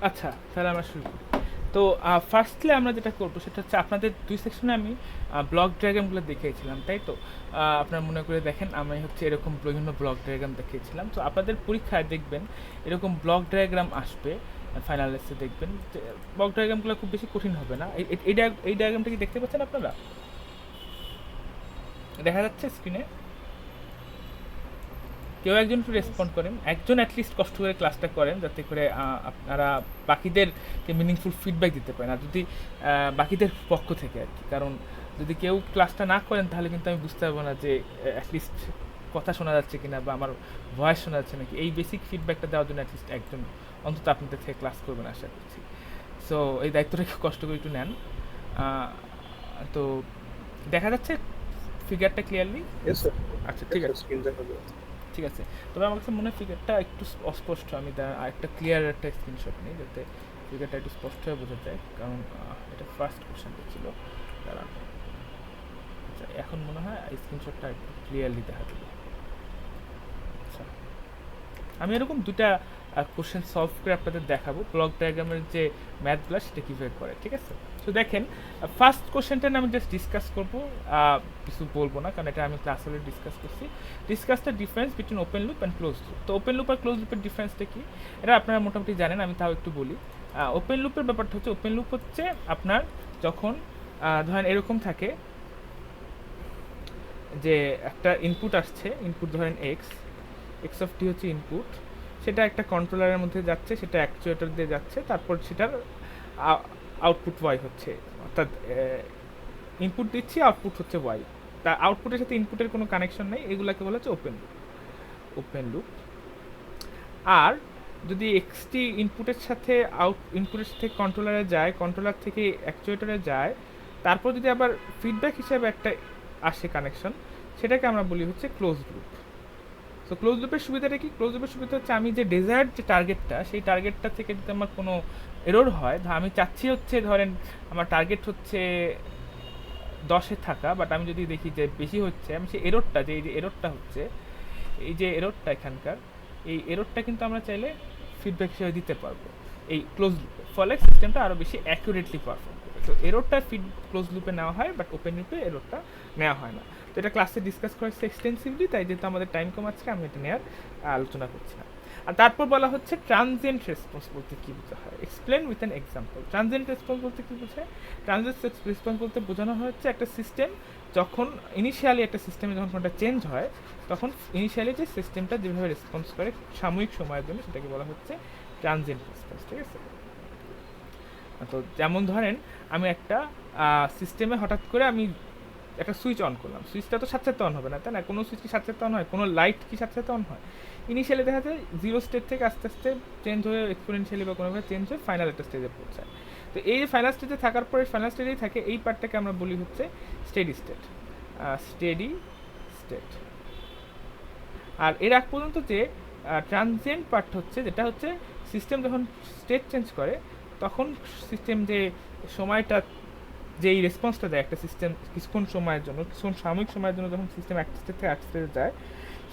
আচ্ছা, তাহলে আমরা শুরু করি। তো ফার্স্টলি আমরা যেটা করবো সেটা হচ্ছে আপনাদের 2 সেকশনে আমি ব্লক ডায়াগ্রামগুলো দেখিয়েছিলাম, তাই তো? আপনারা মনে করে দেখেন আমি হচ্ছে এরকম বিভিন্ন ব্লক ডায়াগ্রাম দেখিয়েছিলাম। তো আপনাদের পরীক্ষায় দেখবেন এরকম ব্লক ডায়াগ্রাম আসবে, ফাইনাল টেস্টে দেখবেন যে ব্লক ডায়াগ্রামগুলো খুব বেশি কঠিন হবে না। এই ডায়াগ্রামটা কি দেখতে পাচ্ছেন আপনারা? দেখা যাচ্ছে স্ক্রিনে? কেউ একজন একটু রেসপন্ড করেন, একজন অ্যাটলিস্ট কষ্ট করে ক্লাসটা করেন যাতে করে আপনারা বাকিদেরকে মিনিংফুল ফিডব্যাক দিতে পারেন, আর যদি বাকিদের পক্ষ থেকে আর কি। কারণ যদি কেউ ক্লাসটা না করেন তাহলে কিন্তু আমি বুঝতে পারবো না যে অ্যাটলিস্ট কথা শোনা যাচ্ছে কিনা বা আমার ভয়েস শোনা যাচ্ছে নাকি। এই বেসিক ফিডব্যাকটা দেওয়ার জন্য অ্যাটলিস্ট একজন অন্তত আপনাদের থেকে ক্লাস করবেন আশা করছি। সো এই দায়িত্বটা একটু কষ্ট করে একটু নেন। তো দেখা যাচ্ছে ফিগারটা ক্লিয়ারলি? Yes, sir. আচ্ছা, Yes, ঠিক sir. আছে, Screen দেখা যাচ্ছে। ঠিক আছে। তবে আমার কাছে মনে হয় ফিগারটা একটু অস্পষ্ট। আমি আরেকটা ক্লিয়ার একটা স্ক্রিনশট নিই যাতে ফিগারটা একটু স্পষ্ট হয়ে বোঝা যায়, কারণ এটা ফার্স্ট কোশ্চেনটা ছিল। দাঁড়ান, আচ্ছা এখন মনে হয় স্ক্রিনশটটা একটু ক্লিয়ারলি দেখা যাবে। আচ্ছা, আমি এরকম দুটা কোশ্চেন সলভ করে আপনাদের দেখাবো ব্লক ডায়াগ্রামের যে ম্যাথগুলো সেটা কীভাবে করে, ঠিক আছে? তো দেখেন, ফার্স্ট কোশ্চেনটা আমি জাস্ট ডিসকাস করবো, কিছু বলবো না কারণ এটা আমি ক্লাস হলে ডিসকাস করছি। Discuss the difference between open loop and close loop. তো ওপেন লুপ আর ক্লোজ লুপের ডিফারেন্সটা কি এটা আপনারা মোটামুটি জানেন, আমি তাও একটু বলি। ওপেন লুপের ব্যাপারটা হচ্ছে, ওপেন লুপ হচ্ছে আপনার যখন ধরেন এরকম থাকে যে একটা ইনপুট আসছে, ইনপুট ধরেন এক্স, এক্স অফ টি হচ্ছে ইনপুট, সেটা একটা কন্ট্রোলারের মধ্যে যাচ্ছে, সেটা অ্যাকচুয়েটর দিয়ে যাচ্ছে, তারপর সেটার আউটপুট ওয়াই হচ্ছে, অর্থাৎ ইনপুট দিচ্ছি, আউটপুট হচ্ছে ওয়াই। তা আউটপুটের সাথে ইনপুটের কোনো কানেকশন নেই, এগুলাকে বলা হচ্ছে ওপেন লুপ। Open loop. আর যদি এক্সটি ইনপুটের সাথে ইনপুটের সাথে কন্ট্রোলারে যায়, কন্ট্রোলার থেকে অ্যাকচুয়েটরে যায়, তারপর যদি আবার ফিডব্যাক হিসাবে একটা আসে কানেকশন, সেটাকে আমরা বলি হচ্ছে ক্লোজ লুপ। সো ক্লোজ লুপের সুবিধাটা কি? ক্লোজ লুপের সুবিধা হচ্ছে আমি যে ডেজায়ার্ড যে টার্গেটটা, সেই টার্গেটটা থেকে যদি আমার কোনো এরর হয়, আমি চাচ্ছি হচ্ছে ধরেন আমার টার্গেট হচ্ছে 10-এ থাকা, বাট আমি যদি দেখি যে বেশি হচ্ছে, আমি সেই এররটা, যে এই যে এররটা হচ্ছে, এই যে এররটা এখানকার, এই এররটা কিন্তু আমরা চাইলে ফিডব্যাক হিসেবে দিতে পারবো এই ক্লোজ লুপে, ফলে সিস্টেমটা আরও বেশি অ্যাকুরেটলি পারফর্ম করবে। তো এররটা ক্লোজ লুপে নেওয়া হয়, বাট ওপেন লুপে এররটা নেওয়া হয় না। তো এটা ক্লাসে ডিসকাস করা হচ্ছে এক্সটেন্সিভলি, তাই যেহেতু আমাদের টাইম কম আছে আমি এটা নেওয়ার আলোচনা করছি না। আর তারপর বলা হচ্ছে ট্রানজিয়েন্ট রেসপন্স বলতে কী বোঝা হয়, explain with an example. Transient response বলতে কী বোঝায়? ট্রানজিয়েন্ট রেসপন্স বলতে বোঝানো হচ্ছে একটা সিস্টেম যখন ইনিশিয়ালি একটা সিস্টেমে যখন কোনটা চেঞ্জ হয়, তখন ইনিশিয়ালি যে সিস্টেমটা যেভাবে রেসপন্স করে সাময়িক সময়ের জন্য, সেটাকে বলা হচ্ছে ট্রানজিয়েন্ট রেসপন্স, ঠিক আছে? তো যেমন ধরেন আমি একটা সিস্টেমে হঠাৎ করে আমি একটা সুইচ অন করলাম, সুইচটা তো সাথে সাথে অন হবে না, তাই না? কোনো সুইচ কি সাথে সাথে অন হয়? কোনো লাইট কি সাথে সাথে অন হয়? ইনিশিয়ালি দেখা যায় জিরো স্টেট থেকে আস্তে আস্তে চেঞ্জ হয়ে এক্সপোনেনশিয়ালি বা কোনোভাবে চেঞ্জ হয়ে ফাইনাল একটা স্টেজে পৌঁছায়। তো এই যে ফাইনাল স্টেজে থাকার পরে ফাইনাল স্টেজেই থাকে, এই পার্টটাকে আমরা বলি হচ্ছে স্টেডি স্টেট। Steady state. আর এর আগ পর্যন্ত যে ট্রানজিয়েন্ট পার্ট হচ্ছে, যেটা হচ্ছে সিস্টেম যখন স্টেট চেঞ্জ করে তখন সিস্টেম যে সময়টা, যে এই রেসপন্সটা দেয় একটা সিস্টেম কিছুক্ষণ সময়ের জন্য, কিছুক্ষণ সাময়িক সময়ের জন্য যখন সিস্টেম এক স্টেট থেকে এক স্টেজে যায়,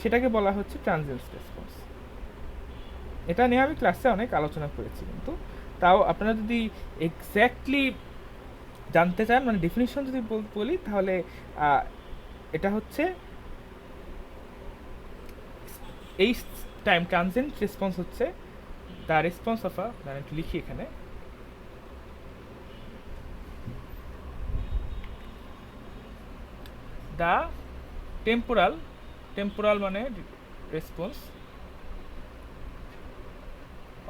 সেটাকে বলা হচ্ছে ট্রানজিয়েন্ট রেসপন্স। এটা নিয়ে আমি ক্লাসে অনেক আলোচনা করেছি, কিন্তু তাও আপনারা যদি এক্স্যাক্টলি জানতে চান, মানে ডেফিনিশন যদি বলি, তাহলে এটা হচ্ছে এই টাইম ট্রানজিয়েন্ট রেসপন্স হচ্ছে দ্য রেসপন্স অফ একটু লিখি এখানে, দ্য টেম্পোরাল মানে response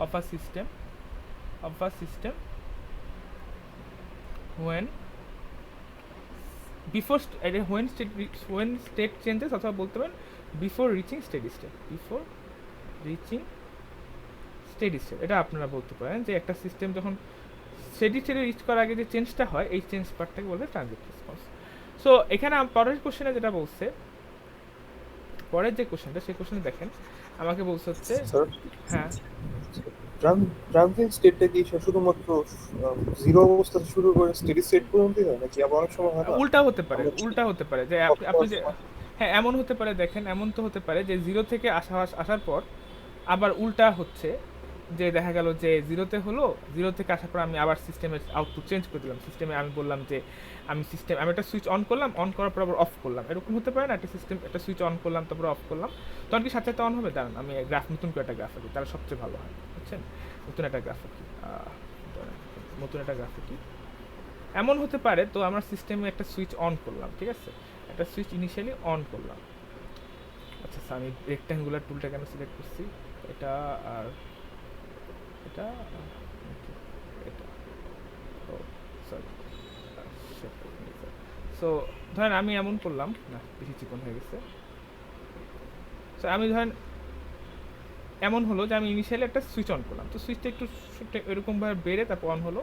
of a system when before when state changes, অথবা বলতে পারেন বিফোর রিচিং স্টেডি স্টেট। এটা আপনারা বলতে পারেন যে একটা সিস্টেম যখন স্টেডি স্টেটে রিচ করার আগে যে চেঞ্জটা হয়, এই চেঞ্জ পার্টটাকে বলে ট্রানজিয়েন্ট রেসপন্স। সো এখানে পরের কোশ্চেনে যেটা বলছে, পরের যে কোশ্চেনটা, সেই কোশ্চেনে দেখেন আমাকে বলছে হচ্ছে, স্যার, হ্যাঁ ট্রানজিয়েন্ট স্টেটটা কি শুধুমাত্র জিরো অবস্থা থেকে শুরু করে স্টেডি স্টেট পর্যন্তই হয় নাকি আবার অনেক সময় হয় না? উল্টা হতে পারে, আমরা যে আপনি যে, হ্যাঁ এমন হতে পারে, দেখেন এমন তো হতে পারে যে জিরো থেকে আসার পর আবার উল্টা হচ্ছে, যে দেখা গেল যে জিরোতে হলো, জিরো থেকে আসার পর আমি আবার সিস্টেমের আউটপুট চেঞ্জ করে দিলাম, সিস্টেমে আমি বললাম যে আমি একটা সুইচ অন করলাম, অন করার পর আবার অফ করলাম, এরকম হতে পারে না? একটা সিস্টেম একটা সুইচ অন করলাম তারপর অফ করলাম, তখন কি সাথে সাথে অন হবে? দাঁড়ান আমি গ্রাফ, নতুন করে একটা গ্রাফ আঁকি, তাহলে সবচেয়ে ভালো হয়, বুঝছেন? নতুন একটা গ্রাফ আঁকি, দাঁড়ান, নতুন একটা গ্রাফ আঁকি। এমন হতে পারে, তো আমরা সিস্টেমে একটা সুইচ অন করলাম, ঠিক আছে, একটা সুইচ ইনিশিয়ালি অন করলাম। আচ্ছা আচ্ছা, আমি রেক্ট্যাঙ্গুলার টুলটা কেন সিলেক্ট করছি, এটা আর এটা এটা, ও সরি, সো ধরেন আমি এমন করলাম না, বেশি চিকন হয়ে গেছে। সো আমি ধরেন এমন হলো যে আমি ইনিশিয়ালি একটা সুইচ অন করলাম, তো সুইচটা একটু এরকমভাবে বেড়ে তারপর অন হলো,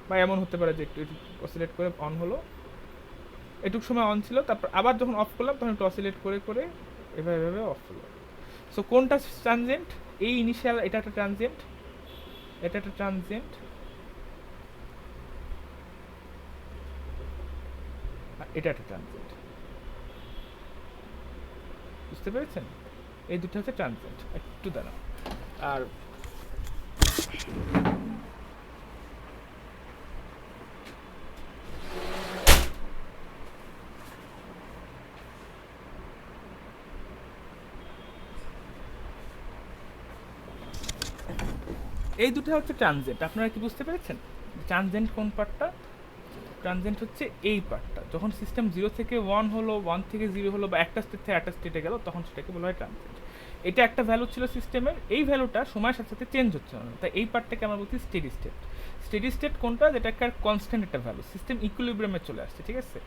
বা এমন হতে পারে যে একটু একটু অসিলেট করে অন হলো, এটুকু সময় অন ছিল, তারপর আবার যখন অফ করলাম তখন একটু অসিলেট করে করে এভাবে এভাবে অফ হলো। সো কোনটা ট্রানজিয়েন্ট? এই ইনিশিয়াল, এটা একটা ট্রানজিয়েন্ট, এটা একটা ট্রানজিয়েন্ট, এটা একটা ট্রানজিয়েন্ট, বুঝতে পেরেছেন? এই দুটো হচ্ছে ট্রানজিয়েন্ট। একটু দাঁড়া, আর এই দুটো হচ্ছে ট্রানজিয়েন্ট। আপনারা কি বুঝতে পেরেছেন ট্রানজিয়েন্ট কোন পার্টটা? ট্রানজিয়েন্ট হচ্ছে এই পার্টটা, যখন সিস্টেম 0 থেকে 1 হলো, 1 থেকে 0 হলো, বা একটা স্টেট থেকে একটা স্টেটে গেল, তখন সেটাকে বলা হয় ট্রানজিয়েন্ট। এটা একটা ভ্যালু ছিল সিস্টেমের, এই ভ্যালুটা সময়ের সাথে সাথে চেঞ্জ হচ্ছে না, তাই এই পার্টটাকে আমরা বলছি স্টেডি স্টেট। স্টেডি স্টেট কোনটা? যেটা একটা কনস্ট্যান্ট একটা ভ্যালু, সিস্টেম ইকুইলিব্রিয়ামে চলে আসছে, ঠিক আছে?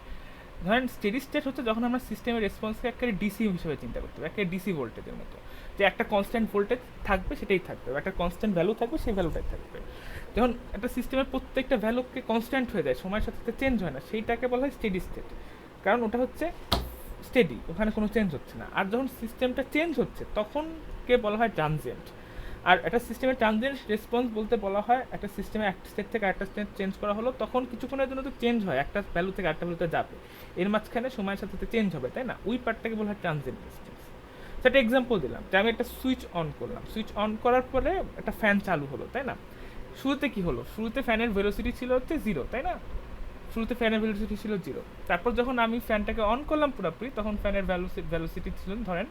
ধরেন স্টেডি স্টেট হচ্ছে যখন আমরা সিস্টেমের রেসপন্সকে একেবারে ডিসি হিসেবে চিন্তা করতে হবে, একেবারে ডিসি ভোল্টেজের মতো, যে একটা কনস্ট্যান্ট ভোল্টেজ থাকবে সেটাই থাকবে, একটা কনস্ট্যান্ট ভ্যালু থাকবে সেই ভ্যালুটাই থাকবে। যখন একটা সিস্টেমের প্রত্যেকটা ভ্যালুকে কনস্ট্যান্ট হয়ে যায়, সময়ের সাথে সাথে চেঞ্জ হয় না, সেইটাকে বলা হয় স্টেডি স্টেট, কারণ ওটা হচ্ছে স্টেডি, ওখানে কোনো চেঞ্জ হচ্ছে না। আর যখন সিস্টেমটা চেঞ্জ হচ্ছে তখন কে বলা হয় ট্রানজিয়েন্ট। আর একটা সিস্টেমের ট্রানজিয়েন্ট রেসপন্স বলতে বলা হয় একটা সিস্টেমে একটা স্টেট থেকে একটা স্টেট চেঞ্জ করা হলো, তখন কিছুক্ষণের জন্য তো চেঞ্জ হয়, একটা ভ্যালু থেকে আরেকটা ভ্যালুতে যাবে, এর মাঝখানে সময়ের সাথে সাথে চেঞ্জ হবে, তাই না? ওই পার্টটাকে বলা হয় ট্রানজিয়েন্ট রেসপন্স। সেটা এক্সাম্পল দিলাম যে আমি একটা সুইচ অন করলাম, সুইচ অন করার পরে একটা ফ্যান চালু হলো, তাই না? শুরুতে কি হলো? শুরুতে ফ্যানের ভেলোসিটি ছিল হচ্ছে 0, তাই না? শুরুতে ফ্যানের ভেলোসিটি ছিল 0, তারপর যখন আমি ফ্যানটাকে অন করলাম পুরোপুরি, তখন ফ্যানের ভেলোসিটি ছিল ধরেন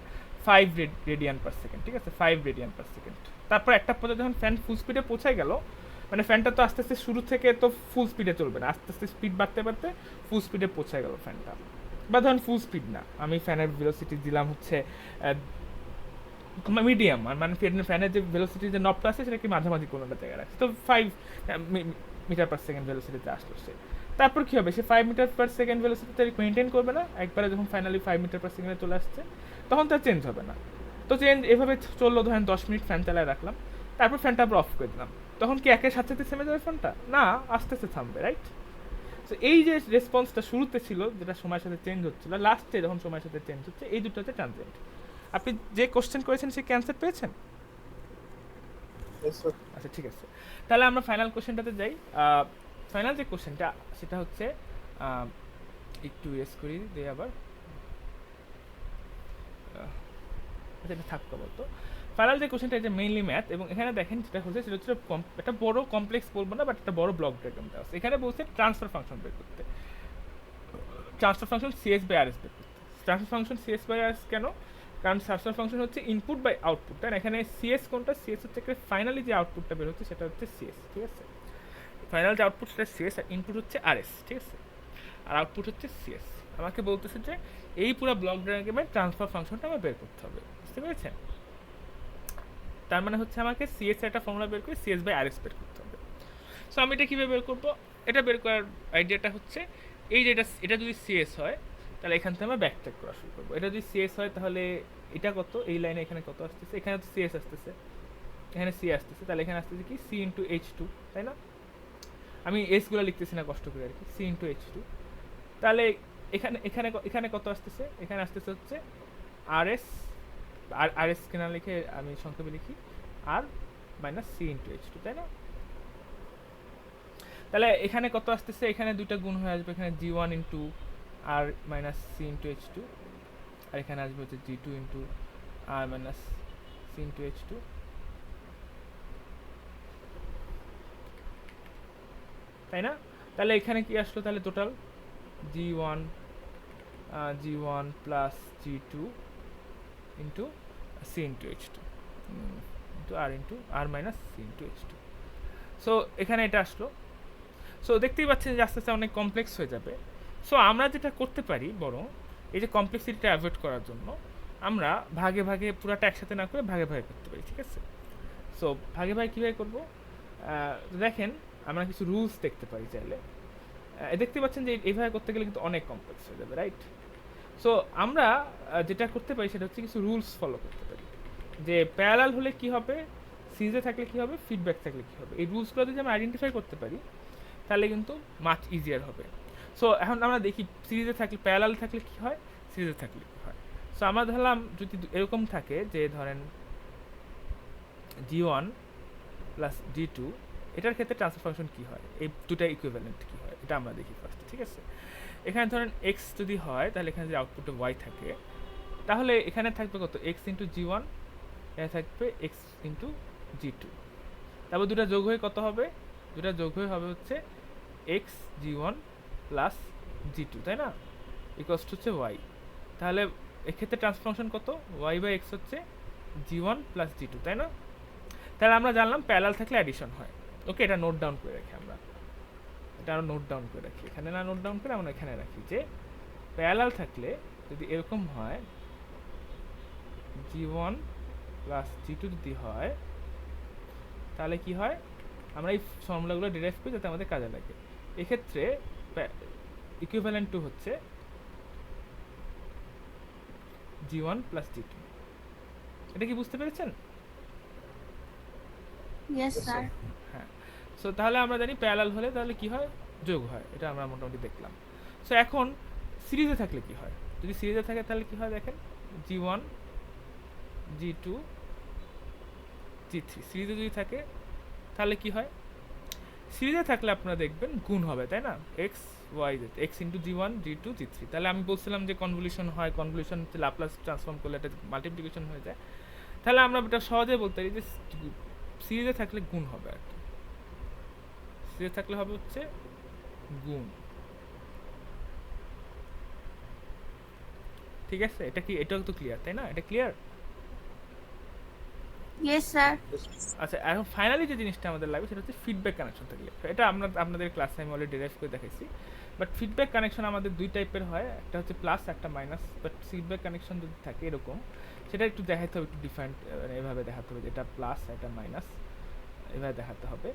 5 রেডিয়ান পার সেকেন্ড, ঠিক আছে, 5 রেডিয়ান পার সেকেন্ড। তারপর একটা পর্যায়ে যখন ফ্যান ফুল স্পিডে পৌঁছায় গেল, মানে ফ্যানটা তো আস্তে আস্তে শুরু থেকে তো ফুল স্পিডে চলবে না, আস্তে আস্তে স্পিড বাড়তে বাড়তে ফুল স্পিডে পৌঁছায় গেল ফ্যানটা, বা ধরেন ফুল স্পিড না, আমি ফ্যানের ভেলোসিটি দিলাম হচ্ছে মিডিয়াম, আর মানে ফ্যানের যে ভেলোসিটি যে নবটা আছে সেটা কি মাঝামাঝি কোনোটা জায়গায় রাখছে, তো 5 মিটার পার সেকেন্ড ভেলোসিটিতে আসলো সে। তারপর কী হবে? সে 5 মিটার পার সেকেন্ড ভেলোসিটিতে মেনটেন করবে না, একবারে যখন ফাইনালি 5 মিটার পার সেকেন্ডে চলে আসছে তখন তার চেঞ্জ হবে না। তো চেঞ্জ এভাবে চললো, ধরেন 10 মিনিট ফ্যান চালায় রাখলাম, তারপর ফ্যানটা আবার অফ করে দিলাম, তখন কি একের সাথে সাথে থেমে যাবে ফ্যানটা? না, আস্তে আস্তে থামবে, রাইট? তো এই যে রেসপন্সটা শুরুতে ছিল যেটা সময়ের সাথে চেঞ্জ হচ্ছিল, লাস্টে যখন সময়ের সাথে চেঞ্জ হচ্ছে, এই দুটো হচ্ছে ট্রানজিয়েন্ট। আপনি যে কোশ্চেন করেছেন সে ক্যান্সার পেয়েছেন? Yes, sir. আচ্ছা ঠিক আছে, তাহলে আমরা ফাইনাল কোশ্চেনটাতে যাই। ফাইনাল যে কোশ্চেনটা সেটা হচ্ছে, একটু ইয়েস করি দিয়ে আবার, আচ্ছা এটা থাকতো বলতো। ফাইনাল যে কোশ্চেনটা এটা মেইনলি ম্যাথ, এবং এখানে দেখেন যেটা হচ্ছে সেটা হচ্ছে একটা বড় কমপ্লেক্স বলবো না, বাট একটা বড় ব্লক ডায়াগ্রাম দেওয়া আছে। এখানে বলছে ট্রান্সফার ফাংশন বের করতে, transfer function CS by R s বের করতে। Transfer function CS by R s কেন? কারণ ট্রান্সফার ফাংশন হচ্ছে ইনপুট বাই আউটপুট, তাই না? এখানে সিএস কোনটা? সিএস হচ্ছে ফাইনালি যে আউটপুটটা বের হচ্ছে সেটা হচ্ছে সিএস, ঠিক আছে? ফাইনাল যে আউটপুট সেটা সিএস, আর ইনপুট হচ্ছে আরএস, ঠিক আছে, আর আউটপুট হচ্ছে সিএস। আমাকে বলতেছে যে এই পুরো ব্লক ডায়াগ্রামের ট্রান্সফার ফাংশনটা আমার বের করতে হবে, বুঝতে পেরেছেন? তার মানে হচ্ছে আমাকে সিএস একটা ফর্মুলা বের করে সিএস বাই আরএস বের করতে হবে। সো আমি এটা কীভাবে বের করবো? এটা বের করার আইডিয়াটা হচ্ছে এই যে এটা যদি সিএস হয় তাহলে এখান থেকে আমরা ব্যাক ট্র্যাক করা শুরু করবো। এটা যদি সিএস হয় তাহলে এটা কত, এই লাইনে এখানে কত আসতেছে, এখানে তো সিএস আসতেছে, এখানে সি আসতেছে, তাহলে এখানে আসতেছে কি সি ইন্টু এইচ টু, তাই না? আমি এসগুলো লিখতেছি না কষ্ট করে আর কি, সি ইন্টু এইচ টু। তাহলে এখানে এখানে এখানে কত আসতেছে? এখানে আসতেছে হচ্ছে আর এস, আর এস কেনা লিখে আমি সংক্ষেপে লিখি R minus C into H two, তাই না? তাহলে এখানে কত আসতেছে? এখানে দুইটা গুণ হয়ে আসবে, এখানে G one into R minus C into H two, আর এখানে আসবে হচ্ছে G two into R minus C into H two. তাই না? তাহলে এখানে কি আসলো তাহলে total g1 g1 plus g2 into c into h2 into r minus c into h2। So এখানে এটা আসলো। সো দেখতেই পাচ্ছেন যে আস্তে আস্তে অনেক কমপ্লেক্স হয়ে যাবে। সো আমরা যেটা করতে পারি বরং এই যে কমপ্লেক্সিটিটা অ্যাভয়েড করার জন্য আমরা ভাগে ভাগে পুরাটা একসাথে না করে ভাগে ভাগে করতে পারি, ঠিক আছে? সো ভাগে ভাগে কীভাবে করবো দেখেন, আমরা কিছু রুলস দেখতে পারি চাইলে। দেখতে পাচ্ছেন যে এইভাবে করতে গেলে কিন্তু অনেক কমপ্লেক্স হয়ে যাবে, রাইট? সো আমরা যেটা করতে পারি সেটা হচ্ছে কিছু রুলস ফলো করতে পারি, যে প্যারালাল হলে কি হবে, সিরিজে থাকলে কি হবে, ফিডব্যাক থাকলে কি হবে। এই রুলসগুলো যদি আমরা আইডেন্টিফাই করতে পারি তাহলে কিন্তু মাচ ইজিয়ার হবে। সো এখন আমরা দেখি সিরিজে থাকলে, প্যারালাল থাকলে কি হয়, সিরিজে থাকলে কি হয়। সো আমরা ধরলাম যদি এরকম থাকে যে ধরেন g1 প্লাস g2, এটার ক্ষেত্রে ট্রান্সফার ফাংশন কী হয়, এই দুটা ইকুইভ্যালেন্ট কী হয় এটা আমরা দেখি ফার্স্ট, ঠিক আছে? এখানে ধরেন x যদি হয় তাহলে এখানে যদি আউটপুটে y থাকে তাহলে এখানে থাকবে কত, x ইন্টু g1, এখানে থাকবে x ইন্টু g2। তারপর দুটা যোগ হয়ে কত হবে, দুটা যোগ হয়ে হবে হচ্ছে x g1 প্লাস g2, তাই না? ইকুয়ালস টু হচ্ছে y। তাহলে এক্ষেত্রে ট্রান্সফার ফাংশন কত, y বাই x হচ্ছে g1 প্লাস g2, তাই না? তাহলে আমরা জানলাম প্যারালাল থাকলে অ্যাডিশন হয়। ওকে, এটা নোট ডাউন করে রাখি আমরা, এটা আমরা নোট ডাউন করে রাখি, এখানে না নোট ডাউন করে আমরা এখানে রাখি যে প্যারালাল থাকলে যদি এরকম হয় g1 প্লাস g2 যদি হয় তাহলে কি হয়, আমরা এই ফর্মুলাগুলো ডিরাইভ করি যাতে আমাদের কাজে লাগে। এক্ষেত্রে ইকুইভ্যালেন্ট টু হচ্ছে g1 প্লাস g2। এটা কি বুঝতে পেরেছেন? Yes sir. হ্যাঁ। সো তাহলে আমরা জানি প্যারালাল হলে তাহলে কি হয়, যোগ হয়, এটা আমরা মোটামুটি দেখলাম। সো এখন সিরিজে থাকলে কি হয়, যদি সিরিজে থাকে তাহলে কি হয় দেখেন, g1 g2 g3 সিরিজে যদি থাকে তাহলে কি হয়, সিরিজে থাকলে আপনারা দেখবেন গুণ হবে, তাই না? X y x into g1 g2 g3। তাহলে আমি বলছিলাম যে কনভলিউশন হয়, কনভলিউশন হচ্ছে লাপ্লাস ট্রান্সফর্ম করলে এটা মাল্টিপ্লিকেশন হয়ে যায়। তাহলে আমরা এটা সহজে বলতে পারি যে সিরিজে থাকলে গুণ হবে আর কি, সিরিজে থাকলে হবে হচ্ছে গুণ, ঠিক আছে? এটা কি, এটাও তো ক্লিয়ার, তাই না? এটা ক্লিয়ার? Yes sir. আচ্ছা, এখন ফাইনালি যে জিনিসটা আমাদের লাগবে সেটা হচ্ছে ফিডব্যাক কানেকশন থাকলে। এটা আমরা আপনাদের ক্লাসে আমি অলরেডি ডিরাইভ করে দেখাইছি। বাট ফিডব্যাক কানেকশন আমাদের দুই টাইপের হয়, একটা হচ্ছে প্লাস, একটা মাইনাস। বাট ফিডব্যাক কানেকশন যদি থাকে এরকম, সেটা একটু দেখাতে হবে, একটু ডিফারেন্ট, মানে এভাবে দেখাতে হবে, যেটা প্লাস এটা মাইনাস, এভাবে দেখাতে হবে।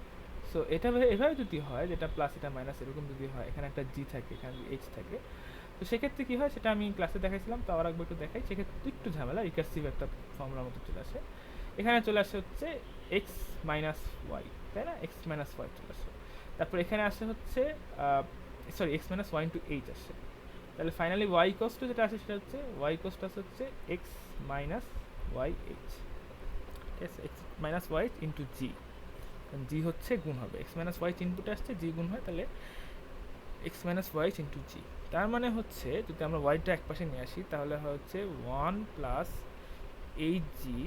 সো এটা এভাবে যদি হয়, যেটা প্লাস এটা মাইনাস এরকম যদি হয়, এখানে একটা জি থাকে, এখানে এইচ থাকে, তো সেক্ষেত্রে কী হয় সেটা আমি ক্লাসে দেখাইছিলাম, তো আবার একবার একটু দেখাই। সেক্ষেত্রে একটু ঝামেলা, রিকার্সিভ একটা ফর্মুলার মতো চলে আসে। এখানে চলে আসে হচ্ছে এক্স মাইনাস ওয়াই, তাই না? এক্স মাইনাস ওয়াই চলে আসে। তারপর এখানে আসে হচ্ছে sorry x minus y into h আসে। তাহলে ফাইনালি ওয়াই ইকোয়াস টু যেটা আসে সেটা হচ্ছে ওয়াই ইকোয়াস টু আসে হচ্ছে এক্স মাইনাস ওয়াই এইচ, ঠিক আছে? এক্স মাইনাস ওয়াই ইন্টু জি, জি হচ্ছে গুণ হবে, এক্স মাইনাস ওয়াই ইনপুটে আসছে, জি গুণ হয়, তাহলে এক্স মাইনাস ওয়াই ইন্টু জি। তার মানে হচ্ছে যদি আমরা ওয়াইটা এক পাশে নিয়ে আসি তাহলে হচ্ছে one plus H G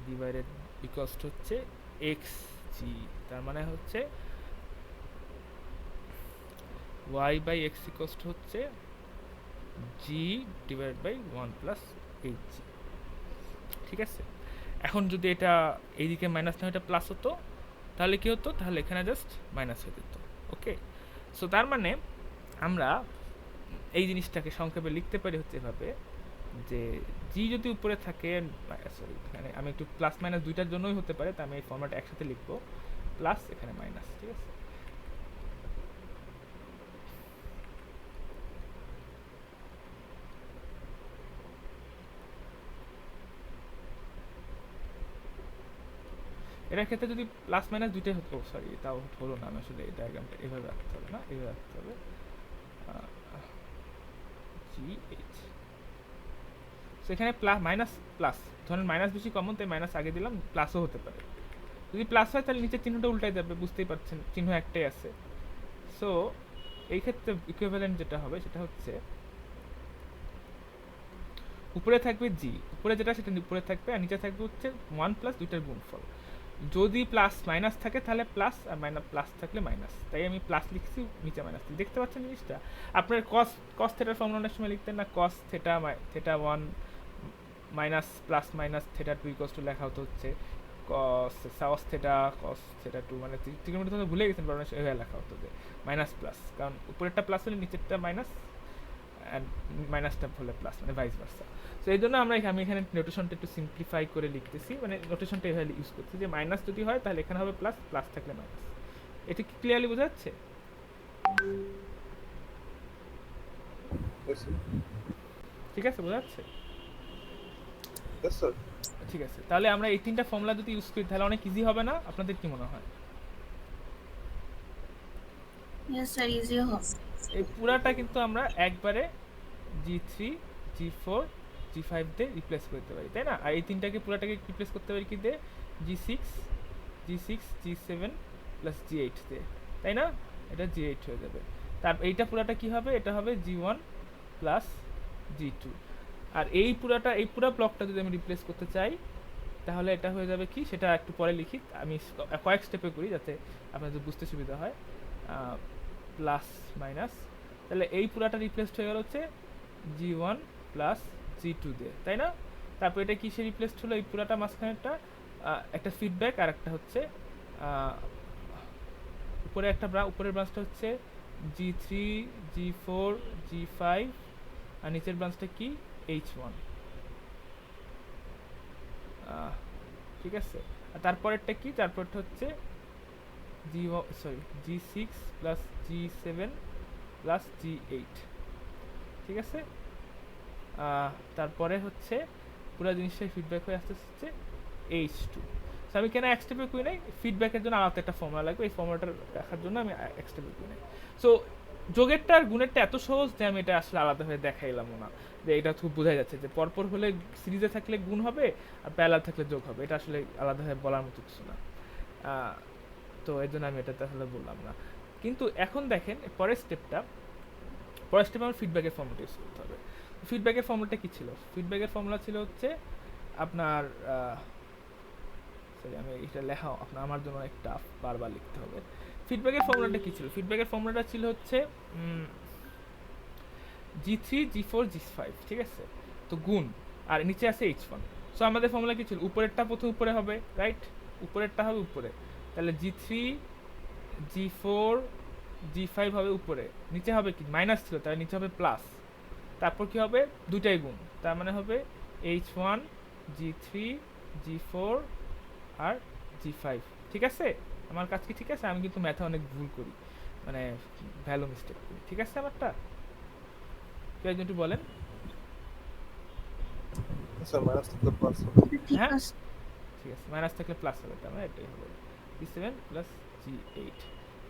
divided equals to হচ্ছে এক্স জি। তার মানে হচ্ছে Y by X equals to হচ্ছে G divide by one plus H G, ঠিক আছে? এখন যদি এটা এইদিকে মাইনাস না এটা প্লাস হতো তাহলে কী হতো, তাহলে এখানে জাস্ট মাইনাস হয়ে যেত। ওকে, সো তার মানে আমরা এই জিনিসটাকে সংক্ষেপে লিখতে পারি হচ্ছে এভাবে, যে জি যদি উপরে থাকে, সরি এখানে আমি একটু প্লাস মাইনাস দুইটার জন্যই হতে পারে, তাই আমি এই ফর্ম্যাট একসাথে লিখবো, প্লাস এখানে মাইনাস, ঠিক আছে? এটার ক্ষেত্রে যদি প্লাস মাইনাস দুইটাই হতো, সরি তাও হলো না, আমি আসলে এই ডায়াগ্রামটা এভাবে রাখতে হবে না, এভাবে রাখতে হবে জি এইচ। সেখানে প্লাস মাইনাস প্লাস, ধরেন মাইনাস বেশি কমন তাই মাইনাস আগে দিলাম, প্লাসও হতে পারে। যদি প্লাস হয় তাহলে নিচের চিহ্নটা উল্টাই যাবে, বুঝতেই পারছেন চিহ্ন একটাই আছে। সো এই ক্ষেত্রে ইকুইভ্যালেন্ট যেটা হবে সেটা হচ্ছে উপরে থাকবে জি, উপরে যেটা সেটা উপরে থাকবে, আর নিচে থাকবে হচ্ছে ওয়ান প্লাস দুইটার গুণফল। যদি প্লাস মাইনাস থাকে তাহলে প্লাস, আর মাইনাস প্লাস থাকলে মাইনাস। তাই আমি প্লাস লিখছি, নিচে মাইনাস। দেখতে পাচ্ছেন জিনিসটা? আপনার কস কস থেটার ফর্মুলা অনেক সময় লিখতেন না, cos theta theta one minus plus minus theta two equals to লেখা হতো হচ্ছে কস থেটা টু, মানে ত্রিকোণমিতি তো ভুলে গেছেন, কারণ এভাবে লেখা হতো যে মাইনাস প্লাস, কারণ উপরেরটা প্লাস হলে নিচেরটা মাইনাস, অ্যান্ড মাইনাসটা হলে প্লাস, মানে ভাইস ভার্সা। তো এই জন্য আমি এখানে নোটেশনটা একটু সিম্পলিফাই করে লিখতেছি, মানে নোটেশনটা এভাবে ইউজ করছি যে মাইনাস যদি হয় তাহলে এখানে হবে প্লাস, প্লাস থাকলে মাইনাস। এটা কি ক্লিয়ারলি বোঝা যাচ্ছে? Yes, sir. ঠিক আছে, বোঝা যাচ্ছে? Yes, sir. ঠিক আছে, তাহলে আমরা এই তিনটা ফর্মুলা যদি ইউজ করি তাহলে অনেক ইজি হবে না? আপনাদের কি মনে হয়? Yes, sir, easy হবে। এই পুরাটা কিন্তু আমরা একবারে G3 G4 G5 দিয়ে রিপ্লেস করতে পারি, তাই না? আর এই তিনটাকে পুরাটাকে রিপ্লেস করতে পারি কি দিয়ে? G6 G7 প্লাস G8 দিয়ে, তাই না? এটা G8 হয়ে যাবে। তার এইটা পুরাটা কি হবে? এটা হবে G1 প্লাস G2। আর এই পুরা ব্লকটা যদি আমি রিপ্লেস করতে চাই তাহলে এটা হয়ে যাবে কি, সেটা একটু পরে লিখি, আমি কয়েক স্টেপে করি যাতে আপনাদের বুঝতে সুবিধা হয়। প্লাস মাইনাস, তাহলে এই পুরাটা রিপ্লেসড হয়ে গেল হচ্ছে G1 প্লাস G2 দিয়ে, তাই না? তারপর এটা কিসে রিপ্লেসড হলো? এই পুরাটা মাঝখানেরটা একটা ফিডব্যাক, আর একটা হচ্ছে উপরে একটা উপরের ব্রাঞ্চটা হচ্ছে G3 G4 G5, আর নিচের ব্রাঞ্চটা কি? H1। ঠিক আছে, আর তারপরেরটা কি? তারপরটা হচ্ছে G6 plus G7 plus G8, ঠিক আছে? তারপরে হচ্ছে পুরো জিনিসটাই ফিডব্যাক হয়ে আসতে হচ্ছে H2। সো আমি কেন এক স্টেপে করি নাই? ফিডব্যাকের জন্য আলাদা একটা ফর্মুলা লাগবে, এই ফর্মুলাটা রাখার জন্য আমি এক স্টেপে করি নাই। সো যোগেরটা আর গুণেরটা এত সহজ যে আমি এটা আসলে আলাদাভাবে দেখাইলাম না, যে এটা খুব বোঝা যাচ্ছে যে পরপর হলে সিরিজে থাকলে গুণ হবে আর প্যারালাল থাকলে যোগ হবে, এটা আসলে আলাদাভাবে বলার মতো কিছু না। তো এর জন্য আমি এটা তাহলে বললাম না। কিন্তু এখন দেখেন পরের স্টেপে আমার ফিডব্যাকের ফর্মুলাটা ইউজ করতে হবে। ফিডব্যাকের ফর্মুলাটা কি ছিল? ফিডব্যাকের ফর্মুলা ছিল হচ্ছে আপনার সরি, আমি এটা লেখা আমার জন্য অনেক টাফ, বারবার লিখতে হবে। ফিডব্যাকের ফর্মুলাটা কি ছিল? ফিডব্যাকের ফর্মুলাটা ছিল হচ্ছে G3 G4 G5, ঠিক আছে? তো গুণ, আর নিচে আছে H1। সো আমাদের ফর্মুলা কি ছিল? উপরেরটা প্রথম উপরে হবে, রাইট? উপরেরটা হবে উপরে, তাহলে G3 G4 G5 হবে উপরে, নিচে হবে কি? মাইনাস ছিল, তাহলে নিচে হবে প্লাস। তারপর কি হবে? দুইটাই গুণ, তার মানে হবে H1 G3 G4 আর G5, ঠিক আছে? আমার কাজ কি ঠিক আছে? আমি কিন্তু ম্যাথে অনেক ভুল করি, মানে ভ্যালু মিস্টেক করি, ঠিক আছে? আমারটা কেউ একজন একটু বলেন। Yes, sir, minus থাকলে plus হবে। ঠিক হ্যাঁ, আছে। ঠিক আছে, মাইনাস থাকলে প্লাস হবে, তার মানে এটাই হবে G7 প্লাস G8।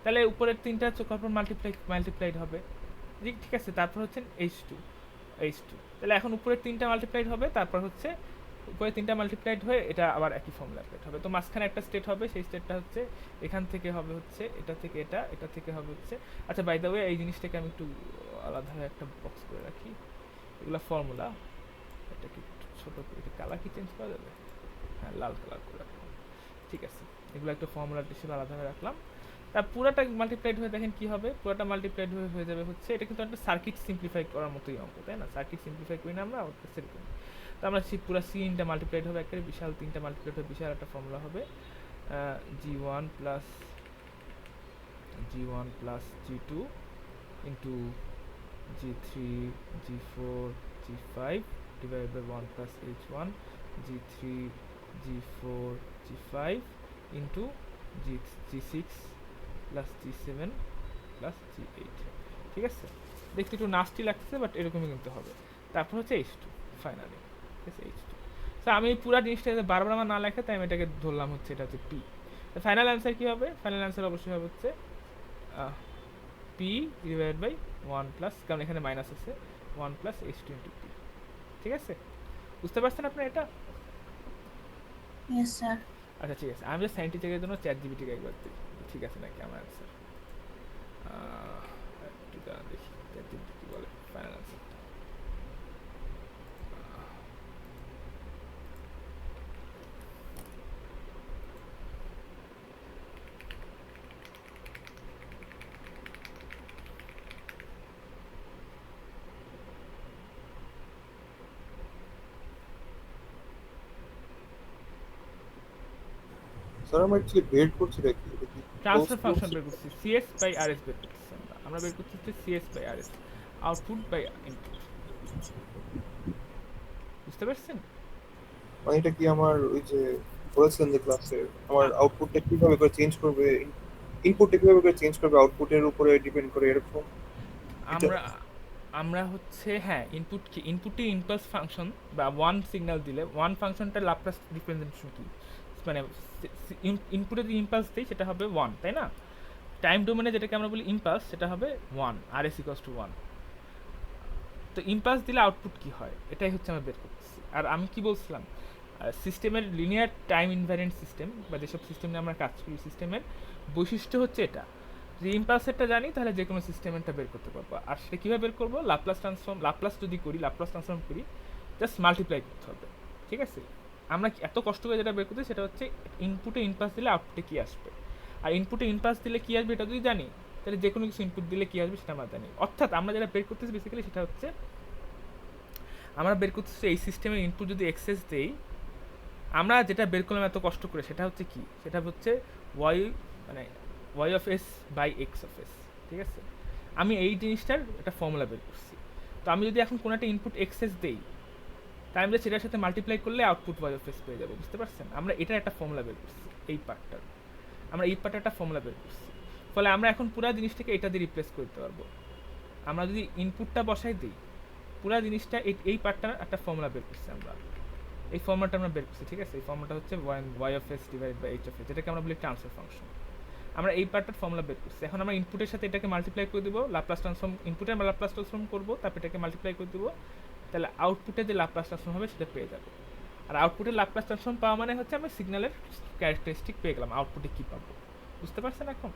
তাহলে উপরের তিনটা চোখার পর মাল্টিপ্লাইড হবে, ঠিক আছে? তারপর হচ্ছে H2। তাহলে এখন উপরের তিনটা মাল্টিপ্লাইড হবে, তারপর হচ্ছে উপরে তিনটা মাল্টিপ্লাইড হয়ে এটা আবার একই ফর্মুলা অ্যাপ্লাইড হবে। তো মাঝখানে একটা স্টেট হবে, সেই স্টেটটা হচ্ছে এখান থেকে হবে হচ্ছে এটা থেকে এটা থেকে হবে হচ্ছে, আচ্ছা বাই দ্য ওয়ে এই জিনিসটাকে আমি একটু আলাদাভাবে একটা বক্স করে রাখি, এগুলো ফর্মুলা। এটাকে একটু ছোটো করে, এটা কালার কি চেঞ্জ করা যাবে? হ্যাঁ, লাল কালার করে রাখলাম, ঠিক আছে? এগুলো একটা ফর্মুলার হিসেবে আলাদাভাবে রাখলাম। তার পুরাটা মাল্টিপ্লাইড হয়ে দেখেন কি হবে? পুরাটা মাল্টিপ্লাইড হয়ে যাবে হচ্ছে, এটা কিন্তু একটা সার্কিট সিম্পলিফাই করার মতোই অঙ্ক, তাই না? সার্কিট সিম্পলিফাই করি না আমরা, সেরকম। তো আমরা পুরো সিনটা মাল্টিপ্লাইড হবে একটা বিশাল, তিনটা মাল্টিপ্লাইড হবে বিশাল একটা ফর্মুলা হবে G1 plus G2 into G3 G4 G5 divided by 1 plus H1 G3 G4 G5 into G6 plus G7 plus G8, ঠিক আছে? দেখতে একটু নাস্টি লাগছে, বাট এরকমই কিন্তু হবে। তারপর হচ্ছে H2 ফাইনালি, ঠিক আছে? H2। তো আমি পুরো জিনিসটা বারবার আমার না লেখা, তাই আমি এটাকে ধরলাম হচ্ছে এটা হচ্ছে P। ফাইনাল অ্যান্সার কী হবে? ফাইনাল অ্যান্সার অবশ্যই হবে হচ্ছে P ডিভাইডেড বাই 1 প্লাস, কারণ এখানে মাইনাস আছে, 1 প্লাস H2 ইন্টু P, ঠিক আছে? বুঝতে পারছেন আপনার এটা? Yes, sir. আচ্ছা ঠিক আছে, আমি জাস্ট সাইন্টিফিক চেকের জন্য ChatGPT-কে একবার দিই, ঠিক আছে নাকি আমার অ্যান্সার। একটু দাঁড়ান দেখি ChatGPT কি বলে ফাইনাল অ্যান্সারটা। স্যার আমরা অ্যাকচুয়ালি বের করছি নাকি এটা কি ট্রান্সফার close ফাংশন করছি? বের করছি, সিএস বাই আরএস বের করতেছি আমরা বের করতেছি হচ্ছে CS by RS, output by input. বুঝতে পারছেন? মানে এটা কি আমার ওই যে বলেছিলেন যে ক্লাসে আমার আউটপুটটা কিভাবে করে চেঞ্জ করবে, ইনপুটটা কিভাবে করে চেঞ্জ করবে আউটপুটের উপরে ডিপেন্ড করে এরকম? আমরা আমরা হচ্ছে হ্যাঁ ইনপুটে ইম্পালস ফাংশন বা ওয়ান সিগন্যাল দিলে ওয়ান ফাংশনটা লাপ্লাস রিপ্রেজেন্টেশন কি, মানে ইনপুটে যে ইম্পালস দিই সেটা হবে ওয়ান, তাই না? টাইম ডোমেনে যেটাকে আমরা বলি ইম্পালস সেটা হবে one, R s equals to one. তো ইম্পালস দিলে আউটপুট কি হয় এটাই হচ্ছে আমরা বের করতেছি। আর আমি কি বলছিলাম, সিস্টেমের লিনিয়ার টাইম ইনভ্যারিয়েন্ট সিস্টেম বা যেসব সিস্টেম নিয়ে আমরা কাজ করি সিস্টেমের বৈশিষ্ট্য হচ্ছে এটা, যে ইম্পালসেরটা জানি তাহলে যে কোনো সিস্টেমেরটা বের করতে পারবো। আর সেটা কীভাবে বের করবো, লাপ্লাস যদি করি, লাপ্লাস ট্রান্সফর্ম করি, জাস্ট মাল্টিপ্লাই করতে হবে, ঠিক আছে? আমরা এত কষ্ট করে যেটা বের করতে সেটা হচ্ছে ইনপুটে ইম্পালস দিলে আউটপুটে কী আসবে, আর ইনপুটে ইম্পালস দিলে কী আসবে এটা যদি জানি তাহলে যে কোনো কিছু ইনপুট দিলে কী আসবে সেটা আমরা জানি। অর্থাৎ আমরা যেটা বের করতেছি বেসিক্যালি সেটা হচ্ছে আমরা বের করতেছি এই সিস্টেমের ইনপুট যদি এক্সেস দেই, আমরা যেটা বের করলাম এত কষ্ট করে সেটা হচ্ছে কি, সেটা হচ্ছে ওয়াই মানে y of s by x of s, ঠিক আছে? আমি এই জিনিসটার একটা ফর্মুলা বের করছি। তো আমি যদি এখন কোনো একটা ইনপুট এক্সেস দেই তাই আমরা সেটার সাথে মাল্টিপ্লাই করলে আউটপুট ওয়াই অফ এস পেয়ে যাবো, বুঝতে পারছেন? আমরা এটার একটা ফর্মুলা বের করছি, এই পার্টটার আমরা এই পার্টটা একটা ফর্মুলা বের করছি। ফলে আমরা এখন পুরো জিনিসটাকে এটা দিয়ে রিপ্লেস করতে পারবো। আমরা যদি ইনপুটটা বসাই দিই পুরো জিনিসটা এই পার্টটার একটা ফর্মুলা বের করছি আমরা, এই ফর্মুলাটা আমরা বের করছি, ঠিক আছে? এই ফর্মুলাটা হচ্ছে y of s divide by h of s, যেটাকে আমরা বলি ট্রান্সফার ফাংশন। আমরা এই পার্টটার ফর্মুলা বের করছি। এখন আমরা ইনপুটের সাথে এটাকে মাল্টিপ্লাই করে দেবো, লাপ্লাস ট্রান্সফর্ম ইনপুটে আমরা লাপ্লাস ট্রান্সফর্ম করবো, তারপর এটাকে মাল্টিপ্লাই করে দেবো, তাহলে আউটপুটে যে লাপ্লাস ট্রান্সফর্ম হবে সেটা পেয়ে যাবো। আর আউটপুটের লাপ্লাস ট্রান্সফর্ম পাওয়া মানে হচ্ছে আমি সিগন্যালের ক্যারেক্টারিস্টিক পেয়ে গেলাম, আউটপুটে কী পাবো, বুঝতে পারছেন এখন?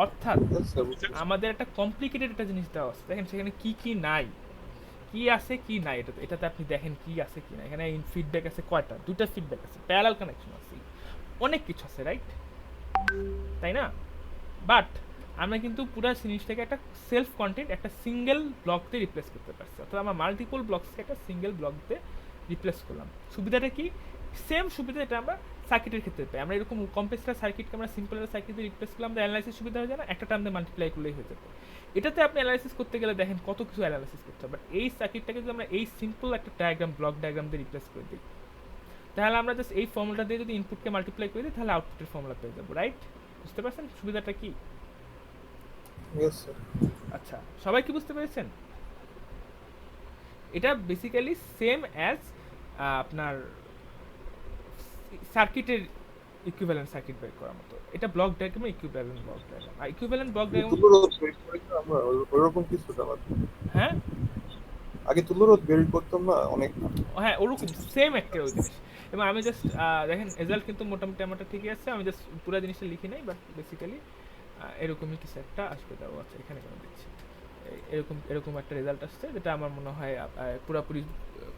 অর্থাৎ Yes, sir, বুঝতে পারছি। আমাদের একটা কমপ্লিকেটেড একটা জিনিস দেওয়া আছে, দেখেন সেখানে কি কি নাই, কি আছে কি নাই, এটাতে আপনি দেখেন কি আছে কি নাই। এখানে ফিডব্যাক আছে কয়টা, দুইটা ফিডব্যাক আছে, প্যারালাল কানেকশন আছে, অনেক কিছু আছে, রাইট? তাই না? বাট আমরা কিন্তু পুরো জিনিসটাকে একটা সেলফ কন্টেন্ট একটা সিঙ্গেল ব্লক দিয়ে রিপ্লেস করতে পারছি, অর্থাৎ আমরা মাল্টিপল ব্লকসকে একটা সিঙ্গেল ব্লক দিয়ে রিপ্লেস করলাম। সুবিধাটা কি? সেম সুবিধা এটা আমরা সার্কিটের ক্ষেত্রে পাই। আমরা এরকম কমপ্লেক্সটা সার্কিটকে আমরা সিম্পল সার্কিট দিয়ে রিপ্লেস করলাম, আমরা অ্যানালাইসিস সুবিধা হয়ে যায় না, একটা টার্ম দিয়ে মাল্টিপ্লাই করলেই হয়ে যাবে। এটাতে আপনি অ্যানালাইসিস করতে গেলে দেখেন কত কিছু অ্যানালাইসিস করতে হবে। এই সার্কিটটাকে যদি আমরা এই সিম্পল একটা ডায়াগ্রাম ব্লক ডায়াগ্রাম দিয়ে রিপ্লেস করে দিই তাহলে আমরা জাস্ট এই ফর্মুলাটা দিয়ে যদি ইনপুটকে মাল্টিপ্লাই করে দিই তাহলে আউটপুটের ফর্মুলা পেয়ে যাবো, রাইট? বুঝতে পারছেন সুবিধাটা কি? Yes, sir. আচ্ছা, সবাই কি বুঝতে পেরেছেন? এটা বেসিক্যালি সেম অ্যাজ আপনার সার্কিটের ইকুইভ্যালেন্ট সার্কিট বের করার মতো। এটা ব্লক ডায়াগ্রামে ইকুইভ্যালেন্ট ব্লক ডায়াগ্রাম, আর ইকুইভ্যালেন্ট ব্লক ডায়াগ্রাম তুলোরোধ বের করে তো আমরা ওরকম কিছুটা না। হ্যাঁ আগে তুলোরোধ বের করতাম না অনেক। হ্যাঁ ওরকম সেম একটা ওই জিনিস। এবং আমি জাস্ট দেখেন রেজাল্ট কিন্তু মোটামুটি আমারটা ঠিকই আছে, আমি জাস্ট পুরো জিনিসটা লিখি নাই, বাট বেসিক্যালি এরকমই কিছু একটা আসবে। দেওয়া আছে এখানে কেন দিচ্ছি, এরকম এরকম একটা রেজাল্ট আসছে যেটা আমার মনে হয় পুরোপুরি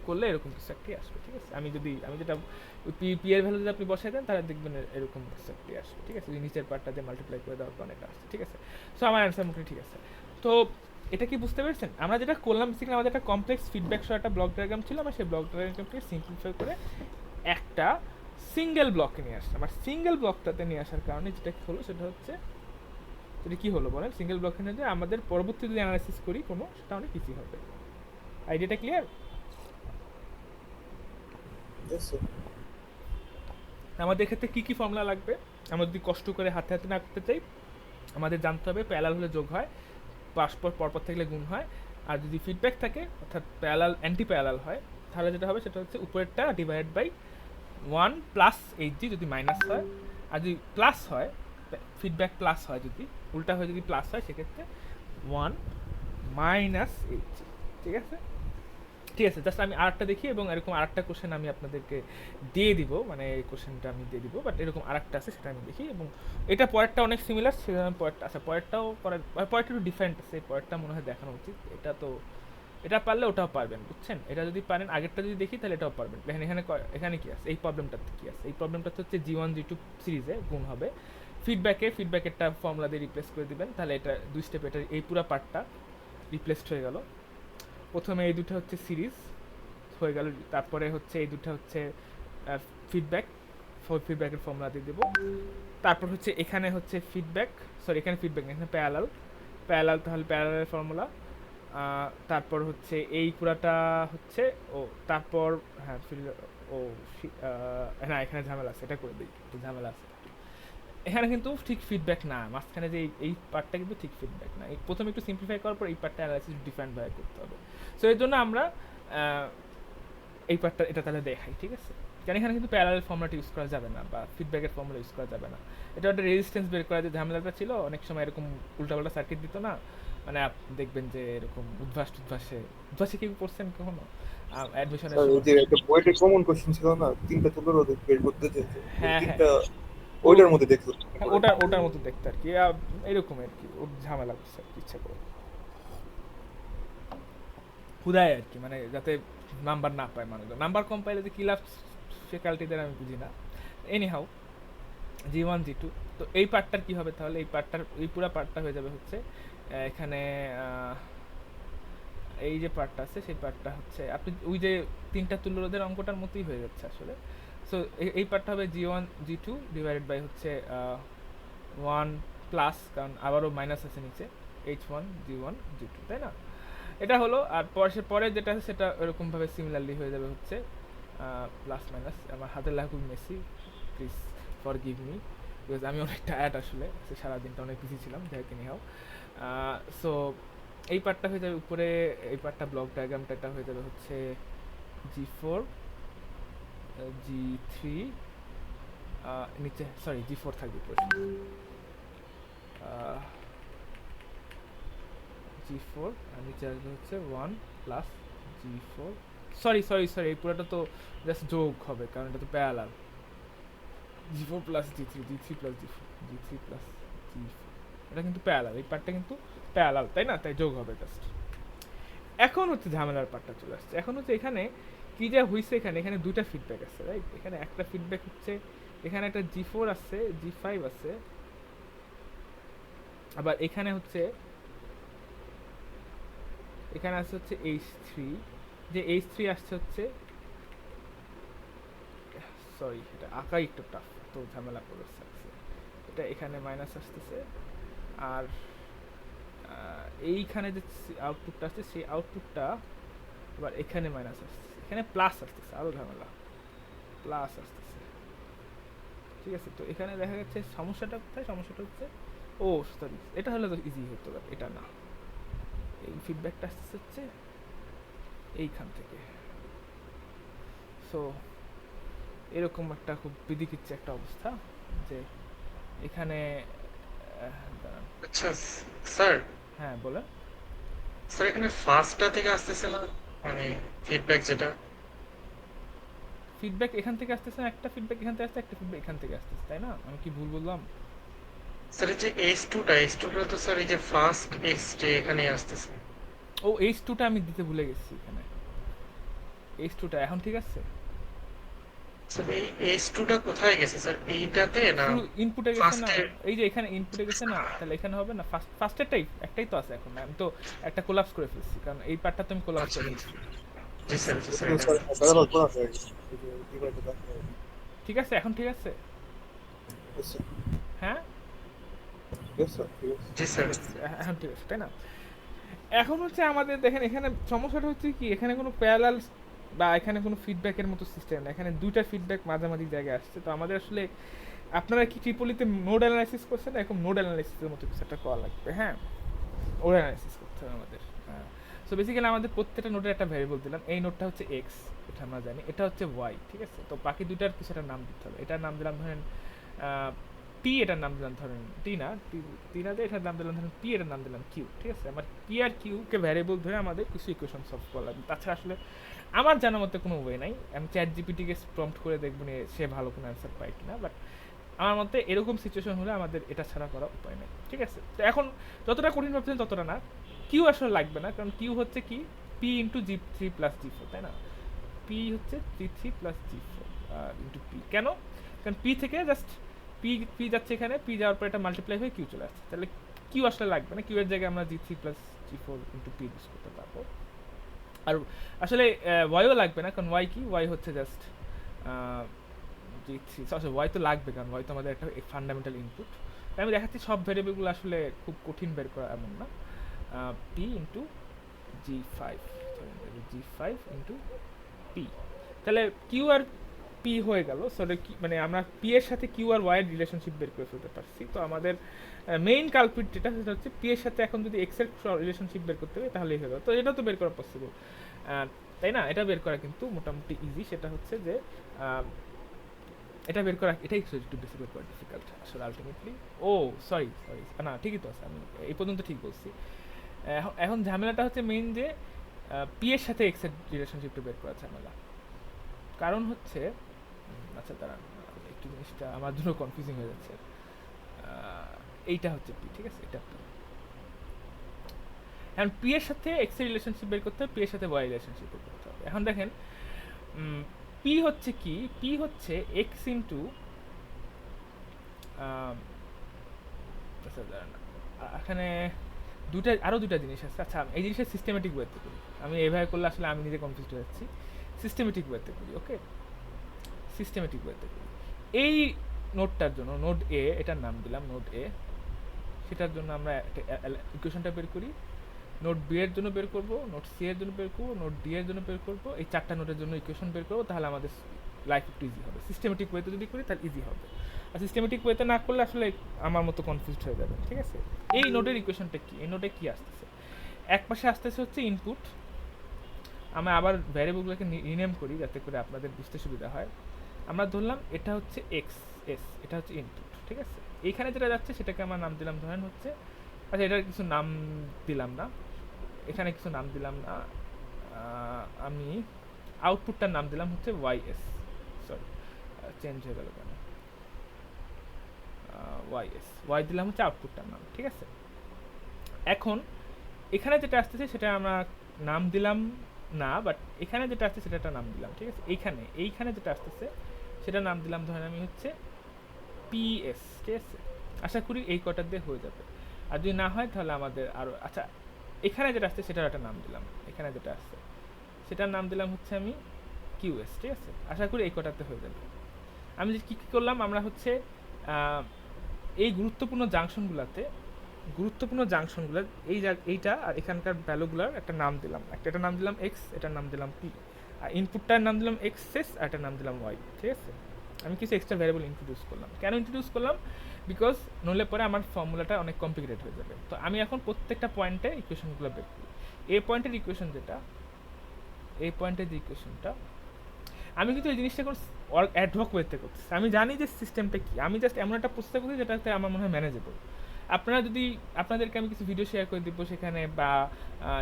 করলে এরকম কিছু একটাই আসবে, ঠিক আছে? আমি যেটা পি এর ভ্যালু যদি আপনি বসাই দেন তাহলে দেখবেন এরকম কিছু একটাই আসবে, ঠিক আছে? নিচের পার্টটা দিয়ে মাল্টিপ্লাই করে দেওয়ার পর অনেকটা আসছে, ঠিক আছে? সো আমার অ্যান্সার মোটামুটি ঠিক আছে। তো এটা কি বুঝতে পেরেছেন? আমরা যেটা করলাম বেসিক্যালি আমাদের একটা কমপ্লেক্স ফিডব্যাক সহ একটা ব্লক ডায়াগ্রাম ছিল, আমরা সেই ব্লক ডায়াগ্রামকে সিম্পলিফাই করে একটা সিঙ্গেল ব্লকে নিয়ে আসলাম। আর সিঙ্গেল ব্লকটাতে নিয়ে আসার কারণে যেটা হলো সেটা হচ্ছে সেটা কি হলো বলেন? সিঙ্গেল ব্লকে নিয়ে যে আমাদের পরবর্তী যদি অ্যানালাইসিস করি কোনো সেটা অনেক ইজি হবে। আইডিয়াটা ক্লিয়ার? Yes, sir. আমাদের ক্ষেত্রে কী কী ফর্মুলা লাগবে? আমরা যদি কষ্ট করে হাতে হাতে না করতে চাই আমাদের জানতে হবে প্যারালাল হলে যোগ হয়, পরপর থাকলে গুণ হয়, আর যদি ফিডব্যাক থাকে অর্থাৎ প্যারালাল অ্যান্টি প্যারালাল হয় তাহলে যেটা হবে সেটা হচ্ছে উপরেরটা ডিভাইড বাই 1 প্লাস এইচজি যদি মাইনাস হয়, আর যদি প্লাস হয় ফিডব্যাক প্লাস হয়, যদি উল্টা হয়ে যদি প্লাস হয় সেক্ষেত্রে 1 মাইনাস এইচজি, ঠিক আছে? ঠিক আছে, জাস্ট আমি আরেকটা দেখি এবং এরকম আরেকটা কোশ্চেন আমি আপনাদেরকে দিয়ে দিব, মানে এই কোশ্চেনটা আমি দিয়ে দিব, বাট এরকম আরেকটা আছে সেটা আমি দেখি। এবং এটা পরেরটা অনেক সিমিলার, সেরকম পরেরটা আচ্ছা পরেরটাও পরেরটা একটু ডিফারেন্ট আছে, পরেরটা মনে হয় দেখানো উচিত। এটা পারলে ওটাও পারবেন, বুঝছেন? এটা যদি পারেন আগেরটা যদি দেখি তাহলে এটাও পারবেন। দেখেন এখানে কি আছে, এই প্রবলেমটাতে কি আছে? এই প্রবলেমটা হচ্ছে G1 G2 সিরিজে গুণ হবে, ফিডব্যাকেরটা ফর্মুলা দিয়ে রিপ্লেস করে দিবেন, তাহলে এটা দুই স্টেপ, এটা এই পুরো পার্টটা রিপ্লেসড হয়ে গেল। প্রথমে এই দুটো হচ্ছে সিরিজ হয়ে গেল, তারপরে হচ্ছে এই দুটো হচ্ছে ফিডব্যাক ফিডব্যাকের ফর্মুলা দিয়ে দেবো। তারপর হচ্ছে এখানে হচ্ছে ফিডব্যাক, সরি এখানে ফিডব্যাক না, এখানে প্যারালাল, তাহলে প্যারালালের ফর্মুলা। তারপর হচ্ছে এই পুরাটা হচ্ছে ও, তারপর হ্যাঁ ও না এখানে ঝামেলা আছে, এটা করে দিই, একটু ঝামেলা আছে এখানে, কিন্তু ঠিক ফিডব্যাক না, মাঝখানে যে এই পার্টটা কিন্তু ঠিক ফিডব্যাক না। এই প্রথমে একটু সিম্পলিফাই করার পর এই পার্টটা অ্যানালাইসিস ডিফারেন্ট ভাবে করতে হবে। সো এর জন্য আমরা এই পার্টটা এটা তাহলে দেখাই, ঠিক আছে। কারণ এখানে কিন্তু প্যারালাল ফর্মুলাটা ইউজ করা যাবে না, বা ফিডব্যাকের ফর্মুলা ইউজ করা যাবে না। এটা একটা রেজিস্ট্যান্স বের করা যে ঝামেলাটা ছিল, অনেক সময় এরকম উল্টাপাল্টা সার্কিট দিত না, মানে আপনি দেখবেন যে এরকম উদ্ভাসে কি করছেন কখনো অ্যাডমিশনের স্যার ওই সময়? যে একটা বুয়েটের কমন কোশ্চেন ছিল না, তিনটা তুলোর রোধ বের করতে যে ওই হ্যাঁ হ্যাঁ, তিনটা ওইটার মধ্যে দেখলো। হ্যাঁ, ওটার মতো দেখতে আর কি, এরকম আর কি, ওর ঝামেলা করছে আর কি, ইচ্ছা করে হুদায় আর কি, মানে যাতে নাম্বার না পায় মানুষ, নাম্বার কম পাইলে যে কী লাভ সে ক্যালটিদের আমি বুঝি না। এনি হাউ, G1 G2, তো এই পার্টটার কি হবে তাহলে? এই পার্টটার এই পুরো পার্টটা হয়ে যাবে হচ্ছে এখানে এই যে পার্টটা আছে সেই পার্টটা হচ্ছে আপনি ওই যে তিনটা তুল্যরোধের অঙ্কটার মতোই হয়ে যাচ্ছে আসলে। সো এই পার্টটা হবে G1 G2 ডিভাইডেড বাই হচ্ছে 1 প্লাস, কারণ আবারও মাইনাস আছে নিচে, H1 G1 G2, তাই না? এটা হলো। আর পরে যেটা আছে সেটা এরকমভাবে সিমিলারলি হয়ে যাবে হচ্ছে প্লাস মাইনাস। আমার হাতের লেখা খুব Messi, please for give me, because আমি অনেক টায়ার্ড আসলে, সারাদিনটা অনেক বিজি ছিলাম, যাই কিনি হাও। সো এই পার্টটা হয়ে যাবে উপরে, এই পার্টটা ব্লক ডায়াগ্রামটা এটা হয়ে যাবে হচ্ছে G4 G3, নিচে সরি G4 থাকবে G4, আর নিচে আসবে হচ্ছে 1 প্লাস G4, সরি এই পুরোটা তো জাস্ট যোগ হবে, কারণ এটা তো parallel. G4 plus G3 plus G3 plus G4, এটা কিন্তু প্যারালাল, এই পার্টটা কিন্তু প্যারালাল, তাই না? তাই যোগ হবে জাস্ট। এখন হচ্ছে ঝামেলার পার্টটা চলে আসছে। এখন হচ্ছে এখানে কি যা হয়েছে, এখানে দুইটা ফিডব্যাক আছে, রাইট? এখানে একটা ফিডব্যাক হচ্ছে এখানে একটা G4 আছে, G5 আছে, আবার এখানে হচ্ছে এখানে আসছে হচ্ছে H3, যে H3 আসছে হচ্ছে, সরি এটা আঁকাই একটু টাফ, তো ঝামেলা করে আসছে, এটা এখানে মাইনাস আসতেছে, আর এইখানে যে আউটপুটটা আসছে সেই আউটপুটটা আবার এখানে মাইনাস আসতেছে, এখানে প্লাস আসতেছে, আরও ঝামেলা, প্লাস আসতেছে, ঠিক আছে। তো এখানে দেখা যাচ্ছে সমস্যাটা কোথায়? সমস্যাটা হচ্ছে, ও সরি, এটা হলে তো ইজি হতো, এটা না, এই ফিডব্যাকটা আসতেছে হচ্ছে এইখান থেকে। সো এরকম একটা খুব বিদিকিচ্ছে একটা অবস্থা, যে এখানে দাঁড়ান। আচ্ছা স্যার, হ্যাঁ বলেন। স্যার এখানে ফার্স্টটা থেকে আসতেছে না, মানে ফিডব্যাক যেটা? ফিডব্যাক এখান থেকে আসতেছে না, একটা ফিডব্যাক এখান থেকে আসছে, একটা ফিডব্যাক এখান থেকে আসতেছে, তাই না? আমি কি ভুল বললাম? স্যার এই যে H2টা তো স্যার এই যে ফার্স্ট এক্সটে এখানে আসতেছে। ও H2টা আমি দিতে ভুলে গেছি এখানে, H2টা এখন ঠিক আছে। স্যার এই H2টা কোথায় গেছে স্যার? এইটাতে না শুরু ইনপুটে গেছে না, ফার্স্টে? এই যে এখানে ইনপুটে গেছে না, তাহলে এখানে হবে না। ফার্স্টেরটাই একটাই তো আছে এখন, আমি তো একটা কোলাপস করে ফেলছি, কারণ এই পার্টটা তো আমি কোলাপস আচ্ছা করে ফেলছি। জি স্যার, জি স্যার। স্যার প্যারালাল করা যায় এই যে ডিভাইডে দেখা যায়। ঠিক আছে, এখন ঠিক আছে। Yes, sir. হ্যাঁ Yes, sir. Yes. জি স্যার। এখন ঠিক আছে, তাই না? এখন হচ্ছে আমাদের দেখেন এখানে সমস্যাটা হচ্ছে কি, এখানে কোনো প্যারালাল বা এখানে কোনো ফিডব্যাকের মতো সিস্টেম না, এখানে দুইটা ফিডব্যাক মাঝামাঝি জায়গায় আসছে। তো আমাদের আসলে, আপনারা কি ট্রিপলিতে নোড অ্যানালাইসিস করছেন? এরকম নোড অ্যানালাইসিসের মতো কিছু একটা করা লাগবে, হ্যাঁ, ওর অ্যানালাইসিস করতে হবে আমাদের। হ্যাঁ, সো বেসিক্যালি আমাদের প্রত্যেকটা নোডের একটা ভ্যারিয়েবল দিলাম, এই নোডটা হচ্ছে এক্স, এটা আমরা জানি, এটা হচ্ছে ওয়াই, ঠিক আছে। তো বাকি দুইটার কিছু একটা নাম দিতে হবে। এটার নাম দিলাম ধরেন পি, এটার নাম দিলাম ধরেন টি না, টি না দিয়ে এটার নাম দিলাম ধরেন পি, এটার নাম দিলাম কিউ, ঠিক আছে। আমার পি আর কিউকে ভ্যারিয়েবল ধরে আমাদের কিছু ইকুয়েশন সলভ করা লাগবে। তাছাড়া আসলে আমার জানার মতো কোনো ওয়ে নাই। আমি চ্যাট জিপিটিকে প্রম্পট করে দেখবো নিয়ে সে ভালো কোনো অ্যান্সার পায় কিনা, বাট আমার মতে এরকম সিচুয়েশন হলে আমাদের এটা ছাড়া করা উপায় নেই, ঠিক আছে। তো এখন যতটা কঠিন ভাবছেন ততটা না, কিউ আসলে লাগবে না, কারণ কিউ হচ্ছে কি P into G3 plus G4, তাই না? পি হচ্ছে G3 plus G4 into P. কেন? কারণ পি থেকে জাস্ট পি যাচ্ছে এখানে, পি যাওয়ার পর এটা মাল্টিপ্লাই হয়ে কিউ চলে আসছে, তাহলে কিউ আসলে লাগবে না, কিউ এর জায়গায় আমরা G3 plus G4 into P use করতে পারবো। আর আসলে ওয়াইও লাগবে না, কারণ ওয়াই কি, ওয়াই হচ্ছে জাস্ট g3 আচ্ছা ওয়াই তো লাগবে কারণ ওয়াই তো আমাদের একটা ফান্ডামেন্টাল ইনপুট। আমি দেখাচ্ছি সব ভেরিয়েবলগুলো আসলে খুব কঠিন বের করা এমন না। P into g5 g5 into P, তাহলে কিউ আর পি হয়ে গেল। সরি মানে আমরা পি এর সাথে কিউ আর ওয়াই এর রিলেশনশিপ বের করে ফেলতে পারছি। তো আমাদের মেইন কালপ্রিট যেটা সেটা হচ্ছে পি এর সাথে এখন যদি এক্স এর রিলেশনশিপ বের করতে হবে তাহলেই হয়ে গেল। তো এটা তো বের করা পসিবল, তাই না? এটা বের করা কিন্তু মোটামুটি ইজি। সেটা হচ্ছে যে এটা বের করা এটাই একটু বেশি বের করা ডিফিকাল্ট আসলে আলটিমেটলি। ও সরি সরি না ঠিকই তো আছে, আমি এই পর্যন্ত ঠিক বলছি। এখন ঝামেলাটা হচ্ছে মেইন যে পি এর সাথে এক্স এর রিলেশনশিপটা বের করা ঝামেলা। কারণ হচ্ছে আচ্ছা দাঁড়ান একটু জিনিসটা আমার জন্য কনফিউজিং হয়ে যাচ্ছে। এইটা হচ্ছে পি, ঠিক আছে? এটা এখন পি এর সাথে এক্স এর রিলেশনশিপ বের করতে হবে, পি এর সাথে ওয়াই রিলেশনশিপ বের করতে হবে। এখন দেখেন পি হচ্ছে কি, পি হচ্ছে এক্স ইন্টু আচ্ছা দাঁড়ান এখানে আরও দুটা জিনিস আছে। আচ্ছা এই জিনিসটা সিস্টেমেটিক ওয়েতে করি, আমি এভাবে করলে আসলে আমি নিজে কনফিউজ হয়ে যাচ্ছি। সিস্টেমেটিক ওয়েতে করি, ওকে? সিস্টেমেটিক ওয়েতে করি। এই নোডটার জন্য নোড এ, এটার নাম দিলাম নোড এ, সেটার জন্য আমরা ইকুয়েশনটা বের করি। নোড বি এর জন্য বের করব, নোড সি এর জন্য বের করবো, নোড ডি এর জন্য বের করবো, এই চারটা নোডের জন্য ইকুয়েশন বের করবো। তাহলে আমাদের লাইফ একটু ইজি হবে। সিস্টেমেটিক ওয়েতে যদি করি তাহলে ইজি হবে, আর সিস্টেমেটিক ওয়েতে না করলে আসলে আমার মতো কনফিউজড হয়ে যাবে, ঠিক আছে? এই নোডের ইকুয়েশনটা কি, এই নোডে কি আসতেছে? এক পাশে আসতেছে হচ্ছে ইনপুট। আমরা আবার ভ্যারিয়েবলগুলোকে রিনেম করি যাতে করে আপনাদের বুঝতে সুবিধা হয়। আমরা ধরলাম এটা হচ্ছে এক্স এস, এটা হচ্ছে ইনপুট, ঠিক আছে? এইখানে যেটা যাচ্ছে সেটাকে আমার নাম দিলাম ধরেন হচ্ছে, আচ্ছা এটার কিছু নাম দিলাম না, এখানে কিছু নাম দিলাম না, আমি আউটপুটটার নাম দিলাম হচ্ছে ওয়াই এস। সরি চেঞ্জ হয়ে গেল কেন, ওয়াই এস, ওয়াই দিলাম হচ্ছে আউটপুটটার নাম, ঠিক আছে? এখন এখানে যেটা আসতেছে সেটা আমরা নাম দিলাম না, বাট এখানে যেটা আসছে সেটা একটা নাম দিলাম, ঠিক আছে? এইখানে যেটা আসতেছে সেটা নাম দিলাম ধরেন আমি হচ্ছে পিএস, ঠিক আছে? আশা করি এই কটার দিয়ে হয়ে যাবে। আর যদি না হয় তাহলে আমাদের আরও, আচ্ছা এখানে যেটা আসছে সেটার একটা নাম দিলাম, এখানে যেটা আসছে সেটার নাম দিলাম হচ্ছে আমি কিউএস, ঠিক আছে? আশা করি এই কটাতে হয়ে যাবে। আমি যে কী কী করলাম, আমরা হচ্ছে এই গুরুত্বপূর্ণ জাংশনগুলোতে এইটা আর এখানকার ভ্যালুগুলোর একটা নাম দিলাম, একটা নাম দিলাম এক্স, এটার নাম দিলাম পি, আর ইনপুটটার নাম দিলাম এক্সএস আর এটার নাম দিলাম ওয়াই, ঠিক আছে? আমি কিছু এক্সট্রা ভ্যারিয়েবল ইন্ট্রোডিউস করলাম। কেন ইন্ট্রোডিউস করলাম? বিকজ নইলে পরে আমার ফর্মুলাটা অনেক কমপ্লিকেটেড হয়ে যাবে। তো আমি এখন প্রত্যেকটা পয়েন্টে ইকুয়েশনগুলো বের করি। এই পয়েন্টের ইকুয়েশন যেটা, এই পয়েন্টের যে ইকুয়েশনটা, আমি কিন্তু এই জিনিসটা কোনো অ্যাডভক ওয়েতে করতেছি। আমি জানি যে সিস্টেমটা কি, আমি জাস্ট এমন একটা প্রসেস করছি যেটাতে আমার মনে হয় ম্যানেজেবল। আপনারা যদি, আপনাদেরকে আমি কিছু ভিডিও শেয়ার করে দিব সেখানে, বা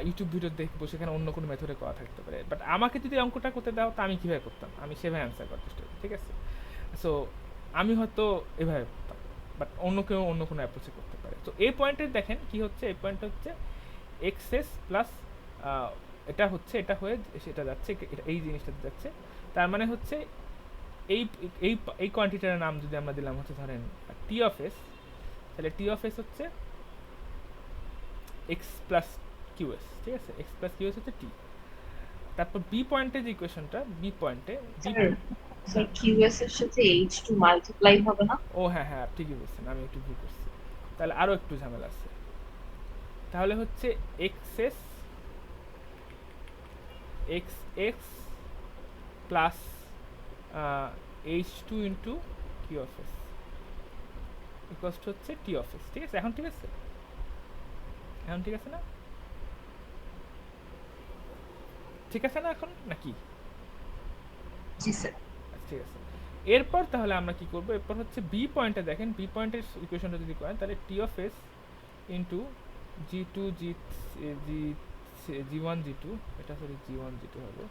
ইউটিউব ভিডিও দেখবো সেখানে অন্য কোনো মেথডে করা থাকতে পারে, বাট আমাকে যদি অঙ্কটা করতে দাও তা আমি কীভাবে করতাম, আমি সেভাবে অ্যান্সার করার চেষ্টা করি, ঠিক আছে? সো আমি হয়তো এভাবে করতাম, বাট অন্য কেউ অন্য কোনো অ্যাপ্রোচে করতে পারে। তো এই পয়েন্টে দেখেন কি হচ্ছে, এই পয়েন্টটা হচ্ছে এক্সএস প্লাস এটা হচ্ছে, এটা হয়ে সেটা যাচ্ছে, এই জিনিসটাতে যাচ্ছে। তার মানে হচ্ছে এই এই এই কোয়ান্টিটির নাম যদি আমরা দিলাম হচ্ছে ধরেন টি অফ এস, তাহলে টি অফ এস হচ্ছে এক্স প্লাস কিউএস, ঠিক আছে? এক্স প্লাস কিউএস হচ্ছে টি। তারপর বি পয়েন্টে যে ইকুয়েশনটা, বি পয়েন্টে স্যার কিউএস এর সাথে h2 মাল্টিপ্লাই হবে না? ও হ্যাঁ হ্যাঁ ঠিকই বলছেন, আমি একটু ভুল করছি, তাহলে আরও একটু ঝামেলা আছে। তাহলে হচ্ছে xs x x plus h2 into q of s equals to হচ্ছে টি অফ এস, ঠিক আছে? এখন ঠিক আছে, এখন ঠিক আছে না? ঠিক আছে না এখন নাকি? জি স্যার। ঠিক আছে, এরপর তাহলে আমরা কি করব, এরপর হচ্ছে বি পয়েন্টে দেখেন, বি পয়েন্টের ইকুয়েশনটা যদি করেন তাহলে T of s into G two G G G one G two, এটা sorry G one G two হবে,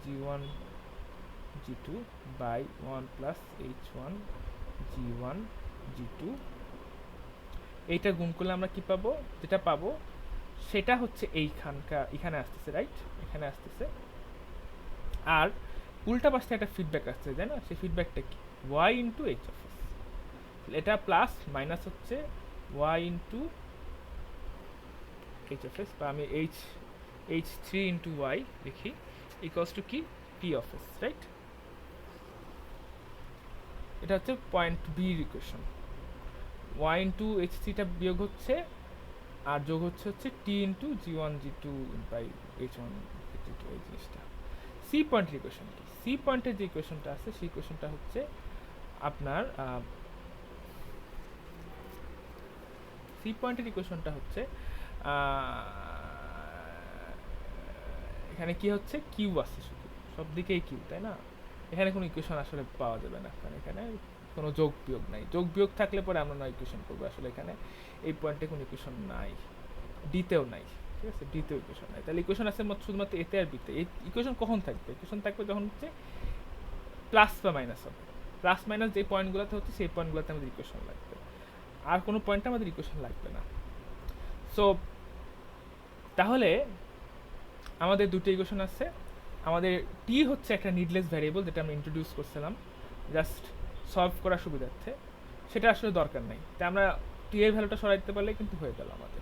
G one G two by one plus H one G one G two, এইটা গুণ করলে আমরা কি পাবো, যেটা পাবো সেটা হচ্ছে এখানে আসতেছে, রাইট? এখানে আসতেছে। আর উল্টা পাশে একটা ফিডব্যাক আসছে, তাই না? সেই ফিডব্যাকটা কি, y into h of s, এটা প্লাস মাইনাস হচ্ছে y into h of s, বা আমি এইচ থ্রি ইন্টু ওয়াই লিখি, ইকুয়ালস টু কি, টি অফ এস, রাইট? এটা হচ্ছে পয়েন্ট বির ইকুয়েশন। ওয়াই ইন্টু এইচ থ্রিটা বিয়োগ হচ্ছে আর যোগ হচ্ছে T into G one G two by H one G two, এই জিনিসটা। সি পয়েন্টের ইকুয়েশন কি? সি পয়েন্টের যে ইকুয়েশনটা আছে সেই ইকুয়েশনটা হচ্ছে আপনার সি পয়েন্টের ইকুয়েশনটা হচ্ছে এখানে কি হচ্ছে, কিউ আছে শুধু, সব দিকেই কিউ, তাই না? এখানে কোনো ইকুয়েশন আসলে পাওয়া যাবে না, কারণ এখানে কোনো যোগ বিয়োগ নাই। যোগ বিয়োগ থাকলে পরে আমরা নয় ইকুয়েশন করবো, আসলে এখানে এই পয়েন্টে কোনো ইকুয়েশন নাই, ডিতেও নাই, ঠিক আছে? ডিতেও ইকুয়েশন নাই, তাহলে ইকুয়েশন আছে শুধুমাত্র এতে আর বিতে। এই ইকুয়েশন কখন থাকবে? ইকুয়েশন থাকবে যখন হচ্ছে প্লাস বা মাইনাস হবে। প্লাস মাইনাস যে পয়েন্টগুলোতে হচ্ছে সেই পয়েন্টগুলোতে আমাদের ইকুয়েশন লাগবে, আর কোনো পয়েন্টে আমাদের ইকুয়েশন লাগবে না। সো তাহলে আমাদের দুটো ইকুয়েশন আছে। আমাদের টি হচ্ছে একটা নিডলেস ভ্যারিয়েবল, যেটা আমরা ইন্ট্রোডিউস করছিলাম জাস্ট সলভ করার সুবিধার্থে, সেটা আসলে দরকার নেই। তাই আমরা টি এর ভ্যালুটা সরাই দিতে পারলে কিন্তু হয়ে গেল আমাদের।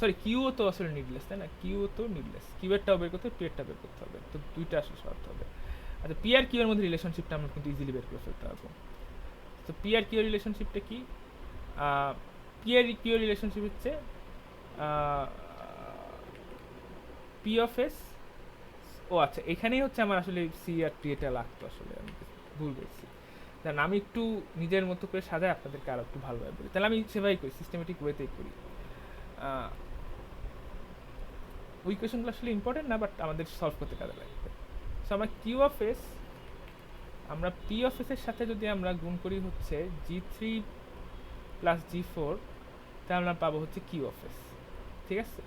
সরি, কিউও তো আসলে নিডলেস, তাই না? কিউও তো নিডলেস, কিউ এরটাও বের করতে হবে, পি এরটা বের করতে হবে, তো দুইটা আসলে সরাতে হবে। আচ্ছা, পি আর কিউ এর মধ্যে রিলেশনশিপটা আমরা কিন্তু ইজিলি বের করে ফেলতে পারবো। তো পি আর কিউ এর রিলেশনশিপটা কি? পি আর কিউ এর রিলেশনশিপ হচ্ছে পি অফ এস, ও আচ্ছা, এখানেই হচ্ছে আমার আসলে সি আর টি এটা লাগতো, আসলে আমি ভুল বলছি। কারণ আমি একটু নিজের মতো করে সাজাই, আপনাদেরকে আরও একটু ভালোভাবে বলি, তাহলে আমি সেভাবেই করি, সিস্টেমেটিক ওয়েতেই করি। ওই কোয়েশনগুলো আসলে ইম্পর্টেন্ট না, বাট আমাদের সলভ করতে কাজে লাগবে। সো আমরা কিউ অফ এস, আমরা পি অফ এসের সাথে যদি আমরা গুণ করি হচ্ছে জি থ্রি প্লাস জি ফোর, তাহলে আমরা পাবো হচ্ছে কিউ অফ এস, ঠিক আছে?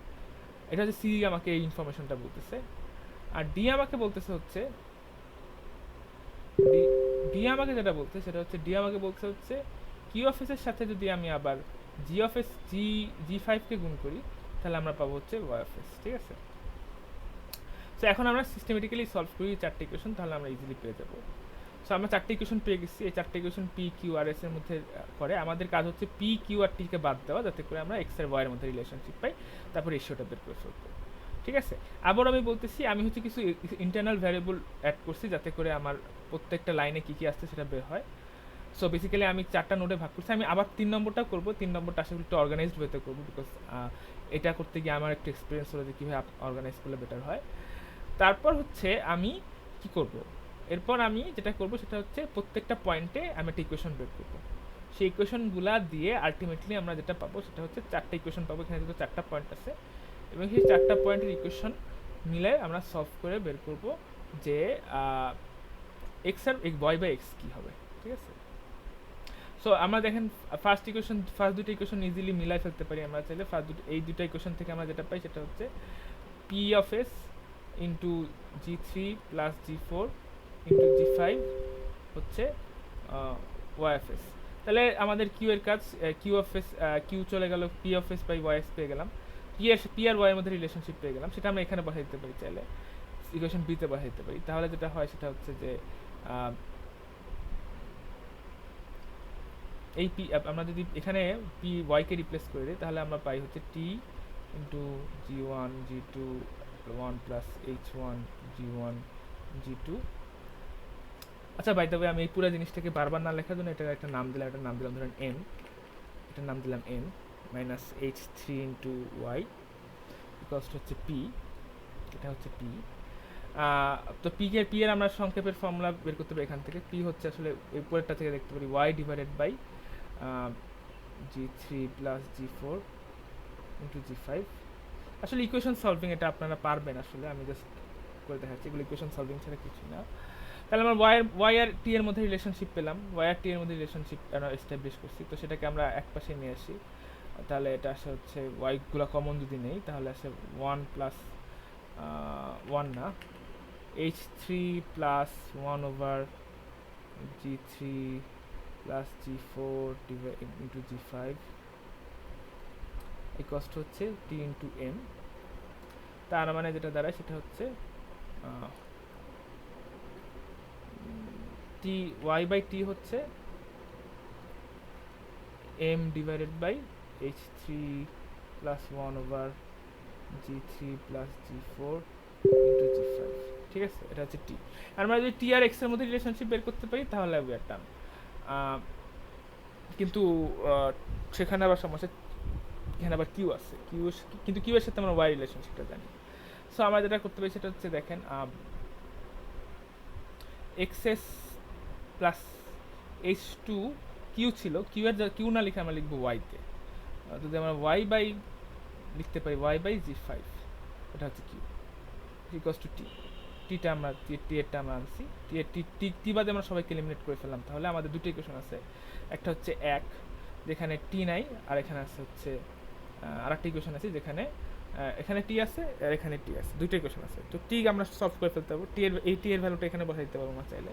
এটা হচ্ছে সি আমাকে এই ইনফরমেশনটা বলতেছে, আর ডি আমাকে বলতেছে হচ্ছে ডি আমাকে যেটা বলতে সেটা হচ্ছে ডি আমাকে বলতে হচ্ছে কিউ অফ এসের সাথে যদি আমি আবার জি অফ এস জি ফাইভকে গুণ করি, তাহলে আমরা পাবো হচ্ছে ওয়াই অফ এস, ঠিক আছে? সো এখন আমরা সিস্টেমেটিক্যালি সলভ করি চারটে ইকুয়েশন, তাহলে আমরা ইজিলি পেয়ে যাবো। সো আমরা চারটে ইকুয়েশন পেয়ে গেছি। এই চারটে equation P Q R S এর মধ্যে করে আমাদের কাজ হচ্ছে পি কিউ আর টিকে বাদ দেওয়া, যাতে করে আমরা এক্স আর ওয়াই এর মধ্যে রিলেশনশিপ পাই, তারপর রেশিওটা বের করে ফেলবো, ঠিক আছে? আবার আমি বলতেছি, আমি হচ্ছে কিছু ইন্টারনাল ভ্যারিয়েবল অ্যাড করছি, যাতে করে আমার প্রত্যেকটা লাইনে কী কী আসছে সেটা বের হয়। সো বেসিক্যালি আমি চারটা নোটে ভাগ করছি। আমি আবার 3 নম্বরটাও করবো, 3 নম্বরটা আসলে একটু অর্গানাইজড ওয়েতে করবো, বিকজ এটা করতে গিয়ে আমার একটু এক্সপিরিয়েন্স হলো যে কীভাবে অর্গানাইজ করলে বেটার হয়। তারপর হচ্ছে আমি কি করব, এরপর আমি যেটা করব সেটা হচ্ছে প্রত্যেকটা পয়েন্টে আমি একটা ইকুয়েশন বের করবো। সেই ইকুয়েশনগুলা দিয়ে আলটিমেটলি আমরা যেটা পাবো সেটা হচ্ছে চারটা ইকুয়েশন পাবো। এখানে যেহেতু চারটা পয়েন্ট আছে, এবং সেই চারটা পয়েন্টের ইকুয়েশন মিলে আমরা সলভ করে বের করব যে এক্স আর ওয়াই বাই এক্স কী হবে, ঠিক আছে? সো আমরা দেখেন ফার্স্ট দুটো ইকুয়েশন ইজিলি মিলাই ফেলতে পারি আমরা চাইলে। এই দুটো ইকুয়েশন থেকে আমরা যেটা পাই সেটা হচ্ছে P of s into G three plus g four into g five হচ্ছে ওয়াই অফ এস। তাহলে আমাদের কিউ এর কাজ, কিউ অফ এস, কিউ চলে গেল, p of s by y s পেয়ে গেলাম, পি আর ওয়াই এর মধ্যে রিলেশনশিপ পেয়ে গেলাম, সেটা আমরা এখানে বসাই দিতে পারি, চাইলে ইকুয়েশন বিতে বসাই দিতে পারি। তাহলে যেটা হয় সেটা হচ্ছে যে এই পি আমরা যদি এখানে পি ওয়াইকে রিপ্লেস করে দিই, তাহলে আমরা পাই হচ্ছে T into G one G two one plus H one G one G two. আচ্ছা, বাই দ্য ওয়ে, আমি এই পুরো জিনিসটাকে বারবার না লেখার জন্য এটার একটা নাম দিলাম, ধরেন এম, এটার নাম দিলাম m minus h three into y equals হচ্ছে পি, এটা হচ্ছে পি। তো পি এর আমরা সংক্ষেপের ফর্মুলা বের করতে পারি এখান থেকে। পি হচ্ছে আসলে উপরেরটা থেকে দেখতে পারি y divided by g three plus g four into g five. আসলে ইকুয়েশন সলভিং এটা আপনারা পারবেন, আসলে আমি জাস্ট করে দেখাচ্ছি, এগুলো ইকুয়েশন সলভিং ছাড়া কিছু না। তাহলে আমরা ওয়াই আর টি এর মধ্যে রিলেশনশিপ পেলাম, ওয়াই আর টি এর মধ্যে রিলেশনশিপ এস্টাবলিশ করছি, তো সেটাকে আমরা এক পাশে নিয়ে আসি। তাহলে এটা আসে হচ্ছে ওয়াইগুলো কমন যদি নেই, তাহলে আসে ওয়ান প্লাস ওয়ান না, H three plus one over g three plus g four into g five এই কষ্ট হচ্ছে টি ইন্টু এম। তার মানে যেটা দাঁড়ায় সেটা হচ্ছে টি ওয়াই বাই টি হচ্ছে m divided by h three plus one over g three plus g four into g five, ঠিক আছে? এটা হচ্ছে টি। আমরা যদি টি আর এক্স এর মধ্যে রিলেশনশিপ বের করতে পারি তাহলে উই আর ডান। কিন্তু সেখানে আবার সমস্যা, এখানে আবার কিউ আছে, কিন্তু কিউ এর সাথে আমরা ওয়াই রিলেশনশিপটা জানি। সো আমরা যেটা করতে পারি সেটা হচ্ছে দেখেন xs plus h two q ছিল, কিউ না লিখে আমরা লিখবো ওয়াইতে। যদি আমরা ওয়াই বাই লিখতে পারি ওয়াই বাই জি ফাইভ, এটা হচ্ছে কিউ ইকুয়ালস টু টি। টিটা আমরা টি এরটা আমরা আনছি, টি বাদে আমরা সবাইকে এলিমিনেট করে ফেললাম। তাহলে আমাদের দুটো ইকুয়েশন আছে, একটা হচ্ছে এক যেখানে টি নাই, আর এখানে আছে হচ্ছে আর একটা ইকুয়েশন আছে যেখানে এখানে টি আছে আর এখানে টি আছে, দুটো ইকুয়েশন আছে। তো টি আমরা সলভ করে ফেলতে পারবো, টি এর ভ্যালুটা এখানে বসাই দিতে পারবো আমরা চাইলে।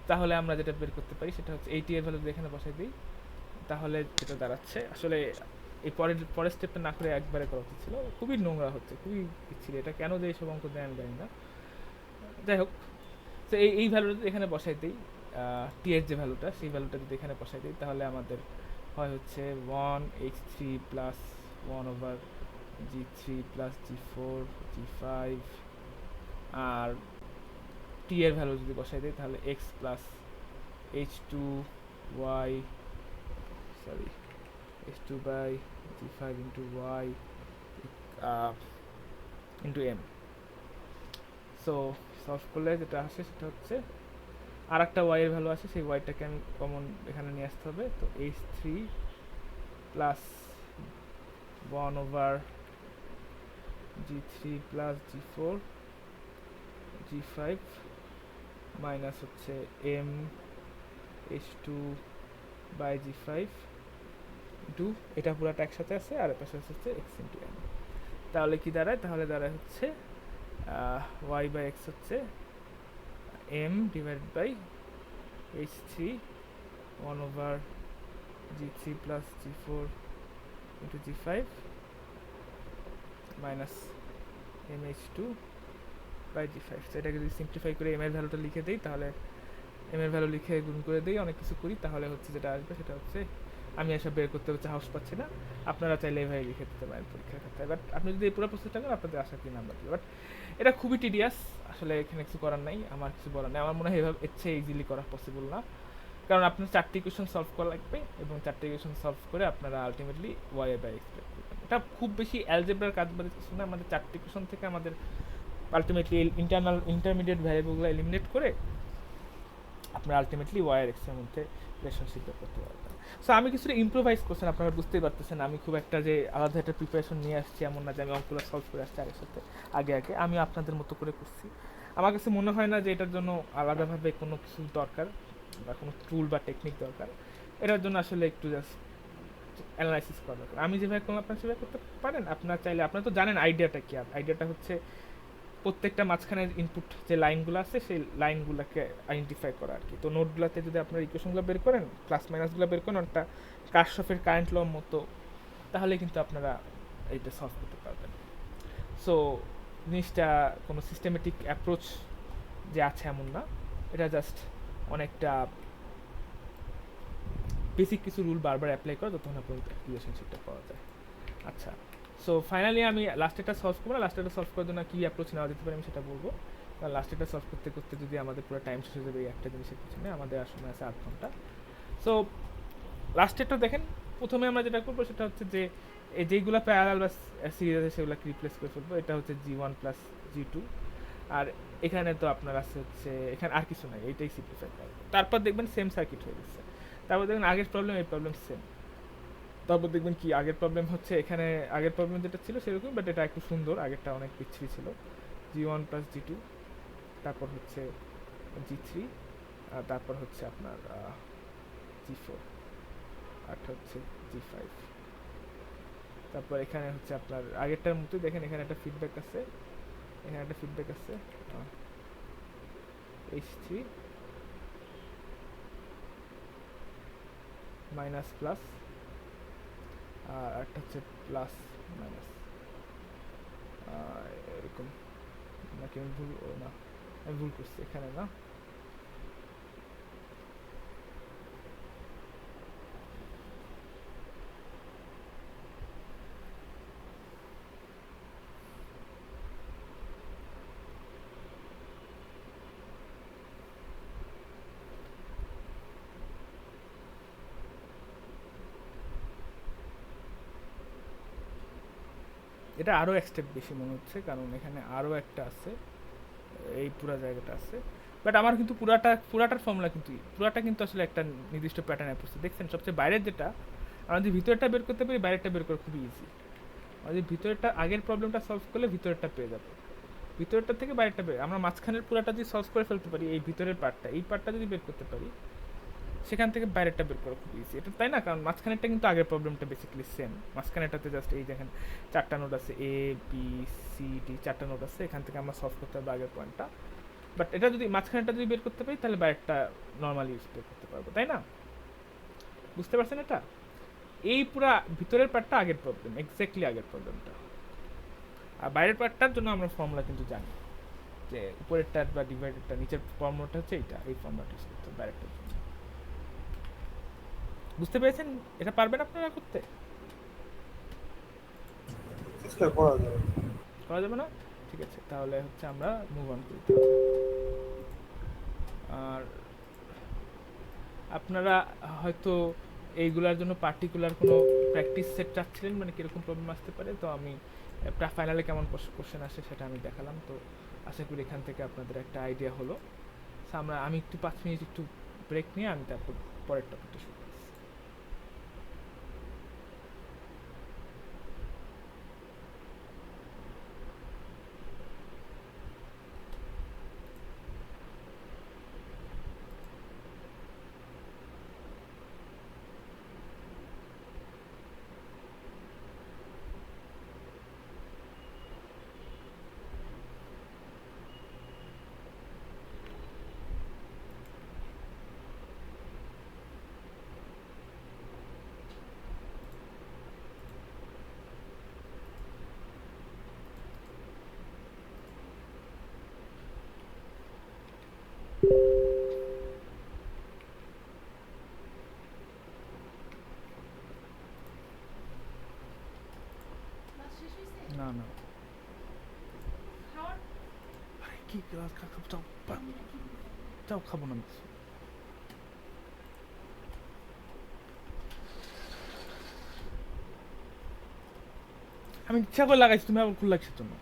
তাহলে আমরা যেটা বের করতে পারি সেটা হচ্ছে টি এর ভ্যালু এখানে বসাই দিই, তাহলে যেটা দাঁড়াচ্ছে আসলে এই পরের স্টেপটা না করে একবারে করা উচিত ছিল, খুবই নোংরা হচ্ছে, খুবই ছিল এটা, কেন যে এইসব অঙ্ক দেয় আমি জানি না। যাই হোক, তো এই ভ্যালুটা এখানে বসাই দিই, টি এর যে ভ্যালুটা সেই ভ্যালুটা যদি এখানে বসাই দিই তাহলে আমাদের হয় হচ্ছে 1h3 plus 1 over g3 plus g4 g5, আর টি এর ভ্যালু যদি বসাই দিই তাহলে x plus h2 y sorry h2 by g5 into y into m। So solve করলে যেটা আসে সেটা হচ্ছে আর একটা ওয়াই এর ভ্যালু আছে, সেই ওয়াইটাকে আমি কমন এখানে নিয়ে আসতে হবে। তো h3 plus 1 over g3 plus g4 g5 minus হচ্ছে m h2 by g5 into এটা পুরোটা একসাথে আছে আর এর পাশে হচ্ছে x ইন্টু m। তাহলে কি দাঁড়ায়, তাহলে দাঁড়ায় হচ্ছে y বাই x হচ্ছে m divided by h3 1 over g3 plus g4 into g5 minus mh2 by g5। তো এটাকে যদি সিম্পলিফাই করে m এর ভ্যালুটা লিখে দিই, তাহলে m এর ভ্যালু লিখে গুণ করে দিই, অনেক কিছু করি, তাহলে হচ্ছে যেটা আসবে সেটা হচ্ছে, আমি এসব বের করতে হচ্ছে সাহস পাচ্ছি না, আপনারা চাইলে এভাবে লিখে দিতে পারেন পরীক্ষার খাতায়। বাট আপনি যদি এই পুরো প্রসেসটা করেন আপনাদের আশা করি নাম্বার দেবে। বাট এটা খুবই টিডিয়াস, আসলে এখানে কিছু করার নাই, আমার কিছু বলার নেই। আমার মনে হয় এভাবে এর চেয়ে ইজিলি করা পসিবল না, কারণ আপনার 4টি ইকুয়েশন সলভ করা লাগবে এবং 4টি ইকুয়েশন সলভ করে আপনারা আলটিমেটলি ওয়াই বাই এক্স বের করবেন। এটা খুব বেশি অ্যালজেব্রার কাজ বাদে কিছু না, আমাদের 4টি ইকুয়েশন থেকে আমাদের আলটিমেটলি ইন্টারমিডিয়েট ভ্যারিয়েবলগুলো এলিমিনেট করে আপনারা আলটিমেটলি ওয়াই আর এক্সের মধ্যে রিলেশনশিপ বের করতে পারবেন। সো আমি কিছুটা ইম্প্রোভাইজ করছেন, আপনারা বুঝতেই পারতেছেন আমি খুব একটা যে আলাদা একটা প্রিপারেশন নিয়ে আসছি এমন না, যে আমি অঙ্কগুলো সলভ করে আসছি আগের সাথে আগে আমি আপনাদের মতো করে করছি। আমার কাছে মনে হয় না যে এটার জন্য আলাদাভাবে কোনো কিছু দরকার বা কোনো টুল বা টেকনিক দরকার, এটার জন্য আসলে একটু জাস্ট অ্যানালাইসিস করা দরকার। আমি যেভাবে করলাম আপনারা সেভাবে করতে পারেন, আপনারা চাইলে। আপনারা তো জানেন আইডিয়াটা কি, আইডিয়াটা হচ্ছে প্রত্যেকটা মাঝখানের ইনপুট যে লাইনগুলো আছে সেই লাইনগুলোকে আইডেন্টিফাই করা আর কি। তো নোটগুলোতে যদি আপনার ইকুয়েশনগুলো বের করেন, প্লাস মাইনাসগুলো বের করেন একটা কারশফের কারেন্ট লর মতো, তাহলে কিন্তু আপনারা এইটা সলভ করতে পারবেন। সো জিনিসটা কোনো সিস্টেমেটিক অ্যাপ্রোচ যে আছে এমন না, এটা জাস্ট অনেকটা বেসিক কিছু রুল বারবার অ্যাপ্লাই করা, যতক্ষণ আপনার রিলেশনশিপটা পাওয়া যায়। আচ্ছা, সো ফাইনালি আমি লাস্টেরটা সলভ করবো না, লাস্টেরটা সলভ করার জন্য কী অ্যাপ্রোচ নেওয়া যেতে পারে আমি সেটা বলবো। কারণ লাস্টেরটা সলভ করতে করতে যদি আমাদের পুরো টাইম শেষ হয়ে যাবে এই একটা জিনিসের পিছনে, আমাদের আর সময় আছে 8 ঘন্টা। সো লাস্টেরটা দেখেন, প্রথমে আমরা যেটা করবো সেটা হচ্ছে যে এই যেইগুলো প্যারালাল বা সিরিজ আছে সেগুলোকে রিপ্লেস করে ফেলবো। এটা হচ্ছে g1 প্লাস g2, আর এখানে তো আপনার আছে হচ্ছে এখানে আর কিছু নাই, এইটাই সিম্পলিফাই করবো। তারপর দেখবেন সেম সার্কিট হয়ে গেছে। তারপর দেখবেন আগের প্রবলেম এই প্রবলেম সেম। তারপর দেখবেন কি আগের প্রবলেম হচ্ছে এখানে আগের প্রবলেম যেটা ছিল সেরকম, বাট এটা একটু সুন্দর, আগেরটা অনেক বিচ্ছিরি ছিল। g1 প্লাস g2, তারপর হচ্ছে g3, আর তারপর হচ্ছে আপনার g4, আর হচ্ছে g5। তারপর এখানে হচ্ছে আপনার আগেরটার মতোই দেখেন, এখানে একটা ফিডব্যাক আছে, এখানে একটা ফিডব্যাক আছে h3 মাইনাস প্লাস, আর একটা হচ্ছে প্লাস মাইনাস, এরকম নাকি আমি ভুল, না আমি ভুল করছি এখানে না, এটা আরও এক স্টেপ বেশি মনে হচ্ছে, কারণ এখানে আরও একটা আছে, এই পুরো জায়গাটা আছে। বাট আমার কিন্তু পুরাটার ফর্মুলা কিন্তু পুরাটা কিন্তু আসলে একটা নির্দিষ্ট প্যাটার্ন অ্যাপ্রোচ। দেখছেন সবচেয়ে বাইরের যেটা, আমরা যদি ভিতরটা বের করতে পারি বাইরেরটা বের করা খুবই ইজি। আমরা যদি ভিতরটা আগের প্রবলেমটা সলভ করলে ভিতরটা পেয়ে যাবো, ভিতরটা থেকে বাইরেটা বের, আমরা মাঝখানের পুরাটা যদি সলভ করে ফেলতে পারি, এই ভিতরের পার্টটা, এই পার্টটা যদি বের করতে পারি, সেখান থেকে বাইরেটা বের করা খুব ইজি। এটা তাই না? কারণ মাঝখানেরটা কিন্তু আগের প্রবলেমটা বেসিক্যালি সেম। মাঝখানেটাতে জাস্ট এই দেখেন 4টা নোড আছে, এ বি সি ডি, 4টা নোড আছে, এখান থেকে আমরা সলভ করতে পারবো আগের পয়েন্টটা। বাট এটা যদি মাঝখানেটা যদি বের করতে পারি তাহলে বাইরেটা নর্মালি ইউজ বের করতে পারবো, তাই না? বুঝতে পারছেন এটা? এই পুরা ভিতরের পার্টটা আগের প্রবলেম, এক্স্যাক্টলি আগের প্রবলেমটা। আর বাইরের পার্টটার জন্য আমরা ফর্মুলা কিন্তু জানি, যে উপরেরটা বা ডিভাইডেডটা, নিচের ফর্মুলাটা হচ্ছে এইটা, এই ফর্মুলাটা ইউজ করতে হবে বাইরেরটার জন্য। বুঝতে পেরেছেন? এটা পারবেন আপনারা করতে? চেষ্টা করা যায়। করা যাবে না? ঠিক আছে, তাহলে হচ্ছে আমরা মুভ অন করি তাহলে। আর আপনারা হয়তো এইগুলার জন্য পার্টিকুলার কোনো প্র্যাকটিস সেট চাচ্ছিলেন, মানে কীরকম প্রবলেম আসতে পারে। তো আমি ফাইনালে কেমন কোশ্চেন আসে সেটা আমি দেখালাম। তো আশা করি এখান থেকে আপনাদের একটা আইডিয়া হলো। So আমি একটু 5 মিনিট একটু ব্রেক নিয়ে আমি তারপর পরের টপিকটা শুরু করছি। না না, আরে কি গ্লাস খাবো, যাও যাও, খাবো না। আমি ইচ্ছা করে লাগাইছি, তুমি আবার খুল লাগছে জন্য।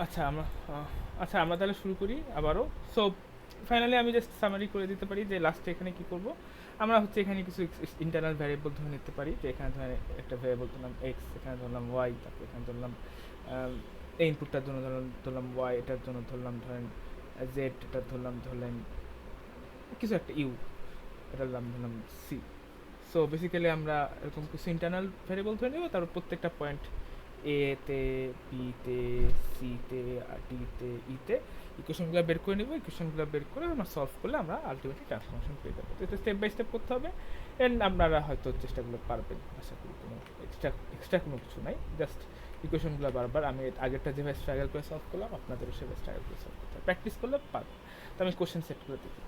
আচ্ছা আচ্ছা আমরা তাহলে শুরু করি আবারও। সো ফাইনালি আমি জাস্ট সামারি করে দিতে পারি যে লাস্টে এখানে কি করব। আমরা হচ্ছে এখানে কিছু ইন্টারনাল ভ্যারিয়েবল ধরে নিতে পারি, যে এখানে ধরে একটা ভ্যারিয়েবল ধরলাম এক্স, এখানে ধরলাম ওয়াই, তারপর এখানে ধরলাম এই ইনপুটটার জন্য ধরলাম ওয়াই, এটার জন্য ধরলাম ধরেন জেড, এটা ধরলেন কিছু একটা ইউ, এটা ধরলাম সি। সো বেসিক্যালি আমরা এরকম কিছু ইন্টারনাল ভ্যারিয়েবল ধরে নেব, তারপর প্রত্যেকটা পয়েন্ট এ তে, বি তে, সি তে, আর ডি তে, ই তে ইকুয়েশনগুলো বের করে নেব। ইকুয়েশনগুলো বের করে আমরা সলভ করলে আমরা আলটিমেটলি ট্রান্সফরমেশন পেয়ে যাবো। তো এটা স্টেপ বাই স্টেপ করতে হবে, অ্যান্ড আপনারা হয়তো চেষ্টাগুলো পারবেন, আশা করি। কোনো এক্সট্রা কোনো কিছু নাই, জাস্ট ইকুয়েশনগুলো বারবার আমি আগেরটা যেভাবে স্ট্রাগল করে সলভ করলাম আপনাদেরও সেভাবে স্ট্রাগল করে সলভ করতে হবে, প্র্যাকটিস করলে পারবেন। তো আমি কোশ্চেন সেট করে দেখি,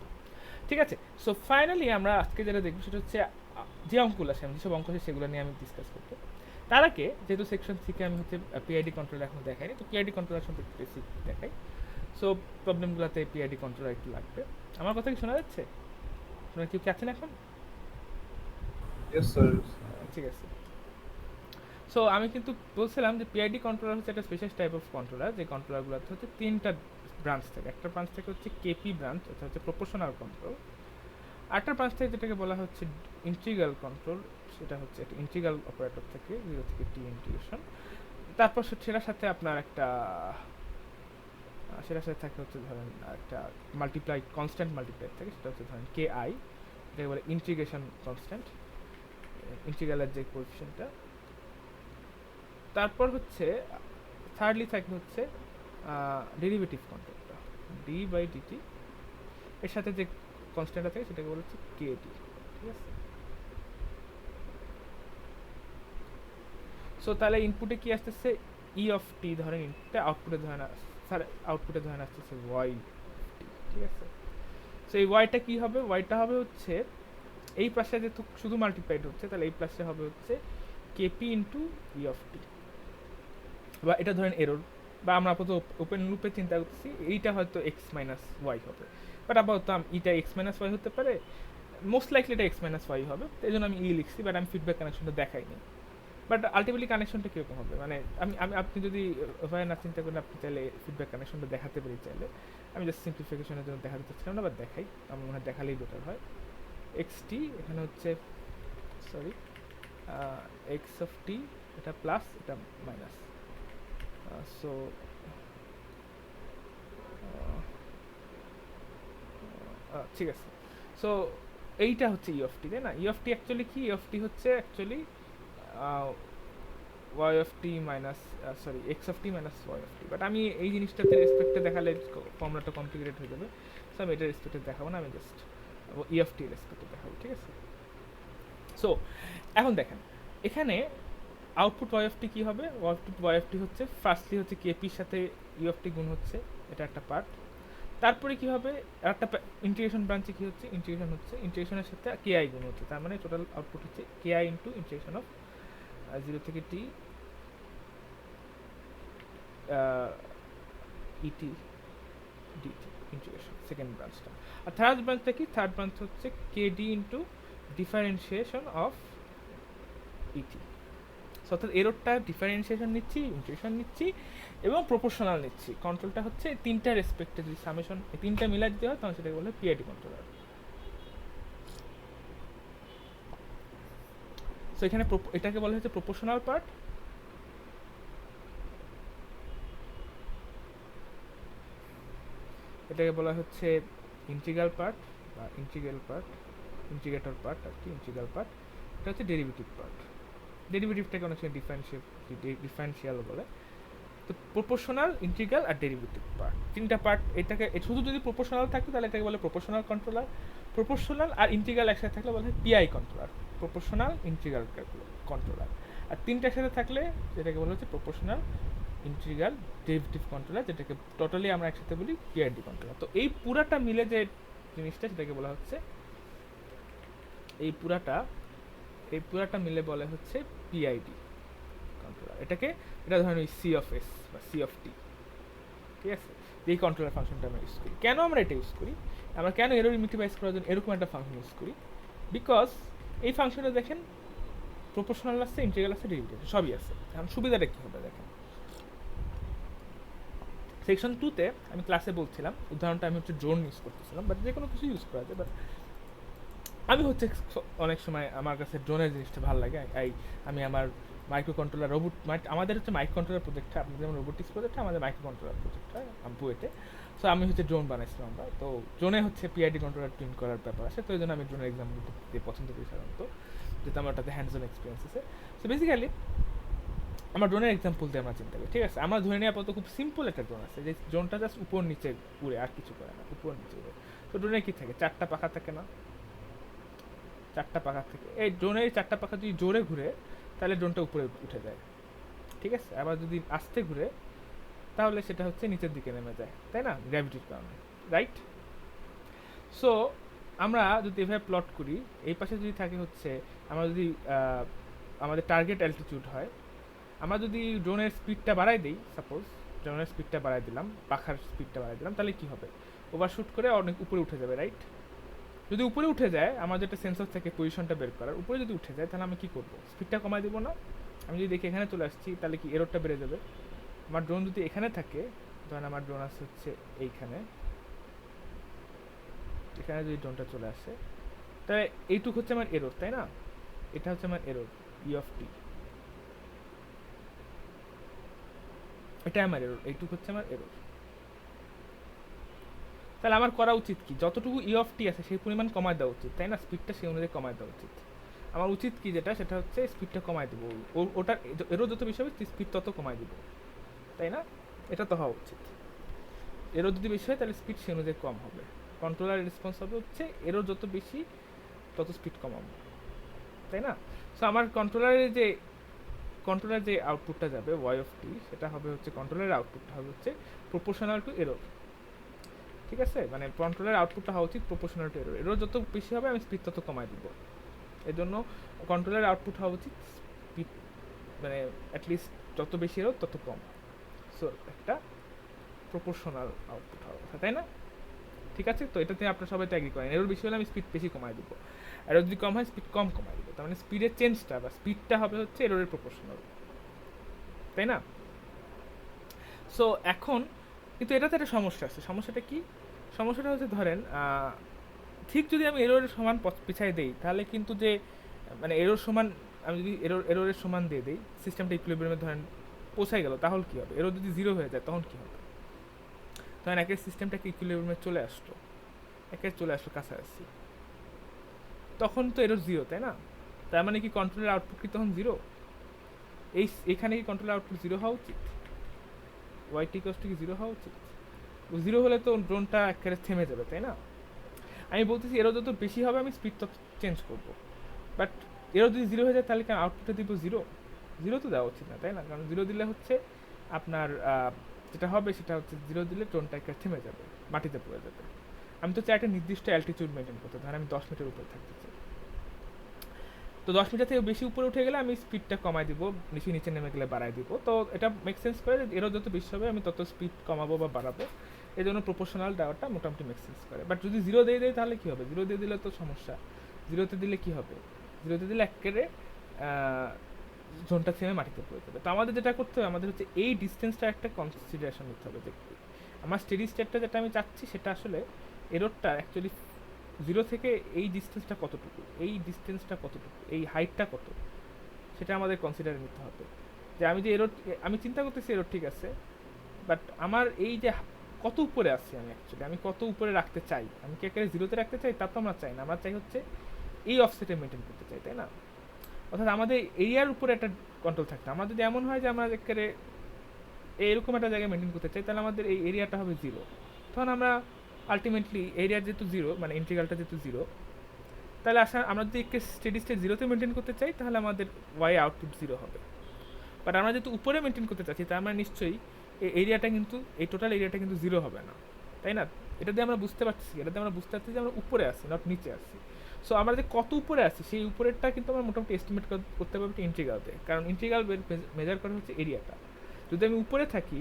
ঠিক আছে? সো ফাইনালি আমরা আজকে যেটা দেখবো সেটা হচ্ছে যে অঙ্কগুলো আছে, যেসব অঙ্ক আছে সেগুলো নিয়ে আমি ডিসকাস করবো। তার আগে যেহেতু সেকশন থেকে আমি হচ্ছে পিআইডি কন্ট্রোল এখন দেখাইনি, তো পিআইডি কন্ট্রোলার সম্পর্কে বেসিক দেখাই। সো প্রবলেমগুলোতে পিআইডি কন্ট্রোলার একটু লাগবে। আমার কথা কি শোনা যাচ্ছে? শোনা কি আছেন এখন? Yes sir. ঠিক আছে। সো আমি কিন্তু বলছিলাম যে পিআইডি কন্ট্রোলার হচ্ছে একটা স্পেশাল টাইপ অফ কন্ট্রোলার, যে কন্ট্রোলারগুলোতে হচ্ছে তিনটা ব্রাঞ্চ থাকে। একটা ব্রাঞ্চ থেকে হচ্ছে কেপি ব্রাঞ্চ, এটা হচ্ছে প্রপোর্শনাল কন্ট্রোল। আরেকটা ব্রাঞ্চ থেকে যেটাকে বলা হচ্ছে ইন্টিগ্রাল কন্ট্রোল, সেটা হচ্ছে একটা ইন্টিগ্রাল অপারেটর থেকে 0 থেকে টি ইন্টিগ্রেশন। তারপর সেটার সাথে আপনার একটা সেটার সাথে থাকে হচ্ছে ধরেন একটা মাল্টিপ্লাই, কনস্ট্যান্ট মাল্টিপ্লাই থাকে, সেটা হচ্ছে ধরেন কে আই, যেটাকে বলে ইন্টিগ্রেশন কনস্ট্যান্ট, ইন্টিগ্রালের যে কোএফিশিয়েন্টটা। তারপর হচ্ছে থার্ডলি থাকে হচ্ছে ডেরিভেটিভ কন্ট্রোলটা, ডি বাই ডিটি, এর সাথে যে কনস্ট্যান্টটা থাকে সেটাকে বলা হচ্ছে কেটি, ঠিক আছে? সো তাহলে ইনপুটে কি আসতেছে ই অফ টি, ধরেন ইনপুটে, আউটপুটে ধরেন স্যার আউটপুটে ধরেন আসতেছে ওয়াই, ঠিক আছে? সো এই ওয়াইটা কি হবে? ওয়াইটা হবে হচ্ছে এই পাশে যেহেতু শুধু মাল্টিপ্লাইড হচ্ছে, তাহলে এই পাশে হবে হচ্ছে কেপি ইন্টু ই অফ টি, বা এটা ধরেন এরর, বা আমরা আপাতত ওপেন লুপে চিন্তা করতেছি এইটা হয়তো এক্স মাইনাস ওয়াই হবে, বাট আপাতত এটা এক্স মাইনাস ওয়াই হতে পারে, মোস্ট লাইকলি এটা এক্স মাইনাস ওয়াই হবে, এই জন্য আমি ই লিখছি, বাট আমি ফিডব্যাক কানেকশনটা দেখাইনি। বাট আলটিমেটলি কানেকশনটা কীরকম হবে, মানে আপনি যদি ওভাবে না চিন্তা করেন, আপনি চাইলে ফিডব্যাক কানেকশনটা দেখাতে পারি চাইলে। আমি জাস্ট সিম্পলিফিকেশনের জন্য দেখাতে চাচ্ছিলাম না, বাট দেখাই, আমার মনে হয় দেখালেই বেটার হয়। এক্স টি এখানে হচ্ছে, সরি, এক্স অফ টি, এটা প্লাস, এটা মাইনাস। সো ঠিক আছে। সো এইটা হচ্ছে ই অফ টি, তাই না? ই অফ টি অ্যাকচুয়ালি কি? ই অফ টি হচ্ছে actually y of t minus, sorry, x of t minus y of t. But আমি এই জিনিসটাতে রেসপেক্টে দেখালে ফর্মুলাটা কমপ্লিকেটেড হয়ে যাবে, সো আমি এটা রেসপেক্টে দেখাবো না, আমি জাস্ট ই অফ টি রেসপেক্টে দেখাবো, ঠিক আছে? সো এখন দেখেন এখানে আউটপুট ওয়াই অফ টি কী হবে? আউটপুট ওয়াই অফ টি হচ্ছে ফার্স্টলি হচ্ছে কেপির সাথে ই অফ টি গুণ হচ্ছে, এটা একটা পার্ট। তারপরে কী হবে? একটা ইন্টিগ্রেশন ব্রাঞ্চে কী হচ্ছে? ইন্টিগ্রেশনের সাথে কে আই গুণ হচ্ছে, তার মানে টোটাল আউটপুট হচ্ছে কে আই ইন্টু ইন্টিগ্রেশন অফ 0 থেকে টি ইটি ডিটি ইন্টিগ্রেশন, সেকেন্ড ব্রাঞ্চটা। আর থার্ড ব্রাঞ্চটা কি? থার্ড ব্রাঞ্চ হচ্ছে কেডি ইন্টু ডিফারেন্সিয়েশন অফ ইটি। অর্থাৎ এররটা ডিফারেন্সিয়েশন নিচ্ছি, ইন্টিগ্রেশন নিচ্ছি এবং প্রপোর্শনাল নিচ্ছি। কন্ট্রোলটা হচ্ছে তিনটা রেসপেক্টে, যদি সামেশন তিনটা মিলাই দিতে হয় তখন সেটাকে বলে পিআইডি কন্ট্রোলার। সো এখানে এটাকে বলা হচ্ছে প্রপোর্শনাল পার্ট, এটাকে বলা হচ্ছে ইন্টিগ্রাল পার্ট বা ইন্টিগ্রেটর পার্ট আর কি, ইন্টিগ্রাল পার্ট। এটা হচ্ছে ডেরিভেটিভ পার্ট। ডেরিভেটিভটাকে অনেক সময় ডিফারেন্সিয়াল বলে। তো প্রপোর্শনাল, ইন্টিগ্রাল আর ডেরিভেটিভ পার্ট, তিনটা পার্ট। এটাকে শুধু যদি প্রপোর্শনাল থাকতো তাহলে এটাকে বলে প্রপোর্শনাল কন্ট্রোলার। প্রপোর্শনাল আর ইন্টিগ্রাল একসাথে থাকলে বলা হয় PI controller, proportional integral controller. আর তিনটা একসাথে থাকলে যেটাকে বলা হচ্ছে প্রপোর্শনাল, ইন্টিগ্রাল, ডেরিভেটিভ কন্ট্রোলার, যেটাকে টোটালি আমরা একসাথে বলি পিআইডি কন্ট্রোলার। তো এই পুরাটা মিলে যে জিনিসটা সেটাকে বলা হচ্ছে, এই পুরাটা মিলে বলে হচ্ছে পিআইডি কন্ট্রোলার। এটা ধরেন ওই সি অফ এস বা সি অফ টি, ঠিক আছে? এই কন্ট্রোলার ফাংশনটা আমরা ইউজ করি। কেন আমরা এটা ইউজ করি? আমরা কেন এরর মিনিমাইজ করার জন্য এরকম একটা ফাংশন ইউজ করি? বিকজ এই ফাংশনে দেখেন প্রপোর্শনাল আছে, ইন্টিগ্রাল আছে, ডেরিভেটিভ সবই আছে। এখন সুবিধাটা কী হবে দেখেন, সেকশন 2-তে আমি ক্লাসে বলছিলাম, উদাহরণটা আমি হচ্ছে ড্রোন ইউজ করতেছিলাম, বাট যে কোনো কিছু ইউজ করা যায়, বাট আমি হচ্ছে অনেক সময় আমার কাছে ড্রোনের জিনিসটা ভালো লাগে। আমি আমার মাইক্রো কন্ট্রোলার রোবট, আমাদের হচ্ছে মাইক্রো কন্ট্রোলার প্রজেক্টটা, আপনাদের যেমন রোবোটিক্স প্রজেক্টটা, আমাদের মাইক্রো কন্ট্রোলার প্রজেক্টটা বুয়েটে। সো আমি হচ্ছে ড্রোন বানাইছিলাম আমরা, তো ড্রোনে হচ্ছে পিআইডি কন্ট্রোলার টুইন করার ব্যাপার আছে, তো এই জন্য আমি ড্রোনের এক্সামগুলো দিতে পছন্দ করি সাধারণত, যেহেতু আমার ওটাতে হ্যান্ডস অন এক্সপিরিয়েন্স আছে। সো বেসিক্যালি আমরা ড্রোনের এক্সাম্পল দিয়ে আমরা চিন্তা করি, ঠিক আছে? আমরা ধরে নিই আপাতত খুব সিম্পল একটা ড্রোন আছে, যে ড্রোনটা জাস্ট উপর নিচে উড়ে, আর কিছু করে না, উপর নিচে উড়ে। তো ড্রোনে কী থাকে? 4টা পাখা থাকে না? 4টা পাখা থেকে এই ড্রোনের 4টা পাখা যদি জোরে ঘুরে তাহলে ড্রোনটা উপরে উঠে যায়, ঠিক আছে? আবার যদি আস্তে ঘুরে তাহলে সেটা হচ্ছে নিচের দিকে নেমে যায়, তাই না? গ্র্যাভিটির কারণে, রাইট? সো আমরা যদি এভাবে প্লট করি, এই পাশে যদি থাকে হচ্ছে আমরা যদি আমাদের টার্গেট অ্যালটিটিউড হয়, আমরা যদি ড্রোনের স্পিডটা বাড়াই দিই, সাপোজ ড্রোনের স্পিডটা বাড়াই দিলাম, পাখার স্পিডটা বাড়াই দিলাম, তাহলে কী হবে? ওভারশুট করে অনেক উপরে উঠে যাবে, রাইট? যদি উপরে উঠে যায়, আমার যেটা সেন্সর থাকে পজিশনটা বের করার, উপরে যদি উঠে যায় তাহলে আমি কী করবো? স্পিডটা কমাই দেবো না? আমি যদি দেখি এখানে চলে আসছি, তাহলে কি এররটা বেড়ে যাবে? আমার ড্রোন যদি এখানে থাকে, ধরেন আমার ড্রোন আসছে হচ্ছে এইখানে, এখানে যদি ড্রোনটা চলে আসে, তাহলে এইটুক হচ্ছে আমার এরর, তাই না? এটা হচ্ছে আমার এরর, ই অফ টি, এটা আমার এরর, এইটুক হচ্ছে আমার এরর। তাহলে আমার করা উচিত কি? যতটুকু ই অফ টি আছে সেই পরিমাণ কমায় দেওয়া উচিত, তাই না? স্পিডটা সেই অনুযায়ী কমায় দেওয়া উচিত। আমার উচিত কি যেটা, সেটা হচ্ছে স্পিডটা কমায় দেবো, ওটার এরও যত বেশি হবে স্পিড তত কমায় দেবো, তাই না? এটা তো হওয়া উচিত। এরও যদি বেশি হয় তাহলে স্পিড সেই অনুযায়ী কম হবে। কন্ট্রোলারের রেসপন্স হবে হচ্ছে এরও যত বেশি তত স্পিড কমাবো, তাই না? সো আমার কন্ট্রোলার যে আউটপুটটা যাবে ওয়াই অফ টি, সেটা হবে হচ্ছে কন্ট্রোলারের আউটপুটটা হবে হচ্ছে প্রপোর্শনাল টু এরর, ঠিক আছে? মানে কন্ট্রোলার আউটপুটটা হওয়া উচিত প্রপোর্শনাল টু এরর, এরর যত বেশি হবে আমি স্পিড তত কমাই দিব। এই জন্য কন্ট্রোলার আউটপুট হওয়া উচিত স্পিড, মানে অ্যাটলিস্ট যত বেশি এরর তত কম। সো একটা প্রপোর্শনাল আউটপুট হওয়া কথা, তাই না? ঠিক আছে, তো এটাতে আপনারা সবাই তো এগ্রি করেন। এরর বেশি হলে আমি স্পিড বেশি কমাই দিব, আর যদি কম হয় স্পিড কম কমাই দিব। তার মানে স্পিডের চেঞ্জটা বা স্পিডটা হবে হচ্ছে এররের প্রপোর্শনাল, তাই না? সো এখন কিন্তু এটাতে একটা সমস্যা আছে। সমস্যাটা কি? সমস্যাটা হচ্ছে ধরেন ঠিক যদি আমি এররের সমান পিছাই দেই, তাহলে কিন্তু যে মানে এরর সমান, আমি যদি এররের সমান দিয়ে দিই, সিস্টেমটা ইকুইলিব্রিয়ামে ধরেন পৌঁছাই গেল, তাহলে কী হবে? এরর যদি 0 হয়ে যায় তখন কী হবে? তখন একের সিস্টেমটাকে ইকুইলিব্রিয়ামে চলে আসলো, কাছাকাছি, তখন তো এরর 0, তাই না? তার মানে কি কন্ট্রোলের আউটপুট কি তখন 0? এখানে কি কন্ট্রোলের আউটপুট 0 হওয়া উচিত? ওয়াইটি কস্ট কি 0 হওয়া উচিত? 0 হলে তো ড্রোনটা একেবারে থেমে যাবে, তাই না? আমি বলতেছি এরর যত বেশি হবে আমি স্পিড তত চেঞ্জ করব, বাট এরর যদি 0 হয়ে যায় তাহলে কি আউটপুটে দিব 0 তো দেওয়া উচিত না, তাই না? কারণ 0 দিলে হচ্ছে আপনার যেটা হবে সেটা হচ্ছে 0 দিলে ড্রোনটা একটা থেমে যাবে, মাটিতে পড়ে যাবে। আমি তো চাই একটা নির্দিষ্ট অ্যালটিটিউড মেনটেন করতে, ধরেন আমি 10 মিটার উপরে থাকতে চাই, তো 10 মিটার থেকে বেশি উপরে উঠে গেলে আমি স্পিডটা কমাই দিব, বেশি নিচে নেমে গেলে বাড়াই দিব। তো এটা মেক সেন্স করে যে এরও যত বেশি হবে আমি তত স্পিড কমাবো বা বাড়াবো, এই জন্য প্রপোর্শনাল দেওয়াটা মোটামুটি মেক সেন্স করে। বাট যদি 0 দিয়ে দেয় তাহলে কী হবে? 0 দিয়ে দিলে তো সমস্যা। 0তে দিলে কী হবে? 0তে দিলে একেবারে জোনটা থেমে মাটিতে পড়ে যাবে। তো আমাদের যেটা করতে হবে, আমাদের হচ্ছে এই ডিস্টেন্সটা একটা কনসিডারেশন নিতে হবে, যে আমার স্টেডি স্টেটটা যেটা আমি চাচ্ছি সেটা আসলে এররটা অ্যাকচুয়ালি 0 থেকে এই ডিস্টেন্সটা কতটুকু, এই হাইটটা কত, সেটা আমাদের কনসিডারে নিতে হবে। যে আমি যে এরর, আমি চিন্তা করতেছি এরর ঠিক আছে, বাট আমার এই যে কত উপরে আছি আমি কত উপরে রাখতে চাই, আমি কি একেবারে 0তে রাখতে চাই? তা তো আমরা চাই না, আমরা চাই হচ্ছে এই অফসেটে মেনটেন করতে চাই, তাই না? অর্থাৎ আমাদের এরিয়ার উপরে একটা কন্ট্রোল থাকতে, আমার যদি এমন হয় যে আমরা একেবারে এরকম একটা জায়গায় মেনটেন করতে চাই, তাহলে আমাদের এই এরিয়াটা হবে 0। তখন আমরা আলটিমেটলি এরিয়ার যেহেতু 0, মানে ইন্টিগ্রালটা যেহেতু 0, তাহলে আমরা যদি একে স্টেডি স্টেট 0তে মেনটেন করতে চাই তাহলে আমাদের ওয়াই আউটপুট 0 হবে। বাট আমরা যেহেতু উপরে মেনটেন করতে চাচ্ছি, তার মানে নিশ্চয়ই এই এরিয়াটা কিন্তু, এই টোটাল এরিয়াটা কিন্তু 0 হবে না, তাই না? এটা দিয়ে আমরা বুঝতে পারছি যে আমরা উপরে আছি, নট নিচে আছি। সো আমরা যে কত উপরে আছি সেই উপরেরটা কিন্তু আমরা মোটামুটি এস্টিমেট করতে পারবো একটা ইন্টিগ্রালতে, কারণ ইন্টিগ্রাল মেজার করা হচ্ছে এরিয়াটা। যদি আমি উপরে থাকি,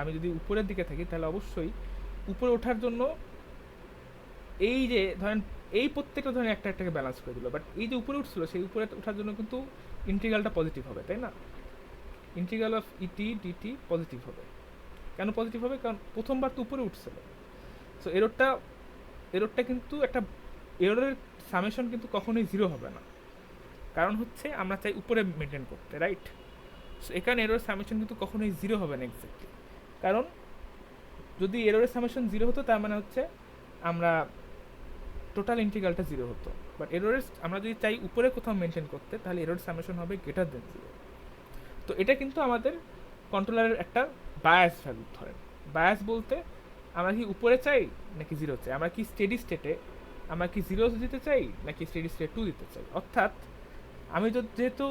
আমি যদি উপরের দিকে থাকি, তাহলে অবশ্যই উপরে ওঠার জন্য এই যে ধরেন এই প্রত্যেকটা ধরেন একটাকে ব্যালেন্স করে দিল, বাট এই যে উপরে উঠছিল সেই উপরে ওঠার জন্য কিন্তু ইন্টিগ্রালটা পজিটিভ হবে, তাই না? Integral of et dt positive হবে। কেন পজিটিভ হবে? কারণ প্রথমবার তো উপরে উঠছিল। সো এররটা কিন্তু একটা এররের সামেশন কিন্তু কখনোই জিরো হবে না, কারণ হচ্ছে আমরা চাই উপরে মেনটেন করতে, রাইট? সো এখানে এররের সামেশন কিন্তু কখনোই জিরো হবে না এক্স্যাক্টলি, কারণ যদি এররের সামেশন জিরো হতো তার মানে হচ্ছে আমরা টোটাল ইন্টিগ্রালটা জিরো হতো। বাট এররের আমরা যদি চাই উপরে কোথাও মেনটেন করতে, তাহলে এরর সামেশন হবে গ্রেটার দেন জিরো। তো এটা কিন্তু আমাদের কন্ট্রোলারের একটা বায়াস ভ্যালু ধরেন। বায়াস বলতে আমরা কি উপরে চাই নাকি জিরো চাই, আমরা কি স্টেডি স্টেটে আমরা কি জিরো দিতে চাই নাকি স্টেডি স্টেট 2 দিতে চাই। অর্থাৎ আমি যেহেতু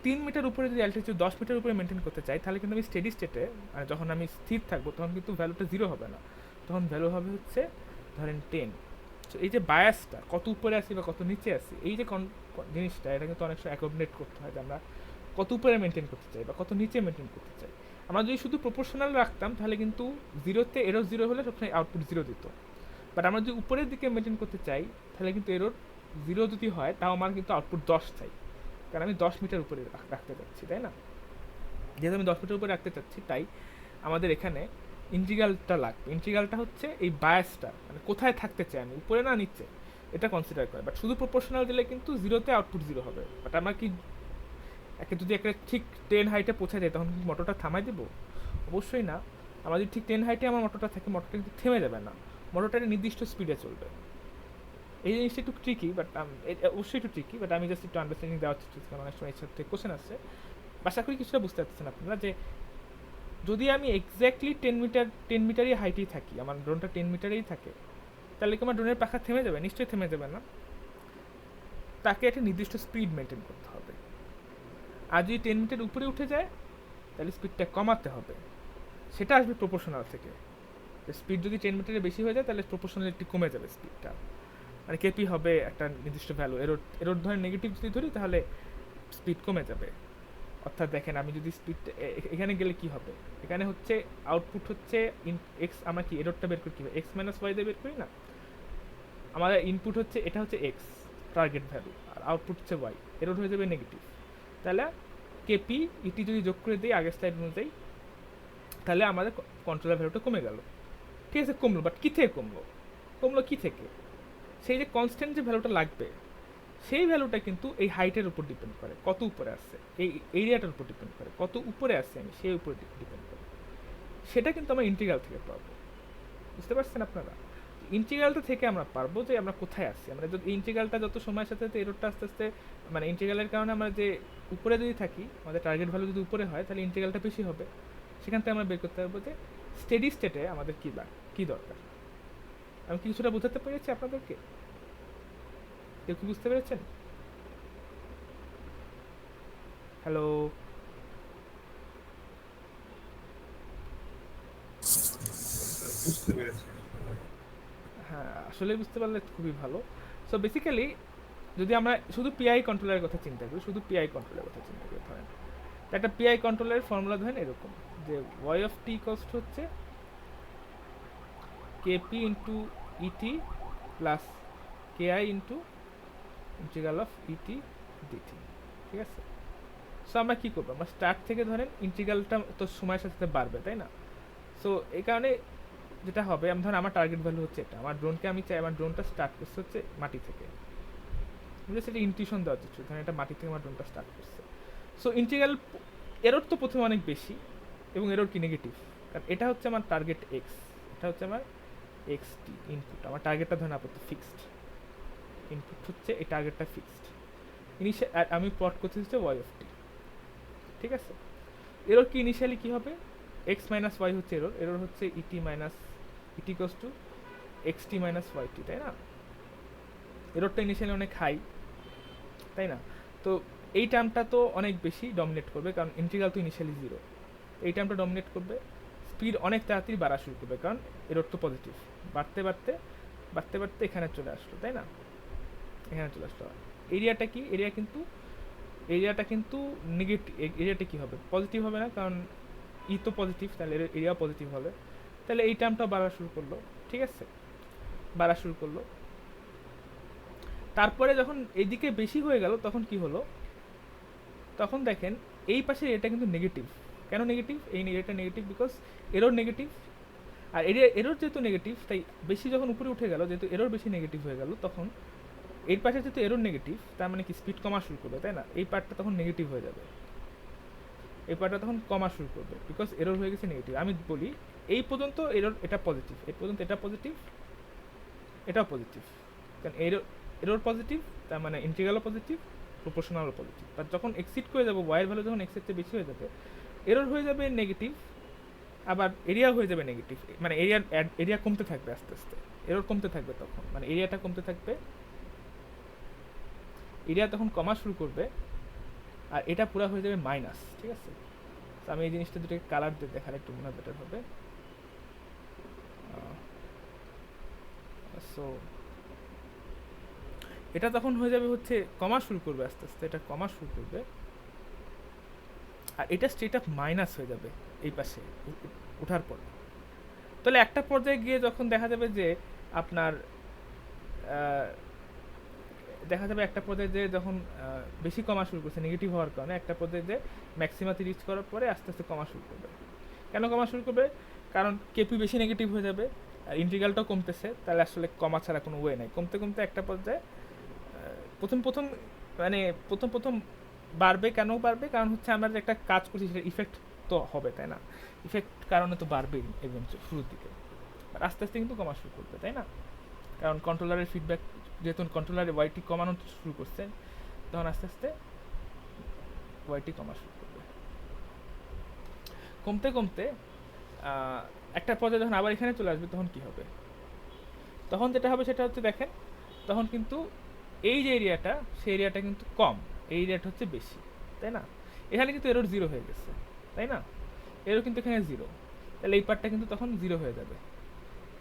3 মিটার উপরে যদি অ্যালটিটিউড 10 মিটার উপরে মেনটেন করতে চাই, তাহলে কিন্তু আমি স্টেডি স্টেটে মানে যখন আমি স্থির থাকবো তখন কিন্তু ভ্যালুটা জিরো হবে না, তখন ভ্যালু হবে হচ্ছে ধরেন 10। তো এই যে বায়াসটা কত উপরে আসি বা কত নিচে আসি, এই যে জিনিসটা এটা কিন্তু অনেক সময় অ্যাকোমোডেট করতে হয় যে আমরা কত উপরে মেনটেন করতে চাই বা কত নিচে মেনটেন করতে চাই। আমরা যদি শুধু প্রপোর্শনাল রাখতাম তাহলে কিন্তু জিরোতে এরর জিরো হলে সবসময় আউটপুট জিরো দিত। বাট আমরা যদি উপরের দিকে মেনটেন করতে চাই তাহলে কিন্তু এরর জিরো যদি হয় তাও আমার কিন্তু আউটপুট 10 চাই, কারণ আমি 10 মিটার উপরে রাখতে চাচ্ছি, তাই না? যেহেতু আমি 10 মিটার উপরে রাখতে চাচ্ছি, তাই আমাদের এখানে ইন্টিগ্রালটা লাগবে। ইন্টিগ্রালটা হচ্ছে এই বায়াসটা মানে কোথায় থাকতে চাই আমি, উপরে না নিচে, এটা কনসিডার করে। বাট শুধু প্রপোর্শনাল দিলে কিন্তু জিরোতে আউটপুট জিরো হবে। বাট আমরা কি যদি একটা ঠিক 10 হাইটে পৌঁছে যায় তখন কিন্তু মোটরটা থামাই দেবো? অবশ্যই না। আমার যদি ঠিক 10 হাইটে আমার মোটরটা থাকে, মোটরটা কিন্তু থেমে যাবে না, মোটরটা একটা নির্দিষ্ট স্পিডে চলবে। এই জিনিসটা একটু ট্রিকি, বাট অবশ্যই একটু ট্রিকি, বাট আমি জাস্ট একটু আন্ডারস্ট্যান্ডিং দেওয়ার চেষ্টা করছি, কারণ অনেক সময় এর সাথে কোশ্চেন আসছে। আশা করি কিছুটা বুঝতে পারছেন আপনারা যে যদি আমি এক্স্যাক্টলি 10 মিটারই হাইটেই থাকি, আমার ড্রোনটা 10 মিটারেই থাকে, তাহলে কি আমার ড্রোনের পাখা থেমে যাবে? নিশ্চয়ই থেমে যাবে না। তাকে একটা নির্দিষ্ট স্পিড মেনটেন করতে হবে। আর যদি 10 মিটার উপরে উঠে যায় তাহলে স্পিডটা কমাতে হবে, সেটা আসবে প্রপোর্শনাল থেকে। স্পিড যদি 10 মিটারের বেশি হয়ে যায় তাহলে প্রপোর্শনালিটি কমে যাবে স্পিডটা, মানে কেপি হবে একটা নির্দিষ্ট ভ্যালু। এরর ধরে নেগেটিভ যদি ধরি তাহলে স্পিড কমে যাবে। অর্থাৎ দেখেন আমি যদি স্পিড এখানে গেলে কি হবে, এখানে হচ্ছে আউটপুট হচ্ছে এক্স, আমরা কি এররটা বের করি, কি এক্স মাইনাস ওয়াই দিয়ে বের করি না? আমাদের ইনপুট হচ্ছে এটা হচ্ছে এক্স টার্গেট ভ্যালু, আর আউটপুট হচ্ছে ওয়াই, এরর হয়ে যাবে নেগেটিভ। তাহলে কেপি ইটি যদি যোগ করে দিই আগের স্লাইড অনুযায়ী, তাহলে আমাদের কন্ট্রোলার ভ্যালুটা কমে গেল। ঠিক আছে, কমলো, বাট কী থেকে কমলো কী থেকে? সেই যে কনস্ট্যান্ট যে ভ্যালুটা লাগবে সেই ভ্যালুটা কিন্তু এই হাইটের উপর ডিপেন্ড করে, কত উপরে আসছে, এই এরিয়াটার উপর ডিপেন্ড করে, কত উপরে আসছে আমি সেই উপরে ডিপেন্ড করে। সেটা কিন্তু আমরা ইন্টিগ্রাল থেকে পারবো। বুঝতে পারছেন আপনারা? ইন্টিগ্রালটা থেকে আমরা পারবো যে আমরা কোথায় আসছি। আমরা যদি ইন্টিগ্রালটা যত সময়ের সাথে সাথে এররটা আস্তে আস্তে মানে ইন্টিগ্রালের কারণে আমরা যে উপরে যদি থাকি, আমাদের টার্গেট ভ্যালু যদি উপরে হয় তাহলে ইন্টিগ্রালটা বেশি হবে। সেখান থেকে আমরা বের করতে পারবো যে স্টেডি স্টেটে আমাদের কী দরকার। আমি কি কিছুটা বোঝাতে পেরেছি আপনাদেরকে? কেউ কি বুঝতে পেরেছেন? হ্যালো? বুঝতে পেরেছি। হ্যাঁ, আসলে বুঝতে পারলে খুবই ভালো। সো বেসিক্যালি যদি আমরা শুধু পিআই কন্ট্রোলারের কথা চিন্তা করি, ধরেন একটা পিআই কন্ট্রোলারের ফর্মুলা ধরেন এরকম যে ওয়াই অফ টি কস্ট হচ্ছে kp into et plus ki into integral of et dt. ঠিক আছে? সো আমরা কী করবো, আমরা স্টার্ট থেকে ধরেন ইন্টিগ্রালটা তো সময়ের সাথে সাথে বাড়বে, তাই না? সো এই কারণে যেটা হবে, আমি ধরেন আমার টার্গেট ভ্যালু হচ্ছে এটা, আমার ড্রোনকে আমি চাই আমার ড্রোনটা স্টার্ট করছে হচ্ছে মাটি থেকে, বুঝলে? সেটা ইনটিউশন দেওয়ার চেষ্টা, ধরেন এটা মাটি থেকে আমার ড্রোনটা স্টার্ট করছে। সো ইন্টিগ্রাল এরর তো প্রথমে অনেক বেশি, এবং এরর কি নেগেটিভ, কারণ এটা হচ্ছে আমার টার্গেট এক্স, এটা হচ্ছে আমার এক্স টি ইনপুট। আমার টার্গেটটা ধরেন আপাতত ফিক্সড, ইনপুট হচ্ছে এই টার্গেটটা ফিক্সড। আমি প্লট করতে হচ্ছে ওয়াই অফ টি। ঠিক আছে? এরর কি ইনিশিয়ালি কী হবে, এক্স মাইনাস ওয়াই হচ্ছে এরর হচ্ছে ইটি মাইনাস ইটি কোস টু এক্স টি মাইনাস ওয়াই টি, তাই না? এররটা ইনিশিয়ালি অনেক হাই, তাই না? তো এই টার্মটা তো অনেক বেশি ডমিনেট করবে, কারণ ইন্টিগ্রাল তো ইনিশিয়ালি জিরো। এই টার্মটা ডমিনেট করবে, স্পিড অনেক তাড়াতাড়ি বাড়া শুরু করবে, কারণ এরর তো পজিটিভ, বাড়তে বাড়তে বাড়তে বাড়তে এখানে চলে আসলো, তাই না? এখানে চলে আসলো। এরিয়াটা কি, এরিয়াটা কিন্তু নেগেটিভ, এরিয়াটা কী হবে, পজিটিভ হবে না, কারণ ই তো পজিটিভ, তাহলে এরিয়া পজিটিভ হবে। তাহলে এই টার্মটা বাড়া শুরু করলো। ঠিক আছে? বাড়া শুরু করলো। তারপরে যখন এইদিকে বেশি হয়ে গেল তখন কি হলো, তখন দেখেন এই পাশে এটা কিন্তু নেগেটিভ, কেন নেগেটিভ? এই এটা নেগেটিভ বিকজ এরর নেগেটিভ, আর এরর যেহেতু নেগেটিভ তাই বেশি যখন উপরে উঠে গেল, যেহেতু এরর বেশি নেগেটিভ হয়ে গেল, তখন এর পাশে যেহেতু এরর নেগেটিভ তার মানে কি স্পিড কমা শুরু করবে, তাই না? এই পার্টটা তখন নেগেটিভ হয়ে যাবে, এই পার্টটা তখন কমা শুরু করবে বিকজ এরর হয়ে গেছে নেগেটিভ। আমি বলি এই পর্যন্ত এরর এটা পজিটিভ, এই পর্যন্ত এটা পজিটিভ, এটাও পজিটিভ, কারণ এরর পজিটিভ তার মানে ইন্টিগ্রালও পজিটিভ, প্রপোর্শনালও পজিটিভ। বাট যখন এক্সিড করে যাবো, ওয়াইয়ের ভ্যালু যখন এক্সের চেয়ে বেশি হয়ে যাবে, এরর হয়ে যাবে নেগেটিভ, আবার এরিয়া হয়ে যাবে নেগেটিভ, মানে এরিয়া কমতে থাকবে আস্তে আস্তে, এরর কমতে থাকবে তখন, মানে এরিয়াটা কমতে থাকবে, এরিয়া তখন কমা শুরু করবে, আর এটা পুরো হয়ে যাবে মাইনাস। ঠিক আছে, তো আমি এই জিনিসটা দুটোকে কালার দিয়ে দেখালে একটু মনে হয় বেটার হবে। সো এটা তখন হয়ে যাবে হচ্ছে কমা শুরু করবে আস্তে আস্তে, এটা কমা শুরু করবে, আর এটা স্ট্রেট আপ মাইনাস হয়ে যাবে এই পাশে ওঠার পর। তাহলে একটা পর্যায়ে গিয়ে যখন দেখা যাবে যে আপনার দেখা যাবে একটা পর্যায়ে যে যখন বেশি কমা শুরু করছে নেগেটিভ হওয়ার কারণে, একটা পর্যায়ে যে ম্যাক্সিমাতে রিচ করার পরে আস্তে আস্তে কমা শুরু করবে। কেন কমা শুরু করবে? কারণ কেপি বেশি নেগেটিভ হয়ে যাবে আর ইন্টিগ্রালটাও কমতেছে, তাহলে আসলে কমা ছাড়া কোনো ওয়ে নাই। কমতে কমতে একটা পর্যায়ে প্রথম বাড়বে। কেন বাড়বে? কারণ হচ্ছে আমরা যে একটা কাজ করছি সেটা ইফেক্ট তো হবে, তাই না? ইফেক্ট কারণে তো বাড়বেই এভেন্টুয়ালি শুরুর দিকে, আস্তে আস্তে কিন্তু কমা শুরু করবে, তাই না? কারণ কন্ট্রোলারের ফিডব্যাক, যেহেতু কন্ট্রোলারে ওয়াইটি কমানো শুরু করছে, তখন আস্তে আস্তে ওয়াইটি কমা শুরু করবে। কমতে কমতে একটা পর্যায়ে যখন আবার এখানে চলে আসবে, তখন কি হবে? তখন যেটা হবে সেটা হচ্ছে দেখেন, তখন কিন্তু এই যে এরিয়াটা, সেই এরিয়াটা কিন্তু কম, এই এরিয়াটা হচ্ছে বেশি, তাই না? এখানে কিন্তু এরর জিরো হয়ে গেছে, তাই না? এরর কিন্তু এখানে জিরো, তাহলে এই পার্টটা কিন্তু তখন জিরো হয়ে যাবে।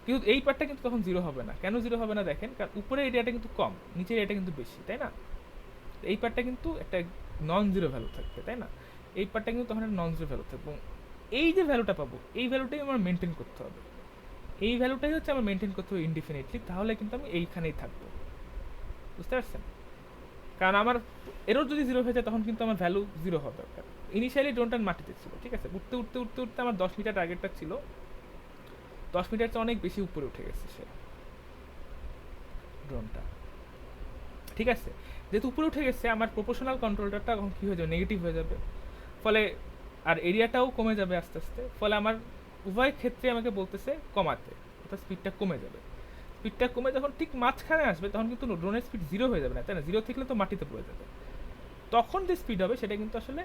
কিন্তু এই পার্টটা কিন্তু তখন জিরো হবে না। কেন জিরো হবে না? দেখেন, কারণ উপরের এরিয়াটা কিন্তু কম, নিচের এরিয়াটা কিন্তু বেশি, তাই না? এই পার্টটা কিন্তু একটা নন জিরো ভ্যালু থাকবে, তাই না? এই পার্টটা কিন্তু তখন একটা নন জিরো ভ্যালু থাকবে, এবং এই যে ভ্যালুটা পাবো, এই ভ্যালুটাই আমার মেনটেন করতে হবে, এই ভ্যালুটাই হচ্ছে আমার মেনটেন করতে হবে ইনডিফিনিটলি, তাহলে কিন্তু আমি এইখানেই থাকবো। বুঝতে পারছেন? কারণ আমার এরর যদি জিরো হয়ে যায়, তখন কিন্তু আমার ভ্যালু জিরো হওয়া দরকার। ইনিশিয়ালি ড্রোনটা মাটিতে ছিল, ঠিক আছে, উঠতে উঠতে উঠতে উঠতে আমার 10 মিটার টার্গেটটা ছিল, 10 মিটার চেয়ে অনেক বেশি উপরে উঠে গেছে সে ড্রোনটা, ঠিক আছে। যেহেতু উপরে উঠে গেছে, আমার প্রপোর্শনাল কন্ট্রোলটা এখন কী হয়ে যাবে? নেগেটিভ হয়ে যাবে, ফলে আর এরিয়াটাও কমে যাবে আস্তে আস্তে, ফলে আমার উভয় ক্ষেত্রে আমাকে বলতেছে কমাতে, অর্থাৎ স্পিডটা কমে যাবে। স্পিডটা কমে যখন ঠিক মাঝখানে আসবে, তখন কিন্তু ড্রোনের স্পিড জিরো হয়ে যাবে না, তাই না? জিরো থাকলে তো মাটিতে পড়ে যাবে। তখন যে স্পিড হবে সেটা কিন্তু আসলে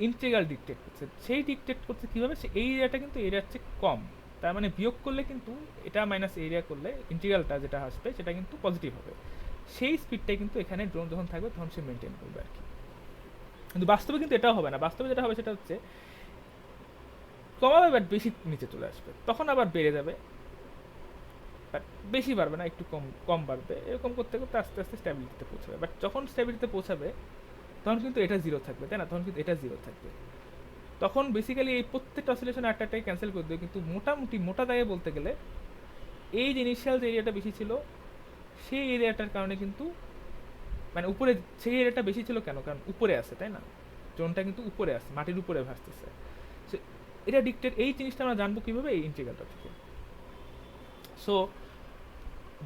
ইন্টিগ্রাল ডিকটেট করছে। সেই ডিকটেট করছে কীভাবে? সে এই এরিয়াটা কিন্তু এরিয়ার চেয়ে কম, তার মানে বিয়োগ করলে কিন্তু এটা মাইনাস এরিয়া করলে ইন্টিগ্রালটা যেটা আসবে সেটা কিন্তু পজিটিভ হবে। সেই স্পিডটাই কিন্তু এখানে ড্রোন যখন থাকবে তখন সে মেনটেন করবে আর কি। কিন্তু বাস্তবে কিন্তু এটাও হবে না। বাস্তবে যেটা হবে সেটা হচ্ছে কমাবে, বাট বেশি নিচে চলে আসবে, তখন আবার বেড়ে যাবে, বাট বেশি বাড়বে না, একটু কম কম বাড়বে, এরকম করতে করতে আস্তে আস্তে স্ট্যাবিলিটিতে পৌঁছাবে। বাট যখন স্ট্যাবিলিটিতে পৌঁছাবে, তখন কিন্তু এটা জিরো থাকবে, তাই না? তখন কিন্তু এটা জিরো থাকবে। তখন বেসিক্যালি এই প্রত্যেকটা অসিলেশন একটাই ক্যান্সেল করে দেবে, কিন্তু মোটামুটি মোটা দাগে বলতে গেলে এই যে ইনিশিয়াল যে এরিয়াটা বেশি ছিল, সেই এরিয়াটার কারণে কিন্তু মানে উপরে সেই এরিয়াটা বেশি ছিল কেন? কারণ উপরে আছে, তাই না? ড্রোনটা কিন্তু উপরে আছে, মাটির উপরে ভাসতেছে। সো এটা ডিকটেট, এই জিনিসটা আমরা জানবো কীভাবে? এই ইন্টিগ্রালটা থেকে। সো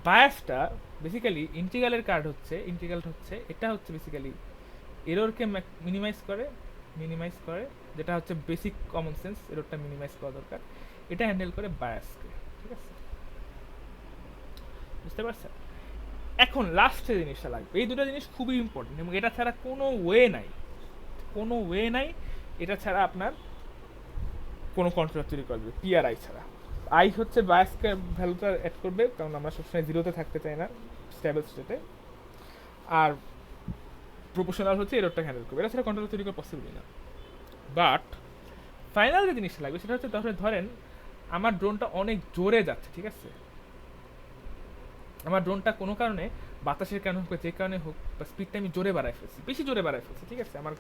বায়াসটা বেসিক্যালি ইন্টিগ্রালের কার্ড হচ্ছে, ইন্টিগ্রালটা হচ্ছে এটা হচ্ছে বেসিক্যালি এররকে মিনিমাইজ করে, যেটা হচ্ছে বেসিক কমন সেন্স, এররটা মিনিমাইজ করা দরকার, এটা হ্যান্ডেল করে বায়াসকে, ঠিক আছে? বুঝতে পারছেন? এখন লাস্টে জিনিসটা লাগবে, এই দুটো জিনিস খুবই ইম্পর্টেন্ট, এবং এটা ছাড়া কোনো ওয়ে নাই, এটা ছাড়া আপনার কোনো কন্ট্রোলার তৈরি করবে পিআরআই ছাড়া। আই হচ্ছে বায়াসকে ভ্যালুটা অ্যাড করবে, কারণ আমরা সবসময় জিরোতে থাকতে চাই না স্টেবল স্টেটে, আর প্রপোর্শনাল হচ্ছে এররটা হ্যান্ডেল করবে। এটা ছাড়া কন্ট্রোলার তৈরি করা পসিবলই না। বাট ফাইনাল যে জিনিসটা লাগবে সেটা হচ্ছে, তাহলে ধরেন আমার ড্রোনটা অনেক জোরে যাচ্ছে, ঠিক আছে, আমার ড্রোনটা কোনো কারণে বাতাসের কারণে হোক বা যে কারণে হোক, বা স্পিডটা আমি জোরে বাড়াই ফেলছি, বেশি জোরে বাড়াই ফেলছি, ঠিক আছে, আমার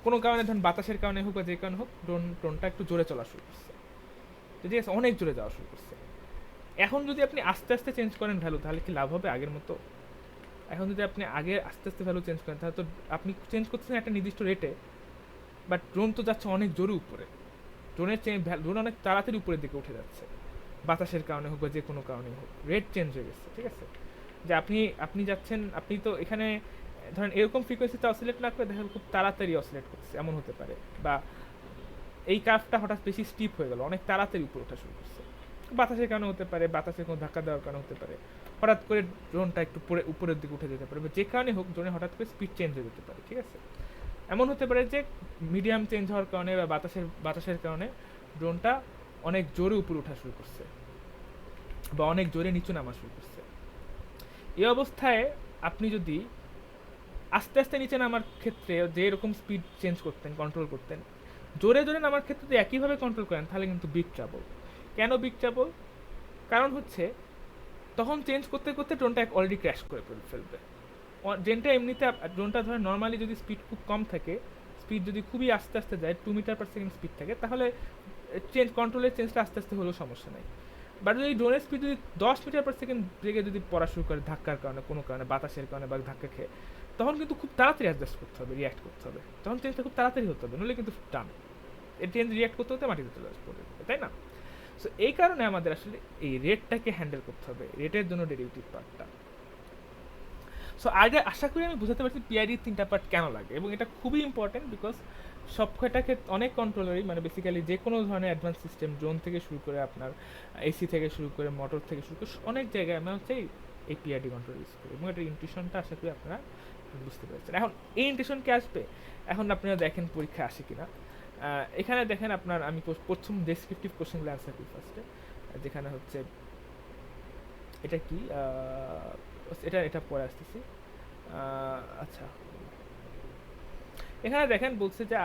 কোনো কারণে ধরুন বাতাসের কারণে হোক বা যে কারণে হোক ড্রোনটা একটু জোরে চলা শুরু করছে, ঠিক আছে, অনেক জোরে যাওয়া শুরু করছে। এখন যদি আপনি আস্তে আস্তে চেঞ্জ করেন ভ্যালু, তাহলে কি লাভ হবে আগের মতো? এখন যদি আপনি আগে আস্তে আস্তে ভ্যালু চেঞ্জ করেন, তাহলে তো আপনি চেঞ্জ করতেছেন একটা নির্দিষ্ট রেটে, বাট ড্রোন তো যাচ্ছে অনেক জোরে উপরে, ড্রোনের ড্রোন অনেক তাড়াতাড়ি উপরের দিকে উঠে যাচ্ছে, বাতাসের কারণে হোক বা যে কোনো কারণেই হোক, রেট চেঞ্জ হয়ে গেছে, ঠিক আছে? যে আপনি যাচ্ছেন, আপনি তো এখানে ধরেন এরকম ফ্রিকোয়েন্সিতে অসিলেট না করে দেখা গেল খুব তাড়াতাড়ি অসিলেট করছে, এমন হতে পারে। বা এই কার্ভটা হঠাৎ বেশি স্টিপ হয়ে গেল, অনেক তাড়াতাড়ি উপরে ওঠা শুরু করছে, বাতাসের কারণে হতে পারে, বাতাসের কোনো ধাক্কা দেওয়ার কারণে হতে পারে, হঠাৎ করে ড্রোনটা একটু উপরের দিকে উঠে যেতে পারে, বা যে কারণে হোক ড্রোনে হঠাৎ করে স্পিড চেঞ্জ হয়ে যেতে পারে, ঠিক আছে? এমন হতে পারে যে মিডিয়াম চেঞ্জ হওয়ার কারণে বা বাতাসের কারণে ড্রোনটা অনেক জোরে উপরে ওঠা শুরু করছে বা অনেক জোরে নিচু নামা শুরু করছে। এই অবস্থায় আপনি যদি আস্তে আস্তে নিচে নামার ক্ষেত্রে যে এরকম স্পিড চেঞ্জ করতেন, কন্ট্রোল করতেন, জোরে জোরে নামার ক্ষেত্রে যদি একইভাবে কন্ট্রোল করেন তাহলে কিন্তু বিগ ট্রাবল। কেন বিগ ট্রাবল? কারণ হচ্ছে তখন চেঞ্জ করতে করতে ড্রোনটা অলরেডি ক্র্যাশ করে ফেলবে। ড্রোনটা এমনিতে ড্রোনটা ধরে নর্মালি যদি স্পিড খুব কম থাকে, স্পিড যদি খুবই আস্তে আস্তে যায়, 2 মিটার পার সেকেন্ড স্পিড থাকে, তাহলে কন্ট্রোলের চেঞ্জটা আস্তে আস্তে হলেও সমস্যা নেই। বাট যদি ড্রোনের স্পিড যদি 10 মিটার পার সেকেন্ড বেগে যদি পড়া শুরু করে ধাক্কার কারণে, কোনো কারণে, বাতাসের কারণে বা ধাক্কা খেয়ে, তখন কিন্তু খুব তাড়াতাড়ি অ্যাডজাস্ট করতে হবে, রিয়াক্ট করতে হবে, তখন চেঞ্জটা খুব তাড়াতাড়ি হতে হবে, নইলে কিন্তু ডান এই চেঞ্জ রিয়াক্ট করতে হতে মাটিতে চলে আসবে, তাই না? সো এই কারণে আমাদের আসলে এই রেটটাকে হ্যান্ডেল করতে হবে, রেটের জন্য ডেরিভেটিভ পার্টটা। সো আগে আশা করি আমি বুঝাতে পারছি পিআইডির 3টা পার্ট কেন লাগে, এবং এটা খুবই ইম্পর্টেন্ট বিকজ সব কয়টাকে অনেক কন্ট্রোলারই, মানে বেসিক্যালি যে কোনো ধরনের অ্যাডভান্স সিস্টেম, ড্রোন থেকে শুরু করে আপনার এসি থেকে শুরু করে মোটর থেকে শুরু করে অনেক জায়গায় আমরা হচ্ছে এই পিআইডি কন্ট্রোল ইউজ করি, এবং এটার ইন্টিউশনটা আশা করি আপনারা বুঝতে পেরেছেন। এখন এই ইন্টিউশন কে আসবে, এখন আপনারা দেখেন পরীক্ষা আসে কিনা। এখানে দেখেন আপনার, আমি প্রথম ডেসক্রিপটিভ কোশ্চেনগুলো অ্যান্সার করি ফার্স্টে, যেখানে হচ্ছে এটা কি, এটা পরে আসতেছি। আচ্ছা, এখানে দেখেন বলছে যে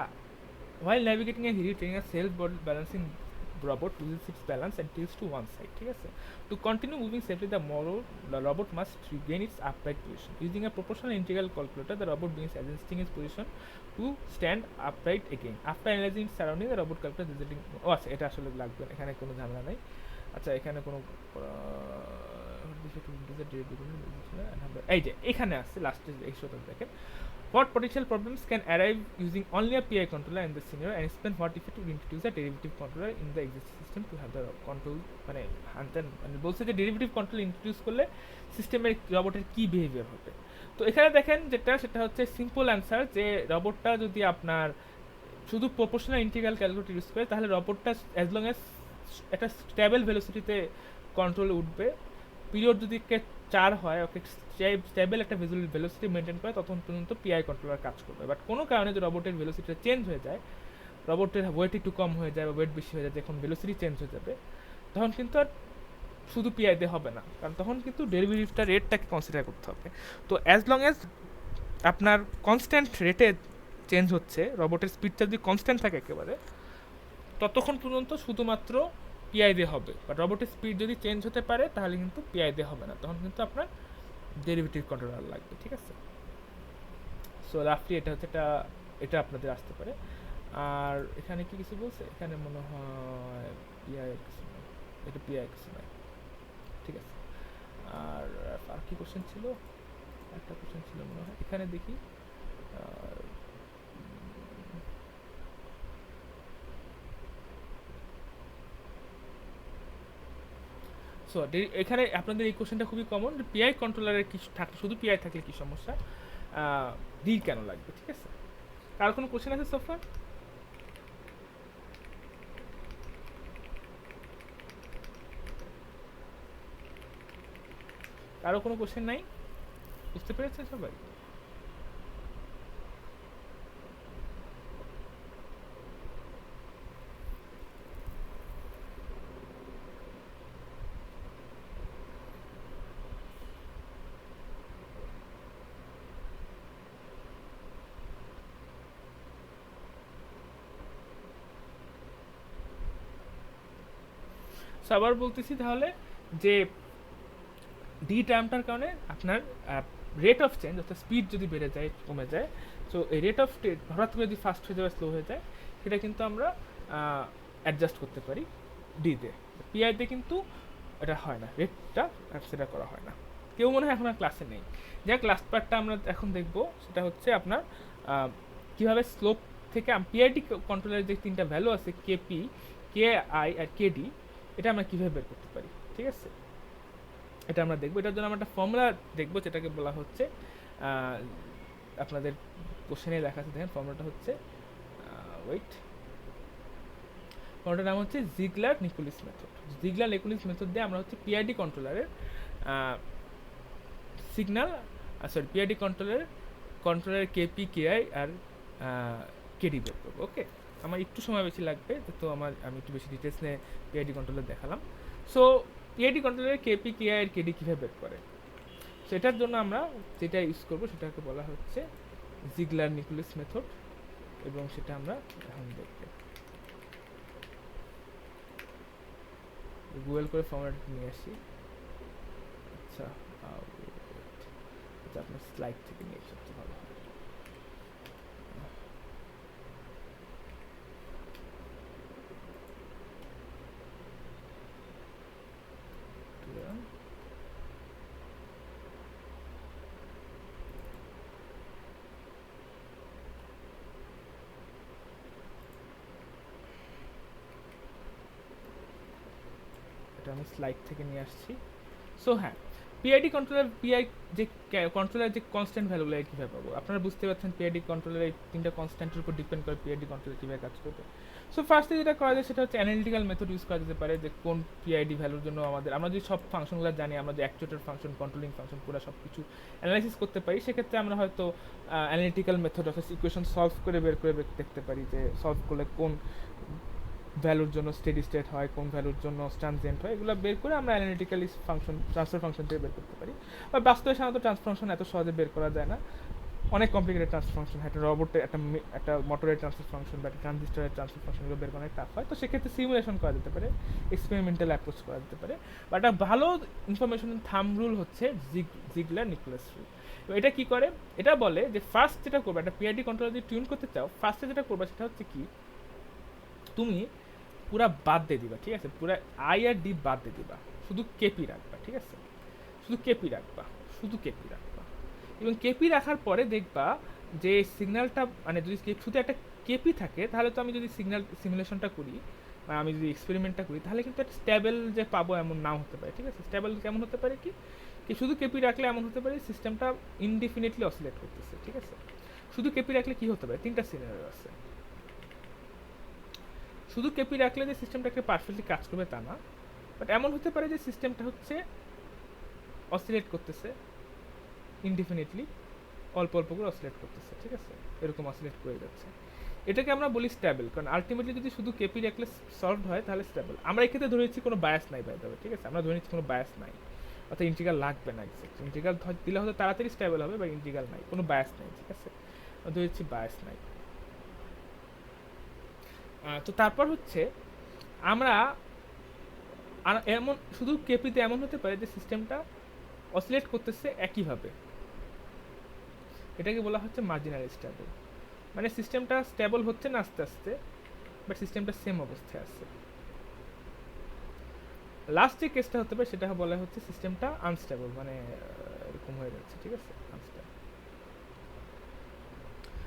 while navigating a hilly terrain, a self-balancing robot loses its balance and tilts to one side, ঠিক আছে? To continue moving safely, the robot must regain its upright position. Using a proportional integral calculator, the robot begins adjusting its position to stand upright again. After analyzing its surroundings, the robot calculates resulting. আচ্ছা, এটা আসলে লাগবে না, এখানে কোনো ঝামেলা নাই। আচ্ছা, এখানে কোনো এই যে এখানে আসছে লাস্টে এই শোটা দেখেন, what potential problems can arise using only a PI controller in the scenario, and explain what if it would introduce a derivative controller in the existing system to have the control, মানে বলছে যে derivative control introduce করলে সিস্টেমের রবটের কি behaviour হবে। তো এখানে দেখেন সেটা হচ্ছে সিম্পল অ্যান্সার, যে রবটটা যদি আপনার শুধু প্রপোর্শনাল ইন্টিগ্রাল ক্যালকুলেটর ইউজ করে, তাহলে রবটটা অ্যাজ লং অ্যাজ একটা স্টেবল ভেলোসিটিতে কন্ট্রোলে উঠবে, পিরিয়ড যদি 4 হয়, ওকে স্টেবল একটা ভেলোসিটি মেনটেন করে, তখন পর্যন্ত পিআই কন্ট্রোলার কাজ করবে। বাট কোনো কারণে যদি রবটের ভেলোসিটিটা চেঞ্জ হয়ে যায়, রবটের ওয়েট একটু কম হয়ে যায় বা ওয়েট বেশি হয়ে যায়, যখন ভেলোসিটি চেঞ্জ হয়ে যাবে, তখন কিন্তু আর শুধু পিআই দিয়ে হবে না, কারণ তখন কিন্তু ডেরিভেটিভটা রেটটাকে কনসিডার করতে হবে। তো অ্যাজ লং অ্যাজ আপনার কনস্ট্যান্ট রেটে চেঞ্জ হচ্ছে, রবটের স্পিডটা যদি কনস্ট্যান্ট থাকে একেবারে, ততক্ষণ পর্যন্ত শুধুমাত্র পিআই দিয়ে হবে। বাট রবটের স্পিড যদি চেঞ্জ হতে পারে, তাহলে কিন্তু পিআই দিয়ে হবে না, তখন কিন্তু আপনার ডেরিভেটিভ কন্ট্রোলার লাগবে, ঠিক আছে? সো রাফলি এটা হচ্ছে এটা আপনাদের আসতে পারে। আর এখানে কি কিছু বলছে, এখানে মনে হয় পিআই কিছু নয়, এটা পিআই কিছু নয়, ঠিক আছে? আর কি কোশ্চেন ছিল, একটা কোশ্চেন ছিল মনে হয়, এখানে দেখি। সো এখানে আপনাদের এই কোশ্চেনটা খুবই কমন, পিআই কন্ট্রোলারের কি থাকলে, শুধু পিআই থাকলে কি সমস্যা, ডি কেন লাগবে, ঠিক আছে? কার কোনো কোশ্চেন আছে সোফার? কারো কোনো কোশ্চেন নাই? বুঝতে পেরেছেন সবাই? আবার বলতেছি তাহলে, যে ডি টার্মটার কারণে আপনার রেট অফ চেঞ্জ, অর্থাৎ স্পিড যদি বেড়ে যায়, কমে যায়, সো এই রেট অফ হঠাৎ করে যদি ফাস্ট হয়ে যায়, স্লো হয়ে যায়, সেটা কিন্তু আমরা অ্যাডজাস্ট করতে পারি ডিতে। পিআইতে কিন্তু এটা হয় না, রেটটা কনসিডার করা হয় না। কেউ মনে হয় এখন আর ক্লাসে নেই। যাক, লাস্ট পার্টটা আমরা এখন দেখবো, সেটা হচ্ছে আপনার কীভাবে স্লোপ থেকে পিআইডি কন্ট্রোলারের যে তিনটা ভ্যালু আছে কেপি, কেআই আর কেডি, এটা আমরা কীভাবে বের করতে পারি, ঠিক আছে? এটা আমরা দেখবো। এটার জন্য আমরা একটা ফর্মুলা দেখবো যেটাকে বলা হচ্ছে, আপনাদের কোশ্চেনে লেখা আছে, দেখেন ফর্মুলাটা হচ্ছে, ওয়েট, ফর্মুলাটার নাম হচ্ছে Ziegler Nichols method. Ziegler Nichols method দিয়ে আমরা হচ্ছে পিআইডি কন্ট্রোলারের সিগন্যাল, পিআইডি কন্ট্রোলারের কেপি, কেআই আর কেডি বের করবো। ওকে, আমার একটু সময় বেশি লাগবে, তো আমি একটু বেশি ডিটেলস নিয়ে পিআইডি কন্ট্রোলার দেখালাম। সো পিআইডি কন্ট্রোলারের কেপি, কেআই আর কেডি কীভাবে বের করে, সেটার জন্য আমরা যেটা ইউজ করবো সেটাকে বলা হচ্ছে জিগলার নিকোলাস মেথড, এবং সেটা আমরা এখন দেখব। গুগল করে ফর্মুলাটা নিয়ে আসি। আচ্ছা, এটা আপনার স্লাইড থেকে নিয়ে সবচেয়ে ভালো হয়। আমি স্লাইড থেকে নিয়ে আসছি। সো হ্যাঁ, পিআইডি কন্ট্রোলার, কন্ট্রোলার যে কনস্ট্যান্ট ভ্যালুগুলো কীভাবে পাবো, আপনারা বুঝতে পারছেন পিআইডি কন্ট্রোলার এই তিনটা কনস্ট্যান্টের উপর ডিপেন্ড করে পিআইডি কন্ট্রোলার কীভাবে কাজ করবে। সো ফার্স্টে যেটা করা যায় সেটা হচ্ছে অ্যানালিটিক্যাল মেথড ইউজ করা যেতে পারে, যে কোন পিআইডি ভ্যালুর জন্য আমরা যদি সব ফাংশনগুলো জানি, আমরা যে অ্যাকচুয়েটর ফাংশন, কন্ট্রোলিং ফাংশন পুরো সব কিছু অ্যানালাইসিস করতে পারি, সেক্ষেত্রে আমরা হয়তো অ্যানালিটিক্যাল মেথড অর্থাৎ ইকুয়েশন সলভ করে বের করে দেখতে পারি যে সলভ করলে কোন ভ্যালুর জন্য স্টেডি স্টেট হয়, কোন ভ্যালুর জন্য ট্রানজিয়েন্ট হয়, এগুলো বের করে আমরা অ্যানালিটিক্যালি ট্রান্সফার ফাংশন দিয়ে বের করতে পারি। আর বাস্তবে সাধারণত ট্রান্সফার ফাংশন এত সহজে বের করা যায় না, অনেক কমপ্লিকেটেড ট্রান্সফার ফাংশন, একটা রোবটের, একটা মোটরের ট্রান্সফার ফাংশন বা একটা ট্রানজিস্টরের ট্রান্সফার ফাংশনগুলো বের করা অনেক টাফ হয়। তো সেক্ষেত্রে সিমুলেশন করা যেতে পারে, এক্সপেরিমেন্টাল অ্যাপ্রোচ করা যেতে পারে। বা একটা ভালো ইনফরমেশন থাম্ব রুল হচ্ছে জিগলার নিকোলাস রুল। এটা কি করে, এটা বলে যে ফার্স্ট যেটা করবে, একটা পিআইডি কন্ট্রোলার যদি টিউন করতে চাও, ফার্স্টে যেটা করবে সেটা হচ্ছে কি, তুমি পুরা বাদ দিয়ে দিবা, ঠিক আছে? পুরা আই আর ডি বাদ দিয়ে দিবা, শুধু কেপি রাখবা, ঠিক আছে? শুধু কেপি রাখবা, এবং কেপি রাখার পরে দেখবা যে সিগন্যালটা, মানে যদি শুধু একটা কেপি থাকে, তাহলে তো আমি যদি সিগন্যাল সিমুলেশনটা করি বা আমি যদি এক্সপেরিমেন্টটা করি, তাহলে কিন্তু একটা স্টেবল যে পাবো এমন নাও হতে পারে, ঠিক আছে? স্টেবল কেমন হতে পারে কি শুধু কেপি রাখলে এমন হতে পারে সিস্টেমটা ইনডিফিনিটলি অসিলেট করতেছে, ঠিক আছে? শুধু কেপি রাখলে কি হতে পারে, তিনটা সিনারিও আছে। শুধু কেপি রাখলে যে সিস্টেমটাকে পারফেক্টলি কাজ করবে তা না, বাট এমন হতে পারে যে সিস্টেমটা হচ্ছে অসিলেট করতেছে ইনডিফিনিটলি, অল্প অল্প করে অসিলেট করতেছে, ঠিক আছে? এরকম অসিলেট করে যাচ্ছে, এটাকে আমরা বলি স্টেবল। কারণ আলটিমেটলি যদি শুধু কেপি রাখলে সলভ হয় তাহলে স্টেবল। আমরা এক্ষেত্রে ধরে নিচ্ছি কোনো বায়াস নাই, বাই দ্য ওয়ে, ঠিক আছে? আমরা ধরে নিচ্ছি কোনো বায়াস নাই, অর্থাৎ ইন্টিগ্রাল লাগবে না। এক্সাক্ট ইন্টিগ্রাল দিলে হয়তো তাড়াতাড়ি স্টেবল হবে, বা ইন্টিগ্রাল নাই, কোনো বায়াস নাই, ঠিক আছে? ধরে নিচ্ছি বায়াস নাই। তো তারপর হচ্ছে আমরা এমন শুধু কেপিতে এমন হতে পারে যে সিস্টেমটা অসিলেট করতেছে একইভাবে, এটাকে বলা হচ্ছে মার্জিনাল স্টেবল। মানে সিস্টেমটা স্টেবল হচ্ছে না আস্তে আস্তে, বাট সিস্টেমটা সেম অবস্থায় আছে। লাস্ট যে কেসটা হতে পারে সেটা বলা হচ্ছে সিস্টেমটা আনস্টেবল, মানে এরকম হয়ে যাচ্ছে, ঠিক আছে? আনস্টেবল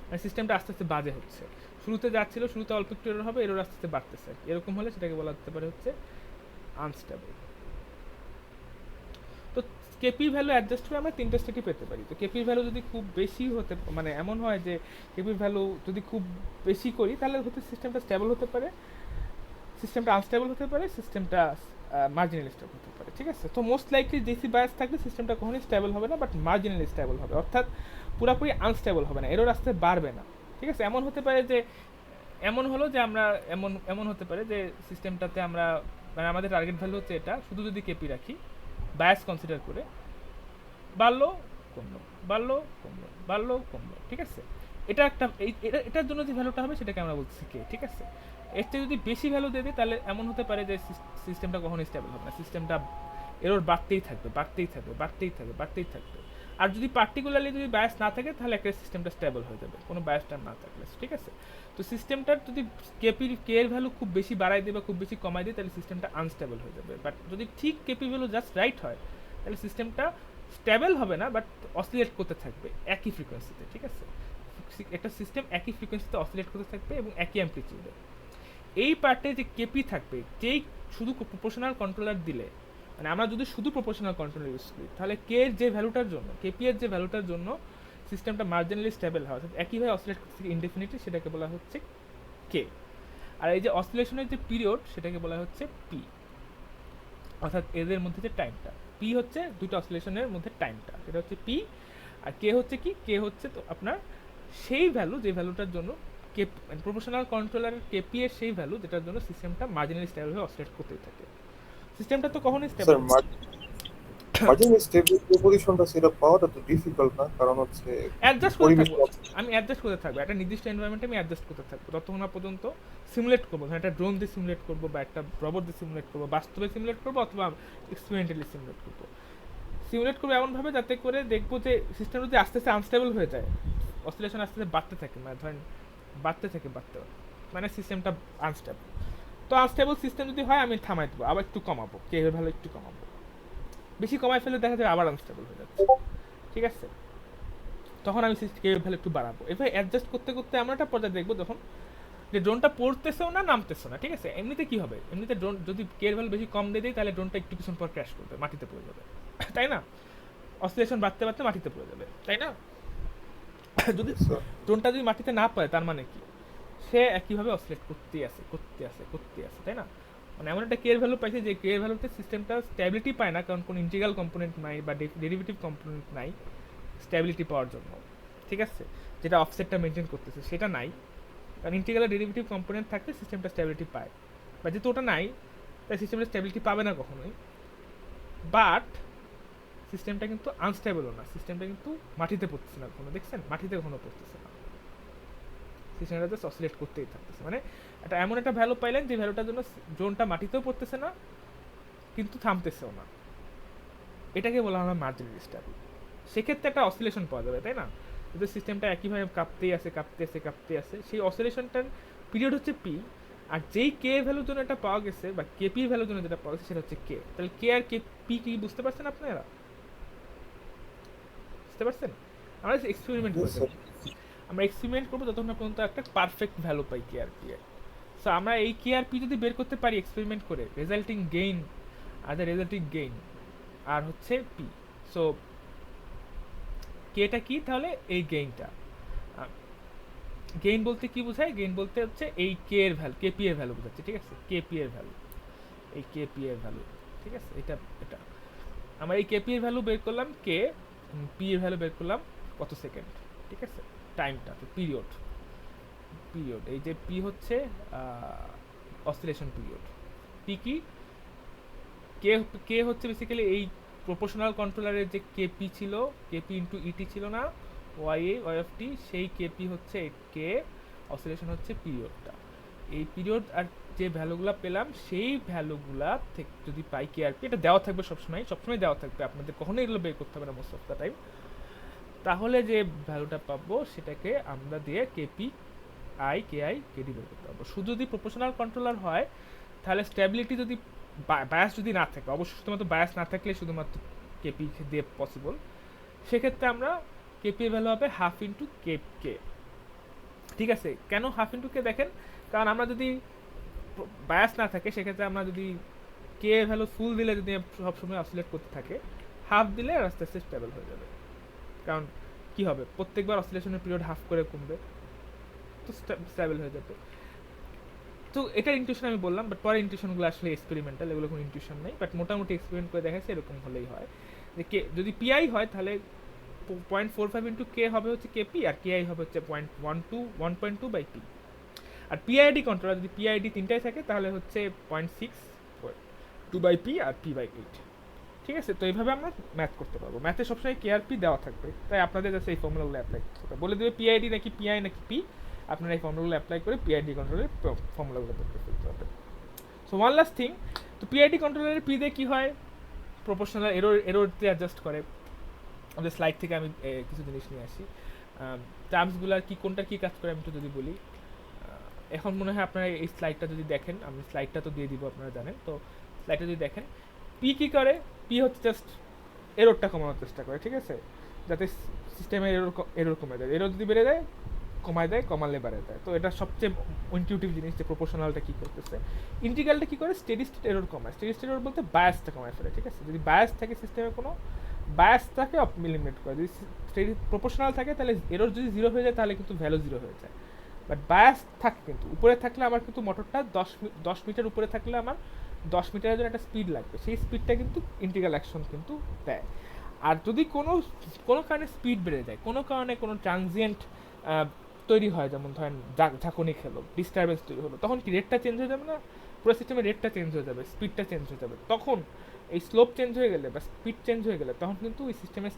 মানে সিস্টেমটা আস্তে আস্তে বাজে হচ্ছে, শুরুতে যাচ্ছিল, শুরুতে অল্প একটু এরর হবে, এরর আস্তে আস্তে বাড়তেছে, এরকম হলে সেটাকে বলা যেতে পারে হচ্ছে আনস্টেবল। তো কেপি ভ্যালু অ্যাডজাস্ট করে আমরা তিনটে স্টেটই পেতে পারি। তো কেপির ভ্যালু যদি খুব বেশি হতে, মানে এমন হয় যে কেপির ভ্যালু যদি খুব বেশি করি, তাহলে হচ্ছে সিস্টেমটা স্টেবল হতে পারে, সিস্টেমটা আনস্টেবল হতে পারে, সিস্টেমটা মার্জিনাল স্টেবল হতে পারে, ঠিক আছে? তো মোস্ট লাইকলি ডিসি বায়াস থাকলে সিস্টেমটা কখনোই স্টেবল হবে না, বাট মার্জিনালি স্টেবল হবে, অর্থাৎ পুরোপুরি আনস্টেবল হবে না, এরর আসতে বাড়বে না, ঠিক আছে? এমন হতে পারে যে এমন হলো যে আমরা এমন হতে পারে যে সিস্টেমটাতে আমরা, মানে আমাদের টার্গেট ভ্যালু হচ্ছে এটা, শুধু যদি কেপি রাখি বায়াস কনসিডার করে, বাড়লো কমলো, বাড়লো কমলো, বাড়লো কমলো, ঠিক আছে? এটা একটা এটার জন্য যে ভ্যালুটা হবে সেটাকে আমরা বলছি কে, ঠিক আছে? এর থেকে যদি বেশি ভ্যালু দিয়ে দিই তাহলে এমন হতে পারে যে সিস্টেমটা কখনোই স্টেবল হবে না, সিস্টেমটা এরর বাড়তেই থাকবে, বাড়তেই থাকবে, বাড়তেই থাকবে, বাড়তেই থাকবে। আর যদি পার্টিকুলারলি যদি বায়াস না থাকে তাহলে একটা সিস্টেমটা স্টেবল হয়ে যাবে, কোনো বায়াসটা না থাকলে, ঠিক আছে? তো সিস্টেমটার যদি কে এর ভ্যালু খুব বেশি বাড়াই দিই বা খুব বেশি কমাই দিই তাহলে সিস্টেমটা আনস্টেবল হয়ে যাবে। বাট যদি ঠিক কেপি ভ্যালু জাস্ট রাইট হয় তাহলে সিস্টেমটা স্টেবল হবে না, বাট অসিলেট করতে থাকবে একই ফ্রিকোয়েন্সিতে, ঠিক আছে? একটা সিস্টেম একই ফ্রিকোয়েন্সিতে অসিলেট করতে থাকবে এবং একই অ্যামপ্লিটিউডে। এই পার্টে যে কেপি থাকবে, যেই শুধু প্রপোর্শনাল কন্ট্রোলার দিলে, মানে আমরা যদি শুধু প্রপোর্শনাল কন্ট্রোলার ইউজ করি, তাহলে কে এর যে ভ্যালুটার জন্য, কেপি এর যে ভ্যালুটার জন্য সিস্টেমটা মার্জিনালি স্টেবল হয়, অর্থাৎ একইভাবে অসিলেট করতে থাকে ইনডেফিনিটলি, সেটাকে বলা হচ্ছে কে। আর এই যে অসিলেশনের যে পিরিয়ড, সেটাকে বলা হচ্ছে পি, অর্থাৎ এদের মধ্যে যে টাইমটা। পি হচ্ছে দুটো অসিলেশনের মধ্যে টাইমটা, সেটা হচ্ছে পি। আর কে হচ্ছে কি, কে হচ্ছে তো আপনার সেই ভ্যালু যে ভ্যালুটার জন্য কে, প্রপোর্শনাল কন্ট্রোলারের কেপি এর সেই ভ্যালু যেটার জন্য সিস্টেমটা মার্জিনালি স্টেবল হয়ে অসিলেট করতেই থাকে। সিস্টেমটা তো কখনোই স্টেবল স্যার মার্জিন স্টেবিলিটি পজিশনটা সেটা পাওয়াটা তো ডিফিকাল্ট না, কারণ হচ্ছে অ্যাডজাস্ট করতে পরিবেশ থাকবো, আমি অ্যাডজাস্ট করতে থাকবো একটা নির্দিষ্ট এনভায়রনমেন্টে, আমি অ্যাডজাস্ট করতে থাকবো ততক্ষণ না পর্যন্ত সিমুলেট করবো, ধর একটা ড্রোন দিয়ে সিমুলেট করবো বা একটা রবট দিয়ে সিমুলেট করবো, বাস্তবে সিমুলেট করবো অথবা এক্সপেরিমেন্টালি সিমুলেট করবো। সিমুলেট করবো এমনভাবে যাতে করে দেখবো যে সিস্টেম যদি আস্তে আস্তে আনস্টেবল হয়ে যায়, অসিলেশন আস্তে আস্তে বাড়তে থাকে, মানে ধরেন বাড়তে মানে সিস্টেমটা আনস্টেবল। তো আনস্টেবল সিস্টেম যদি হয় আমি থামাই দেবো, আবার একটু কমাবো, কে এর ভ্যালু একটু কমাবো, বেশি কমায় ফেলে দেখা যায় আবার আনস্টেবল হয়ে যাচ্ছে, ঠিক আছে? তখন আমি কে এর ভ্যালু একটু বাড়াবো। এভাবে অ্যাডজাস্ট করতে করতে আমরা একটা পর্যায়ে দেখবো যখন যে ড্রোনটা পড়তেছেও না নামতেছেও না, ঠিক আছে? এমনিতে কি হবে, এমনিতে ড্রোন যদি কে এর ভ্যালু বেশি কম দিয়ে দিই, তাহলে ড্রোনটা একটু কিছু পর ক্র্যাশ করবে, মাটিতে পড়ে যাবে, তাই না? অসিলেশন বাড়তে বাড়তে মাটিতে পড়ে যাবে, তাই না? যদি ড্রোনটা যদি মাটিতে না পায়, তার মানে কি, সে একইভাবে অসিলেট করতেই আছে, তাই না? মানে এমন একটা কে এর ভ্যালু পাইছে যে কে এর ভ্যালুতে সিস্টেমটা স্টেবিলিটি পায় না, কারণ কোনো ইন্টিগ্রাল কম্পোনেন্ট নাই বা ডেরিভেটিভ কম্পোনেন্ট নাই স্টেবিলিটি পাওয়ার জন্য, ঠিক আছে? যেটা অফসেটটা মেনটেন করতেছে সেটা নাই, কারণ ইন্টিগ্রাল ডেরিভেটিভ কম্পোনেন্ট থাকলে সিস্টেমটা স্টেবিলিটি পায়, বা যেহেতু ওটা নাই তাই সিস্টেমটা স্টেবিলিটি পাবে না কখনোই। বাট সিস্টেমটা কিন্তু আনস্টেবলও না, সিস্টেমটা কিন্তু মাটিতে পড়তেছে না কখনো, দেখছেন? মাটিতে কখনো পড়তেছে না, সিস্টেমটা জাস্ট অসিলেট করতেই থাকতেছে। মানে এটা এমন একটা ভ্যালু পাইলেন যে ভ্যালুটার জন্য ড্রোনটা মাটিতেও পড়তেছে না কিন্তু থামতেছেও না, এটাকে বলা হয় মার্জিনালি স্টেবল। সেক্ষেত্রে একটা অসিলেশন পাওয়া যাবে, তাই না? যদি সিস্টেমটা একইভাবে কাঁপতেই আছে, সেই অসিলেশনটার পিরিয়ড হচ্ছে পি, আর যেই কে ভ্যালুর জন্য এটা পাওয়া গেছে বা কেপি ভ্যালুর জন্য যেটা পাওয়া গেছে সেটা হচ্ছে কে। তাহলে কে আর কে পি কি বুঝতে পারছেন আপনারা? বুঝতে পারছেন? আমরা এক্সপেরিমেন্ট করবো, যতক্ষণ না পর্যন্ত একটা পারফেক্ট ভ্যালু পাই কে আর পি এর। সো আমরা এই কে আর পি যদি বের করতে পারি এক্সপেরিমেন্ট করে, রেজাল্টিং গেইন আর হচ্ছে পি। সো কেটা কি তাহলে? এই গেইনটা। গেইন বলতে কি বোঝায়? গেইন বলতে হচ্ছে এই কে এর ভ্যালু, কেপি এর ভ্যালু বোঝাচ্ছে, ঠিক আছে? কেপি এর ভ্যালু, এই কেপি এর ভ্যালু, ঠিক আছে? এটা আমরা এই কেপি এর ভ্যালু বের করলাম কে, পি এর ভ্যালু বের করলাম কত সেকেন্ড, ঠিক আছে? টাইমটা, পিরিয়ড, এই যে পি হচ্ছে অসিলেশন পিরিয়ড, পি কি, কে হচ্ছে বেসিক্যালি এই প্রপোর্শনাল কন্ট্রোলারের যে কেপি ছিল, কেপি ইন্টু ইটি ছিল না, ওয়াই অফ টি, সেই কেপি হচ্ছে কে, অসিলেশন হচ্ছে পিরিয়ডটা। এই পিরিয়ড আর যে ভ্যালুগুলো পেলাম সেই ভ্যালুগুলা থেকে যদি পাই কে আর পি, এটা দেওয়া থাকবে সবসময় দেওয়া থাকবে, আপনাদের কখনোই এগুলো বের করতে হবে না মোস্ট অফ দ্য টাইম। তাহলে যে ভ্যালুটা পাবো সেটাকে আমরা দিয়ে কেপি কেআই কেডি বের করতে পারবো। শুধু যদি প্রপোর্শনাল কন্ট্রোলার হয় তাহলে স্টেবিলিটি যদি বায়াস যদি না থাকে, অবশ্যই শুধুমাত্র বায়াস না থাকলে শুধুমাত্র কেপি দিয়ে পসিবল, সেক্ষেত্রে আমরা কেপি এর ভ্যালু হবে হাফ ইন্টু কে, ঠিক আছে? কেন হাফ ইন্টু কে? দেখেন, কারণ আমরা যদি বায়াস না থাকে সেক্ষেত্রে আমরা যদি কে এর ভ্যালু ফুল দিলে যদি সবসময় অসিলেট করতে থাকে, হাফ দিলে আস্তে আস্তে স্টেবল হয়ে যাবে। কারণ কি হবে, প্রত্যেকবার অসিলেশনের পিরিয়ড হাফ করে কমবে, তো স্টেবল হয়ে যাবে। তো এটার ইনটিউশন আমি বললাম, বাট পরে ইনটিউশনগুলো আসলে এক্সপেরিমেন্টাল, এগুলো কোনো ইনটিউশন নেই, বাট মোটামুটি এক্সপেরিমেন্ট করে দেখাচ্ছে এরকম হলেই হয় যে কে যদি পিআই হয় তাহলে 0.45 ইন্টু কে হবে হচ্ছে কেপি, আর কেআই হবে হচ্ছে 1.2 বাই পি। আর পিআইডি কন্ট্রোলার যদি পিআইডি তিনটাই থাকে তাহলে হচ্ছে 0.6 বাই পি আর পি বাই 8, ঠিক আছে? তো এইভাবে আমরা ম্যাথ করতে পারবো। ম্যাথে সবসময় কে আর পি দেওয়া থাকবে, তাই আপনাদের কাছে এই ফর্মুলাগুলো অ্যাপ্লাই করতে হবে, বলে দেবে পিআইডি নাকি পিআই নাকি পি, আপনারা এই ফর্মুলাগুলো অ্যাপ্লাই করে পিআইডি কন্ট্রোলের ফর্মুলাগুলো বের করে ফেলতে হবে। সো ওয়ান লাস্ট থিং, তো পিআইডি কন্ট্রোলারের পি দিয়ে কী হয়, প্রপোর্শনাল এরোরতে অ্যাডজাস্ট করে। আমাদের স্লাইড থেকে আমি কিছু জিনিস নিয়ে আসি, টার্মসগুলো কি কোনটা কী কাজ করে আমি একটু যদি বলি। এখন মনে হয় আপনারা এই স্লাইডটা যদি দেখেন, আমি স্লাইডটা তো দিয়ে দিব, আপনারা জানেন, তো স্লাইডটা যদি দেখেন, পি কী করে, পি হচ্ছে জাস্ট এররটা কমানোর চেষ্টা করে, ঠিক আছে? যাতে সিস্টেমের এরর কমে যায়। এরর যদি বেড়ে যায় কমায় দেয়, কমালে বাড়ে দেয়। তো এটা সবচেয়ে ইনটিউটিভ জিনিস যে প্রপোর্শনালটা কী করতেছে। ইন্টিগ্রালটা কী করে, স্টেডি স্টেট এরর কমায়। স্টেডি স্টেট এরর বলতে বায়াসটা কমায় ফেলে, ঠিক আছে। যদি বায়াস থাকে সিস্টেমে, কোনো বায়াস থাকে এলিমিনেট করে। যদি স্টেডি প্রপোর্শনাল থাকে তাহলে এরর যদি 0 হয়ে যায় তাহলে কিন্তু ভ্যালু 0 হয়ে যায়। বাট বায়াস থাকে কিন্তু উপরে থাকলে আমার কিন্তু মোটরটা 10 মিটার উপরে থাকলে আমার 10 মিটারের জন্য একটা স্পিড লাগবে, সেই স্পিডটা কিন্তু ইন্টিগ্রাল অ্যাকশন কিন্তু দেয়। আর যদি কোনো কারণে স্পিড বেড়ে যায়, কোনো কারণে কোনো ট্রানজিয়েন্ট তৈরি হয়, যেমন ধরেন ঝাঁকুনি খেলো, ডিস্টারবেন্স তৈরি হলো, তখন কি রেটটা চেঞ্জ হয়ে যাবে না? পুরো সিস্টেমের রেটটা চেঞ্জ হয়ে যাবে, স্পিডটা চেঞ্জ হয়ে যাবে। তখন এই স্লোপ চেঞ্জ হয়ে গেলে বা স্পিড চেঞ্জ হয়ে গেলে তখন কিন্তু ওই সিস্টেমের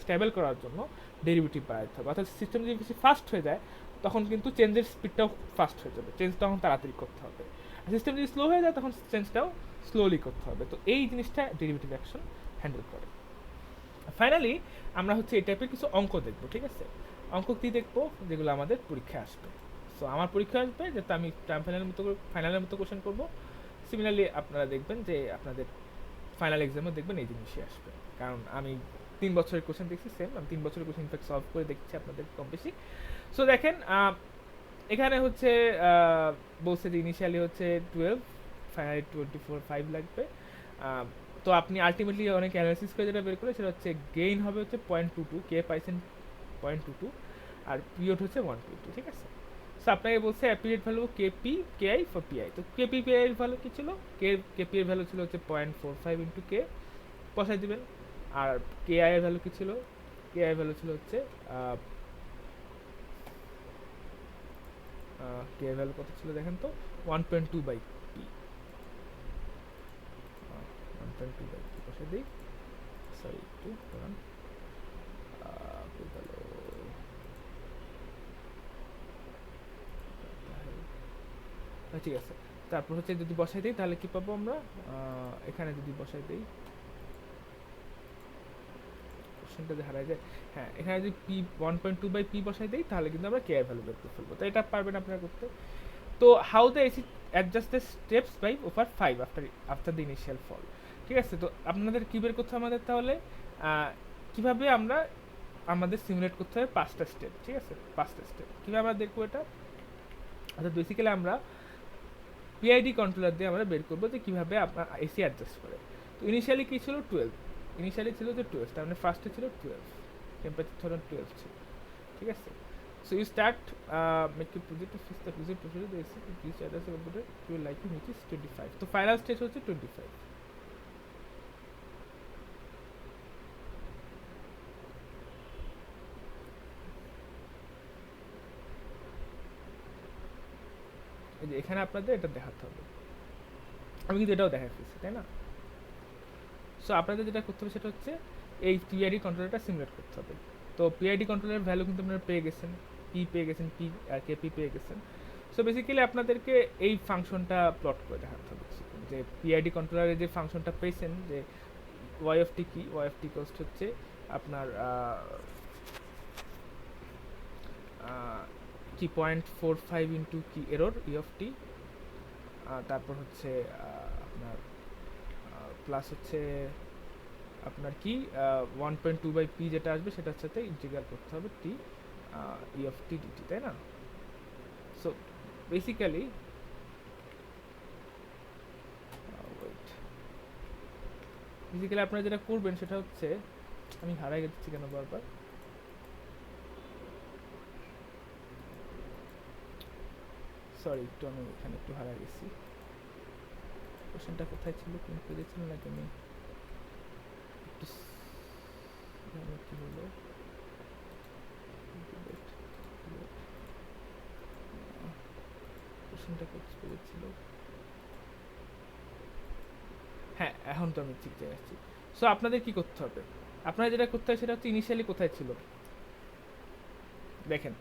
স্টেবল করার জন্য ডেরিভেটিভ বাড়াতে হবে। অর্থাৎ সিস্টেম যদি বেশি ফাস্ট হয়ে যায় তখন কিন্তু চেঞ্জের স্পিডটাও ফাস্ট হয়ে যাবে, চেঞ্জ তখন তাড়াতাড়ি করতে হবে। সিস্টেম যদি স্লো হয়ে যায় তখন চেঞ্জটাও স্লোলি করতে হবে। তো এই জিনিসটা ডেরিভেটিভ অ্যাকশন হ্যান্ডেল করে। ফাইনালি আমরা হচ্ছে এই টাইপের কিছু অঙ্ক দেখবো, ঠিক আছে। অঙ্ক কী দেখবো, যেগুলো আমাদের পরীক্ষায় আসবে। সো আমার পরীক্ষা আসবে যাতে আমি টার্ম ফাইনালের মতো কোশ্চেন করবো। সিমিলারলি আপনারা দেখবেন যে আপনাদের ফাইনাল এক্সামও দেখবেন এই জিনিসই আসবে, কারণ আমি 3 বছরের কোশ্চেন দেখছি সেম, আমি 3 বছরের কোশ্চেন ইনফ্যাক্ট সলভ করে দেখছি আপনাদের কম বেশি। সো দেখেন এখানে হচ্ছে বলছে যে ইনিশিয়ালি হচ্ছে 12, ফাইনালি 24.5 লাগবে। তো আপনি আলটিমেটলি অনেক অ্যানালাইসিস করে যেটা বের করে সেটা হচ্ছে গেইন হবে হচ্ছে 0.22, কে পাইছেন 0.22, আর পিরিয়ড হচ্ছে 122, ঠিক আছে। সো আপনাকে বলছে period value KP KI for PI. তো কেপি পিআই এর ভ্যালু কী ছিল, কেপি এর ভ্যালু ছিল হচ্ছে 0.45 ইন্টু কে, বসাই দিবেন। আর কেআই এর ভ্যালু কী ছিল, কেআই এর ভ্যালু ছিল হচ্ছে কে এর ভ্যালু কত ছিল দেখেন তো, 1.2 বাই পি, 1.2 বাই পি বসাই দিই। সরি একটু দাঁড়ান, ঠিক আছে। তারপর হচ্ছে যদি বসাই দিই তাহলে কি পাবো আমরা, এখানে যদি বসাই দিই কোশ্চেনটা যে হারাই যায়, হ্যাঁ এখানে যদি পি 1.2 বাই পি বসাই দিই তাহলে কিন্তু আমরা কে এর ভ্যালু বের করে ফেলবো। তো এটা পারবেন আপনারা করতে। তো how the AC adjust the steps by over 5 after the initial fall, ঠিক আছে। তো আপনাদের কী বের করতে হবে আমাদের, তাহলে কীভাবে আমরা আমাদের সিমুলেট করতে হবে 5টা স্টেপ, ঠিক আছে। 5টা স্টেপ কীভাবে আমরা দেখবো এটা, অর্থাৎ বেসিক্যালি আমরা পিআইডি কন্ট্রোলার দিয়ে আমরা বের করবো যে কীভাবে আপনার এসি অ্যাডজাস্ট করে। তো ইনিশিয়ালি কী ছিল 12, ইনিশিয়ালি ছিল যে 12, তার মানে ফার্স্টে ছিল 12, টেম্পারেচার ধরুন 12 ছিল, ঠিক আছে। So you start make a project to fix the project procedure the AC which address the computer to a liking which is 25. তো ফাইনাল স্টেজ হচ্ছে 25। এই যে এখানে আপনাদের এটা দেখাতে হবে, আমি কিন্তু এটাও দেখাই ফেলছি, তাই না। সো আপনাদের যেটা করতে হবে সেটা হচ্ছে এই পিআইডি কন্ট্রোলারটা সিমুলেট করতে হবে। তো পিআইডি কন্ট্রোলারের ভ্যালু কিন্তু আপনারা পেয়ে গেছেন, পি পেয়ে গেছেন, পি আর কেপি পেয়ে গেছেন। সো বেসিক্যালি আপনাদেরকে এই ফাংশনটা প্লট করে দেখাতে হবে যে পিআইডি কন্ট্রোলারের যে ফাংশনটা পেয়েছেন যে ওয়াই অফ টি কি, ওয়াই অফ টি কস্ট হচ্ছে আপনার কি 0.45 ইন্টু কি এরর ই অফ টি, তারপর হচ্ছে আপনার প্লাস হচ্ছে আপনার কি 1.2 বাই পি যেটা আসবে সেটার সাথে ইন্টিগ্রাল করতে হবে টি ই অফ টি ডিটি, তাই না। সো বেসিক্যালি আপনারা যেটা করবেন সেটা হচ্ছে, আমি হারাই গেছি কেন বারবার, সরি একটু আমি এখানে একটু হারাই গেছি। কোশ্চেনটা কোথায় ছিল, কোন পেজে ছিল নাকি, আমি একটু কি হলো, কোশ্চেনটা কোথায় পেজে ছিল, হ্যাঁ এখন তো আমি ঠিক জায়গায় আসছি। সো আপনাদের কি করতে হবে, আপনারা যেটা করতে হবে সেটা হচ্ছে ইনিশিয়ালি কোথায় ছিল দেখেন।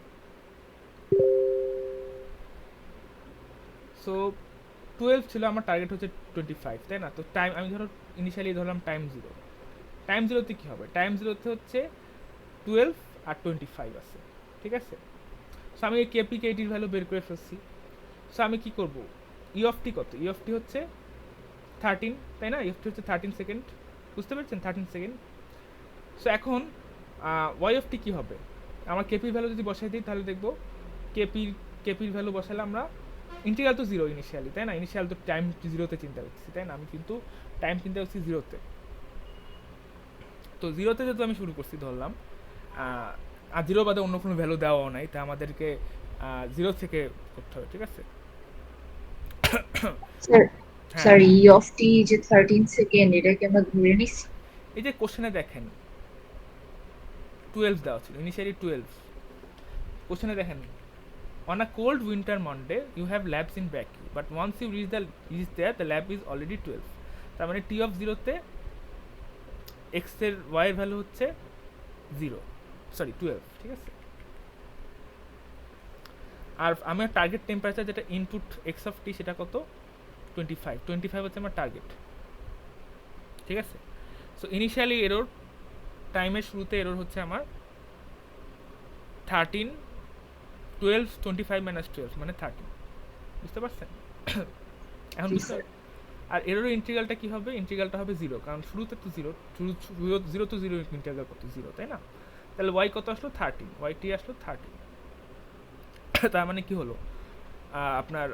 সো 12 ছিল, আমার টার্গেট হচ্ছে 25, তাই না। তো টাইম আমি ধরো ইনিশিয়ালি ধরলাম টাইম 0, টাইম 0তে কী হবে, টাইম 0তে হচ্ছে 12 আর 25 আছে, ঠিক আছে। সো আমি এই কেপি কেটির ভ্যালু বের করে ফেলছি। সো আমি কি করব, ই অফ টি কত, ই অফ টি হচ্ছে 13, তাই না, ই অফ টি হচ্ছে 13 সেকেন্ড, বুঝতে পারছেন 13 সেকেন্ড। সো এখন ওয়াই অফ টি কী হবে, আমার কেপির ভ্যালু যদি বসাই দিই তাহলে দেখবো কেপির ভ্যালু বসালে আমরা ইন্টিগ্রাল তো জিরো ইনিশিয়ালি, তাই না? ইনিশিয়াল তো টাইম জিরোতে চিন্তা করছি, তাই না? আমি কিন্তু টাইম চিন্তা করছি জিরোতে। তো জিরোতে যেহেতু আমি শুরু করছি ধরলাম, আর জিরো বাদে অন্য কোনো ভ্যালু দেওয়াও নাই, তা আমাদেরকে জিরো থেকে করতে হবে, ঠিক আছে? স্যার হ্যাঁ, স্যার ই অফ টি যে 13 সেকেন্ড এটাকে আমরা ধরে নিছি। এই যে কোশ্চেনে দেখেন 12 দেওয়া ছিল, ইনিশিয়ালি 12। কোশ্চেনে দেখেন on a cold winter Monday you have labs in vacuum but once you reach there the lab is already 12। তার মানে t of 0 তে x এর y এর ভ্যালু হচ্ছে 0, সরি 12, ঠিক আছে? আর আমার টার্গেট টেম্পারেচার যেটা ইনপুট x অফ t সেটা কত? 25 হচ্ছে আমার টার্গেট, ঠিক আছে? সো ইনিশিয়ালি এরর, টাইমের শুরুতে এরর হচ্ছে আমার 13, 12, 25 মাইনাস 12 মানে 13, বুঝতে পারছেন? এখন জি, বুঝতে স্যার। আর এরর ইন্টিগ্রালটা কি হবে? ইন্টিগ্রালটা হবে 0, কারণ শুরুতে তো 0, 0 টু 0 ইন্টিগ্রাল কত? 0, তাই না? তাহলে y কত আসলো? 13, yt আসলো 13। তার মানে কি হলো? আপনার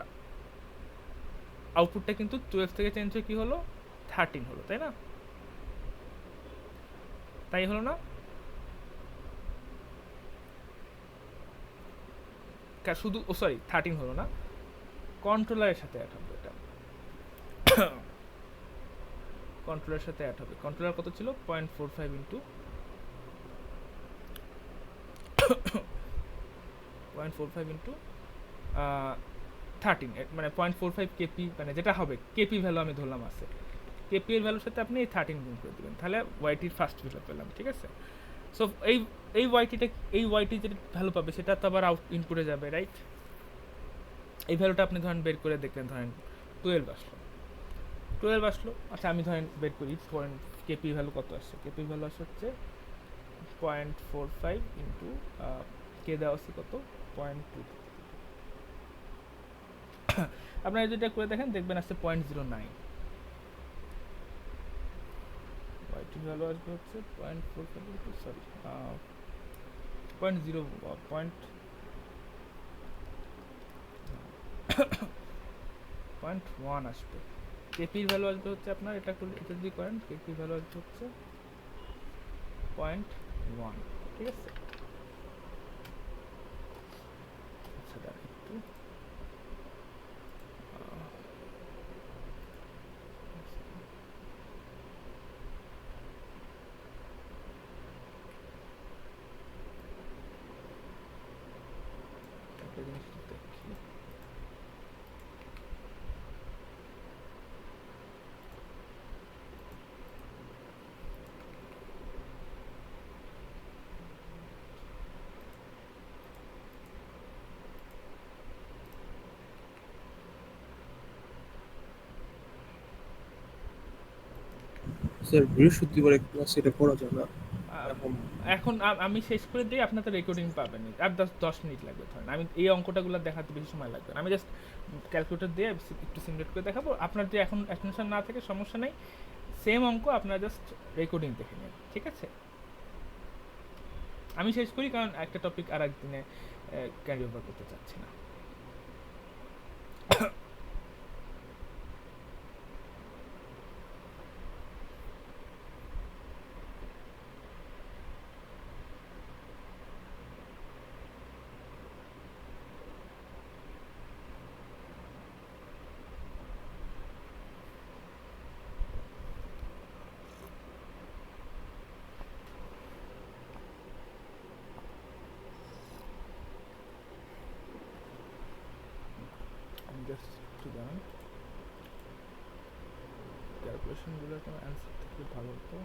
আউটপুটটা কিন্তু 12 থেকে চেঞ্জ হয়ে কি হলো? 13 হলো, তাই না? তাই হলো না? শুধু সরি 13 হলো না, কন্ট্রোলারের সাথে অ্যাড হবে এটা। কন্ট্রোলারের সাথে অ্যাড হবে। কন্ট্রোলার কত ছিল? 0.45 ইন্টু 0.45 ইন্টু 13, মানে 0.45 কেপি, মানে যেটা হবে কেপি ভ্যালু আমি ধরলাম আছে, কেপি এর ভ্যালুর সাথে আপনি এই 13 গুণ করে দেবেন, তাহলে ওয়াইটির ফার্স্ট ভ্যালু পেলাম, ঠিক আছে? সো এই ওয়াইটি যেটা ভ্যালু পাবে সেটা তো আবার আউট ইনপুটে যাবে, রাইট? এই ভ্যালুটা আপনি ধরেন বের করে দেখলেন, ধরেন 12 আসলো। আচ্ছা আমি ধরেন বের করি কেপি ভ্যালু কত আসছে। কেপি ভ্যালু আসছে হচ্ছে 0.45 ইন্টু কে দেওয়া আছে কত? 0.2। আপনারা যেটা করে দেখেন দেখবেন আসছে 0.09। ওয়াইটি ভ্যালু আসবে হচ্ছে 0.45 ইন্টু সরি 0.1 আসবে। কেপির ভ্যালু আসবে হচ্ছে আপনার এটা যদি করেন কেপির ভ্যালু আসবে হচ্ছে 0.1, ঠিক আছে? আচ্ছা দেখো একটু একটা জিনিস দেখি। স্যার বৃহস্পতিবার ক্লাস এটা করা যায় না এখন? এখন আমি শেষ করে দিই, আপনার তো রেকর্ডিং পাবেন, আর 10 মিনিট লাগবে ধরেন। আমি এই অঙ্কটাগুলো দেখাতে বেশি সময় লাগবে না, আমি জাস্ট ক্যালকুলেটর দিয়ে একটু সিমুলেট করে দেখাবো। আপনার যে এখন অ্যাটেনশন না থাকে সমস্যা নেই, সেম অঙ্ক আপনারা জাস্ট রেকর্ডিং দেখে নেন, ঠিক আছে? আমি শেষ করি, কারণ একটা টপিক আর একদিনে ক্যারি ওভার করতে চাচ্ছি না। আমি জাস্ট একটু জানান ক্যালকুলেশনগুলোর কোনো অ্যান্সার থাকলে ভালো হতো।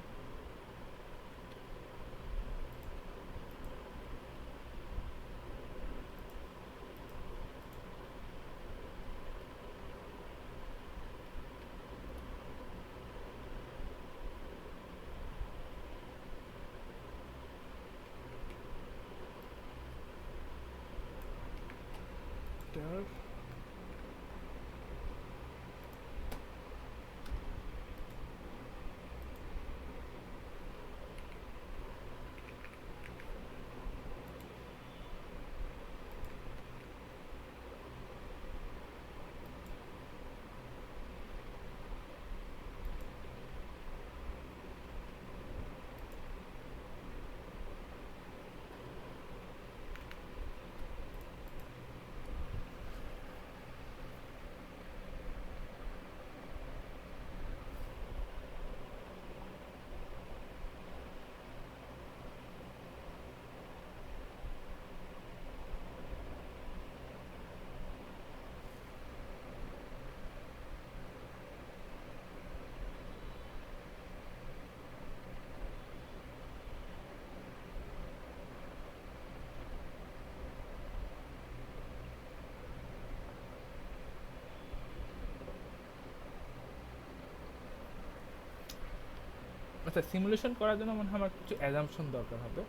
আচ্ছা, সিমুলেশন করার জন্য মনে হয় আমার কিছু অ্যাজাম্পশন দরকার হবে।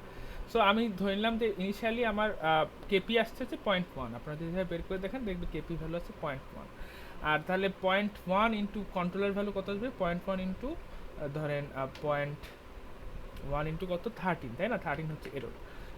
সো আমি ধরে নিলাম যে ইনিশিয়ালি আমার কেপি আসছে হচ্ছে 0.1, আপনারা যদি বের করে দেখেন দেখবেন কেপি ভ্যালু আছে 0.1, আর তাহলে 0.1 ইন্টু কন্ট্রোলার ভ্যালু কত আসবে, 0.1 ইন্টু ধরেন 0.1 ইন্টু কত 13, তাই না, 13 হচ্ছে এরর,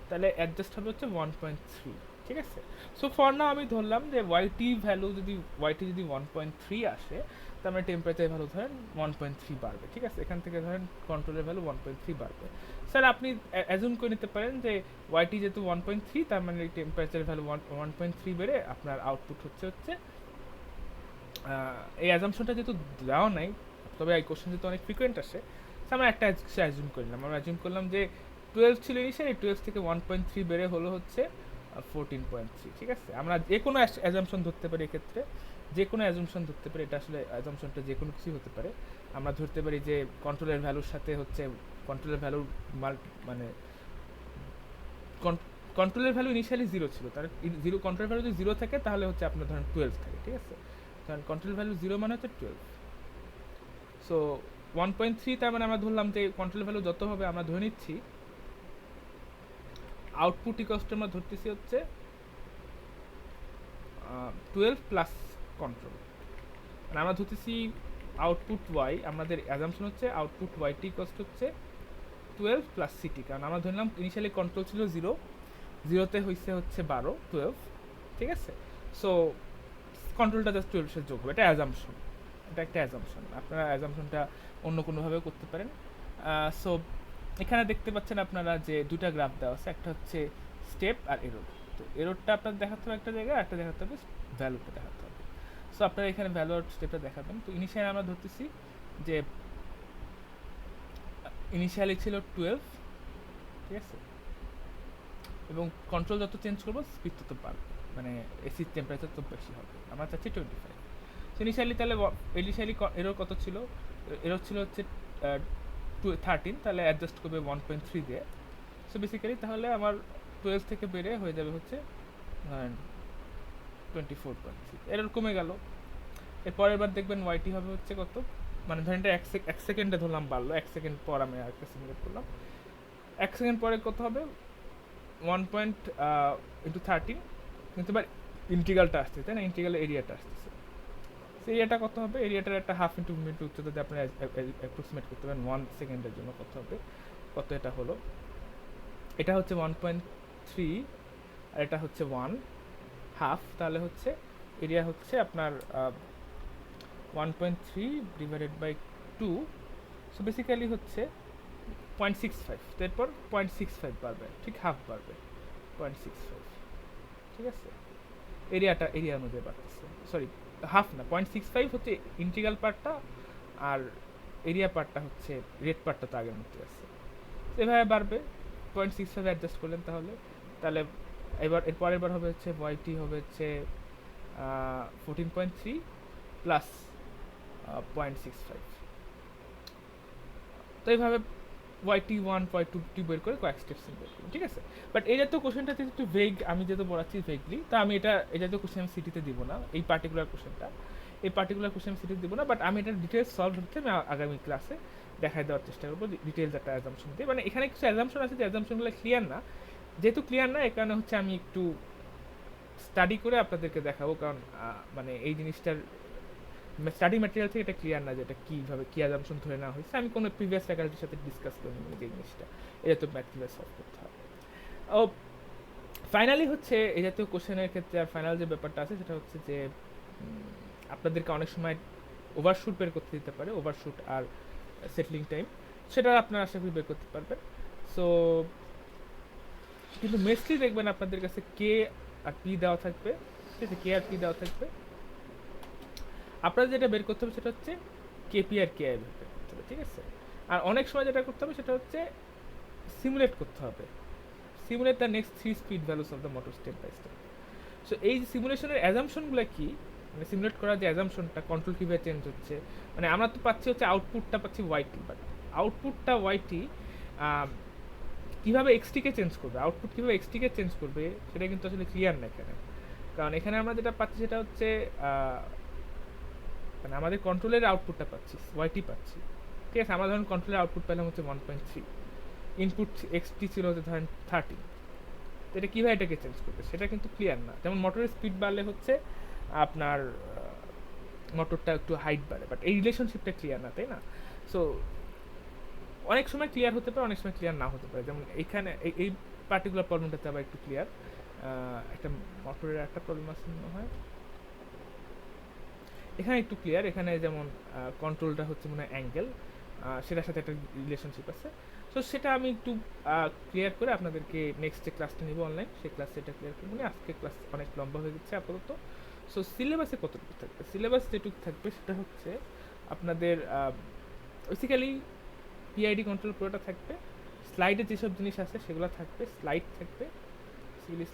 তাহলে অ্যাডজাস্ট হবে হচ্ছে 1.3, ঠিক আছে। সো ফর নাও আমি ধরলাম যে ওয়াইটি ভ্যালু যদি 1.3 আসে, তার মানে টেম্পারেচার ভ্যালু ধরেন 1.3 বাড়বে, ঠিক আছে। এখান থেকে ধরেন কন্ট্রোলের ভ্যালু 1.3 বাড়বে। স্যার আপনি অ্যাজুম করে নিতে পারেন যে ওয়াইটি যেহেতু 1.3, তার মানে টেম্পারেচার ভ্যালু 1.3 বেড়ে আপনার আউটপুট হচ্ছে এই অ্যাজাম্পশনটা যেহেতু দেওয়া নাই, তবে এই কোশ্চেন যেহেতু অনেক ফ্রিকোয়েন্ট আসে, আমরা একটা অ্যাজুম করলাম, আমরা অ্যাজুম করলাম যে 12 ছিল ইনিশিয়ালি, 12 থেকে 1.3 বেড়ে হলো হচ্ছে 14.3, ঠিক আছে। আমরা যে কোনো অ্যাজাম্পশন ধরতে পারি, এক্ষেত্রে যে কোনো অ্যাজাম্পশন ধরতে পারি, এটা আসলে অ্যাজাম্পশনটা যে কোনো কিছুই হতে পারে। আমরা ধরতে পারি যে কন্ট্রোলের ভ্যালুর সাথে হচ্ছে কন্ট্রোলের ভ্যালুর মানে কন্ট্রোলের ভ্যালু ইনিশিয়ালি 0 ছিল, তার কন্ট্রোলের ভ্যালু যদি 0 থাকে তাহলে হচ্ছে আপনার ধরেন 12 থাকে, ঠিক আছে। কারণ কন্ট্রোল ভ্যালু 0 মানে হচ্ছে 12। সো 1.3, তার মানে আমরা ধরলাম যে কন্ট্রোল ভ্যালু যত হবে, আমরা ধরে নিচ্ছি আউটপুট ইকোয়াসটা আমরা ধরতেছি হচ্ছে 12 প্লাস কন্ট্রোল, মানে আমরা ধরতেছি আউটপুট ওয়াই, আমাদের অ্যাজাম্পশন হচ্ছে আউটপুট ওয়াইটি ইকোয়াস হচ্ছে 12 প্লাস সিটি, কারণ আমরা ধরলাম ইনিশিয়ালি কন্ট্রোল ছিল 0, 0তে হয়েছে হচ্ছে 12, ঠিক আছে। সো কন্ট্রোলটা জাস্ট 12 সাথে যোগ হবে, এটা অ্যাজাম্পশন, এটা একটা অ্যাজাম্পশন, আপনারা অ্যাজাম্পশনটা অন্য কোনোভাবে করতে পারেন। সো এখানে দেখতে পাচ্ছেন আপনারা যে দুটা গ্রাফ দেওয়া আছে, একটা হচ্ছে স্টেপ আর এরর। তো এররটা আপনার দেখাতে হবে একটা জায়গায়, একটা দেখাতে হবে ভ্যালুটা দেখাতে হবে। সো আপনারা এখানে ভ্যালু আর স্টেপটা দেখাবেন। তো ইনিশিয়ালি আমরা ধরতেছি যে ইনিশিয়ালি ছিল 12, ঠিক আছে, এবং কন্ট্রোল যত চেঞ্জ করবো স্পিড তত বাড়বে, মানে এসির টেম্পারেচার তো বেশি হবে, আমরা চাচ্ছি 25। সো ইনিশিয়ালি তাহলে এরর কত ছিল, এরর ছিল হচ্ছে 13, তাহলে অ্যাডজাস্ট করবে 1.3 দিয়ে। সো বেসিক্যালি তাহলে আমার 12 থেকে বেড়ে হয়ে যাবে হচ্ছে 24.3, এরর কমে গেল। এর পরের বার দেখবেন ওয়াইটি হবে হচ্ছে কত, মানে ধরেন এটা 1 সেকেন্ডে ধরলাম বাড়লো, 1 সেকেন্ড পর আমি আরেকটা সিমুলেট করলাম, 1 সেকেন্ড পরে কত হবে 1.13, কিন্তু এবার ইন্টিগ্রালটা আসছে, তাই না, ইন্টিগ্রালের এরিয়াটা আসতেছে। সেই এরিয়াটা কত হবে, এরিয়াটার একটা হাফ ইন্টু মিনিট উচ্চতাতে আপনারা অ্যাপ্রক্সিমেট করতে পারেন 1 সেকেন্ডের জন্য কত হবে, কত এটা হলো, এটা হচ্ছে 1.3 আর এটা হচ্ছে 1/2, তাহলে হচ্ছে এরিয়া হচ্ছে আপনার 1.3 ডিভাইডেড বাই 2, সো বেসিক্যালি হচ্ছে 0.65, তারপর 0.65 বাড়বে, ঠিক হাফ বাড়বে 0.65, ঠিক আছে। এরিয়া অনুযায়ী বাড়তেছে, সরি হাফ না, 0.65 হচ্ছে ইন্টিগ্রাল পার্টটা, আর এরিয়া পার্টটা হচ্ছে রেড পার্টটা তো আগের মধ্যে আছে, এভাবে বাড়বে। 0.65 অ্যাডজাস্ট করলেন তাহলে এর পরের বার হবে হচ্ছে ওয়াইটি হবে হচ্ছে 14.3 প্লাস 0.65, তো এইভাবে ওয়াইটি 1.2 বের করে কয়েক স্টেপস বের করুন, ঠিক আছে। বাট এই জাতীয় কোশ্চেনটা একটু ভেগ, আমি যেহেতু পড়াচ্ছি ভেগলি, তো আমি এই জাতীয় কোশ্চেন আমি সিটিতে দিব না, এই পার্টিকুলার কোশ্চেন আমি সিটিতে দিব না, বাট আমি এটা ডিটেলস সলভ হচ্ছে আমি আগামী ক্লাসে দেখাই দেওয়ার চেষ্টা করবো ডিটেলস একটা অ্যাজাম্পশন দিয়ে। মানে এখানে কিছু অ্যাজাম্পশন আছে যে অ্যাজাম্পশনগুলো ক্লিয়ার না, যেহেতু ক্লিয়ার না এই কারণে হচ্ছে আমি একটু স্টাডি করে আপনাদেরকে দেখাবো, কারণ মানে এই জিনিসটার স্টাডি ম্যাটেরিয়াল থেকে এটা ক্লিয়ার না যে এটা কীভাবে কী অ্যাজাম্পশন ধরে নেওয়া হয়েছে, আমি কোনো প্রিভিয়াস ফ্যাকাল্টির সাথে ডিসকাস করে নিব যে জিনিসটা এটা তো ম্যাথগুলো সলভ করতে হবে। ও ফাইনালি হচ্ছে এই জাতীয় কোশ্চেনের ক্ষেত্রে আর ফাইনাল যে ব্যাপারটা আছে সেটা হচ্ছে যে আপনাদেরকে অনেক সময় ওভারশুট বের করতে দিতে পারে, ওভারশুট আর সেটলিং টাইম, সেটা আপনারা আশা করি বের করতে পারবেন। সো কিন্তু মেসলি দেখবেন আপনাদের কাছে কে আর পি দেওয়া থাকবে, ঠিক আছে, কে আর পি দেওয়া থাকবে, আপনাদের যেটা বের করতে হবে সেটা হচ্ছে কেপি আর কে আই বের করতে হবে, ঠিক আছে। আর অনেক সময় যেটা করতে হবে সেটা হচ্ছে সিমুলেট করতে হবে, simulate the next 3 speed values of the motor step by step. So এই সিমুলেশনের অ্যাজাম্পশনগুলো কি, মানে সিমুলেট করার যে অ্যাজাম্পশনটা, কন্ট্রোল কীভাবে চেঞ্জ হচ্ছে, মানে আমরা তো পাচ্ছি হচ্ছে আউটপুটটা পাচ্ছি ওয়াইটি, বাট আউটপুটটা ওয়াইটি কীভাবে এক্সটিকে চেঞ্জ করবে, আউটপুট কীভাবে এক্সটিকে চেঞ্জ করবে সেটা কিন্তু আসলে ক্লিয়ার না এখানে। কারণ এখানে আমরা যেটা পাচ্ছি সেটা হচ্ছে মানে আমাদের কন্ট্রোলের আউটপুটটা পাচ্ছি ওয়াইটি পাচ্ছি, ঠিক আছে, আমরা ধরুন কন্ট্রোলের আউটপুট পেলাম হচ্ছে 1.3, ইনপুট এক্সটি ছিল হচ্ছে ধরেন 30, তো এটা কীভাবে এটাকে চেঞ্জ করবে সেটা কিন্তু ক্লিয়ার না। যেমন মোটরের স্পিড বাড়লে হচ্ছে আপনার মোটরটা একটু হাইট বাড়ে, বাট এই রিলেশনশিপটা ক্লিয়ার না, তাই না? সো অনেক সময় ক্লিয়ার হতে পারে, অনেক সময় ক্লিয়ার না হতে পারে। যেমন এইখানে এই পার্টিকুলার প্রবলেমটাতে আবার একটু ক্লিয়ার। একটা মোটরের একটা প্রবলেম আছে মনে হয়, এখানে একটু ক্লিয়ার। এখানে যেমন কন্ট্রোলটা হচ্ছে মনে হয় অ্যাঙ্গেল, সেটার সাথে একটা রিলেশনশিপ আছে। সো সেটা আমি একটু ক্লিয়ার করে আপনাদেরকে নেক্সট যে ক্লাসটা নিব অনলাইন, সেই ক্লাসে এটা ক্লিয়ার করবো না। আজকে ক্লাস অনেক লম্বা হয়ে গেছে আপাতত। সো সিলেবাসে কতটুকু থাকবে, সিলেবাস যেটুকু থাকবে সেটা হচ্ছে আপনাদের বেসিক্যালি পিআইডি কন্ট্রোল পুরোটা থাকবে, স্লাইডে যেসব জিনিস আছে সেগুলো থাকবে, স্লাইড থাকবে, বেসিক্যালি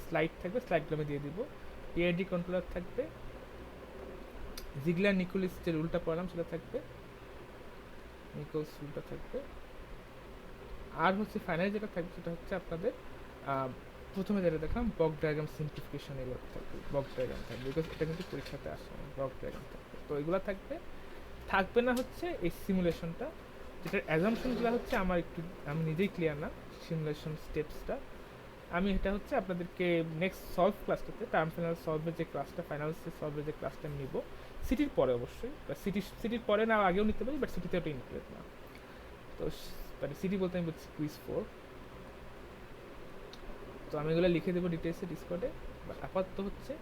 স্লাইড থাকবে, স্লাইডগুলো আমি দিয়ে দিব। পিআইডি কন্ট্রোলার থাকবে, জিগলার নিকোলিস যে রুলটা পড়লাম সেটা থাকবে, নিকোলস রুলটা থাকবে। আর হচ্ছে ফাইনাল যেটা থাকবে সেটা হচ্ছে আপনাদের প্রথমে যেটা দেখলাম ব্লক ডায়াগ্রাম সিম্পলিফিকেশন, এগুলো থাকবে, ব্লক ডায়াগ্রাম থাকবে, বিকজ এটা কিন্তু পরীক্ষাতে আসে, ব্লক ডায়াগ্রাম থাকবে। তো এগুলো থাকবে। থাকবে না হচ্ছে এই সিমুলেশনটা, যেটার অ্যাজাম্পশনগুলো হচ্ছে আমি নিজেই ক্লিয়ার না, সিমুলেশন স্টেপসটা আমি এটা হচ্ছে আপনাদেরকে নেক্সট সলভ ক্লাসটাতে, টার্ম ফাইনাল সলভের যে ক্লাসটা, ফাইনাল সলভের যে ক্লাসটা আমি নিব সিটির পরে অবশ্যই, বা সিটির পরে না আগেও নিতে পারি, বাট সিটিতে ওটা ইনক্লুড না। তো মানে সিটি বলতে আমি বলছি কুইজ 4। তো আমি এগুলো লিখে দেবো ডিটেলসে ডিসকর্ডে। বাট আপাতত হচ্ছে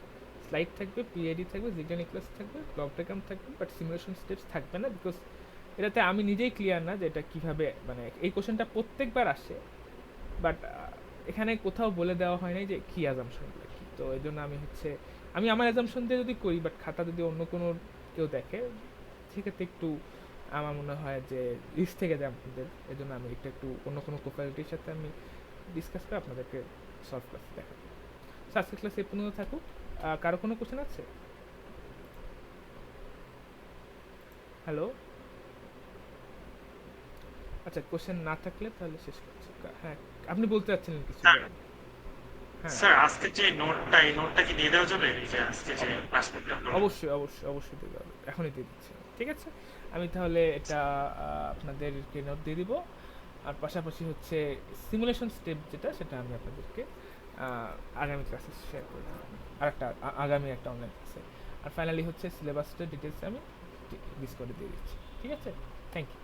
স্লাইড থাকবে, পিআইডি থাকবে, জিগলা নিকলাস থাকবে, ব্লক ডায়াগ্রাম থাকবে, বাট সিমুলেশন স্টেপস থাকবে না, বিকজ এটাতে আমি নিজেই ক্লিয়ার না যে এটা কীভাবে, মানে এই কোশ্চেনটা প্রত্যেকবার আসে, বাট এখানে কোথাও বলে দেওয়া হয় নাই যে কী অ্যাজাম্পশনগুলো কী। তো এই জন্য আমি আমার অ্যাজাম্পশন দিয়ে যদি করি, বাট খাতা যদি অন্য কোনো কেউ দেখে, সেক্ষেত্রে একটু আমার মনে হয় যে রিস্ক থেকে যায় আপনাদের। এই জন্য আমি একটু অন্য কোনো কোপারেটির সাথে আমি ডিসকাস করে আপনাদেরকে সলভ ক্লাস দেখাবো। সো আজকের ক্লাস এই পর্যন্ত থাকুক। কারো কোনো কোশ্চেন আছে? হ্যালো, আচ্ছা, কোশ্চেন না থাকলে তাহলে শেষ করছি। হ্যাঁ, আপনি বলতে চাচ্ছিলেন কিছু? হ্যাঁ স্যার আজকে যে নোটটা, এই নোটটা কি দিয়ে দেওয়া যাবে? এই যে আজকে যে ক্লাস নোটটা, অবশ্যই অবশ্যই অবশ্যই দিয়ে দেওয়া হবে, এখনই দিয়ে দিচ্ছি। ঠিক আছে, আমি তাহলে এটা আপনাদেরকে নোট দিয়ে দিব। আর পাশাপাশি হচ্ছে সিমুলেশন স্টেপ যেটা, সেটা আমি আপনাদেরকে আগামী ক্লাসে শেয়ার করে দেবো, আর একটা আগামী একটা অনলাইন ক্লাসে। আর ফাইনালি হচ্ছে সিলেবাসটা ডিটেলস আমি ডিসকর্ডে দিয়ে দিচ্ছি। ঠিক আছে, থ্যাংক ইউ।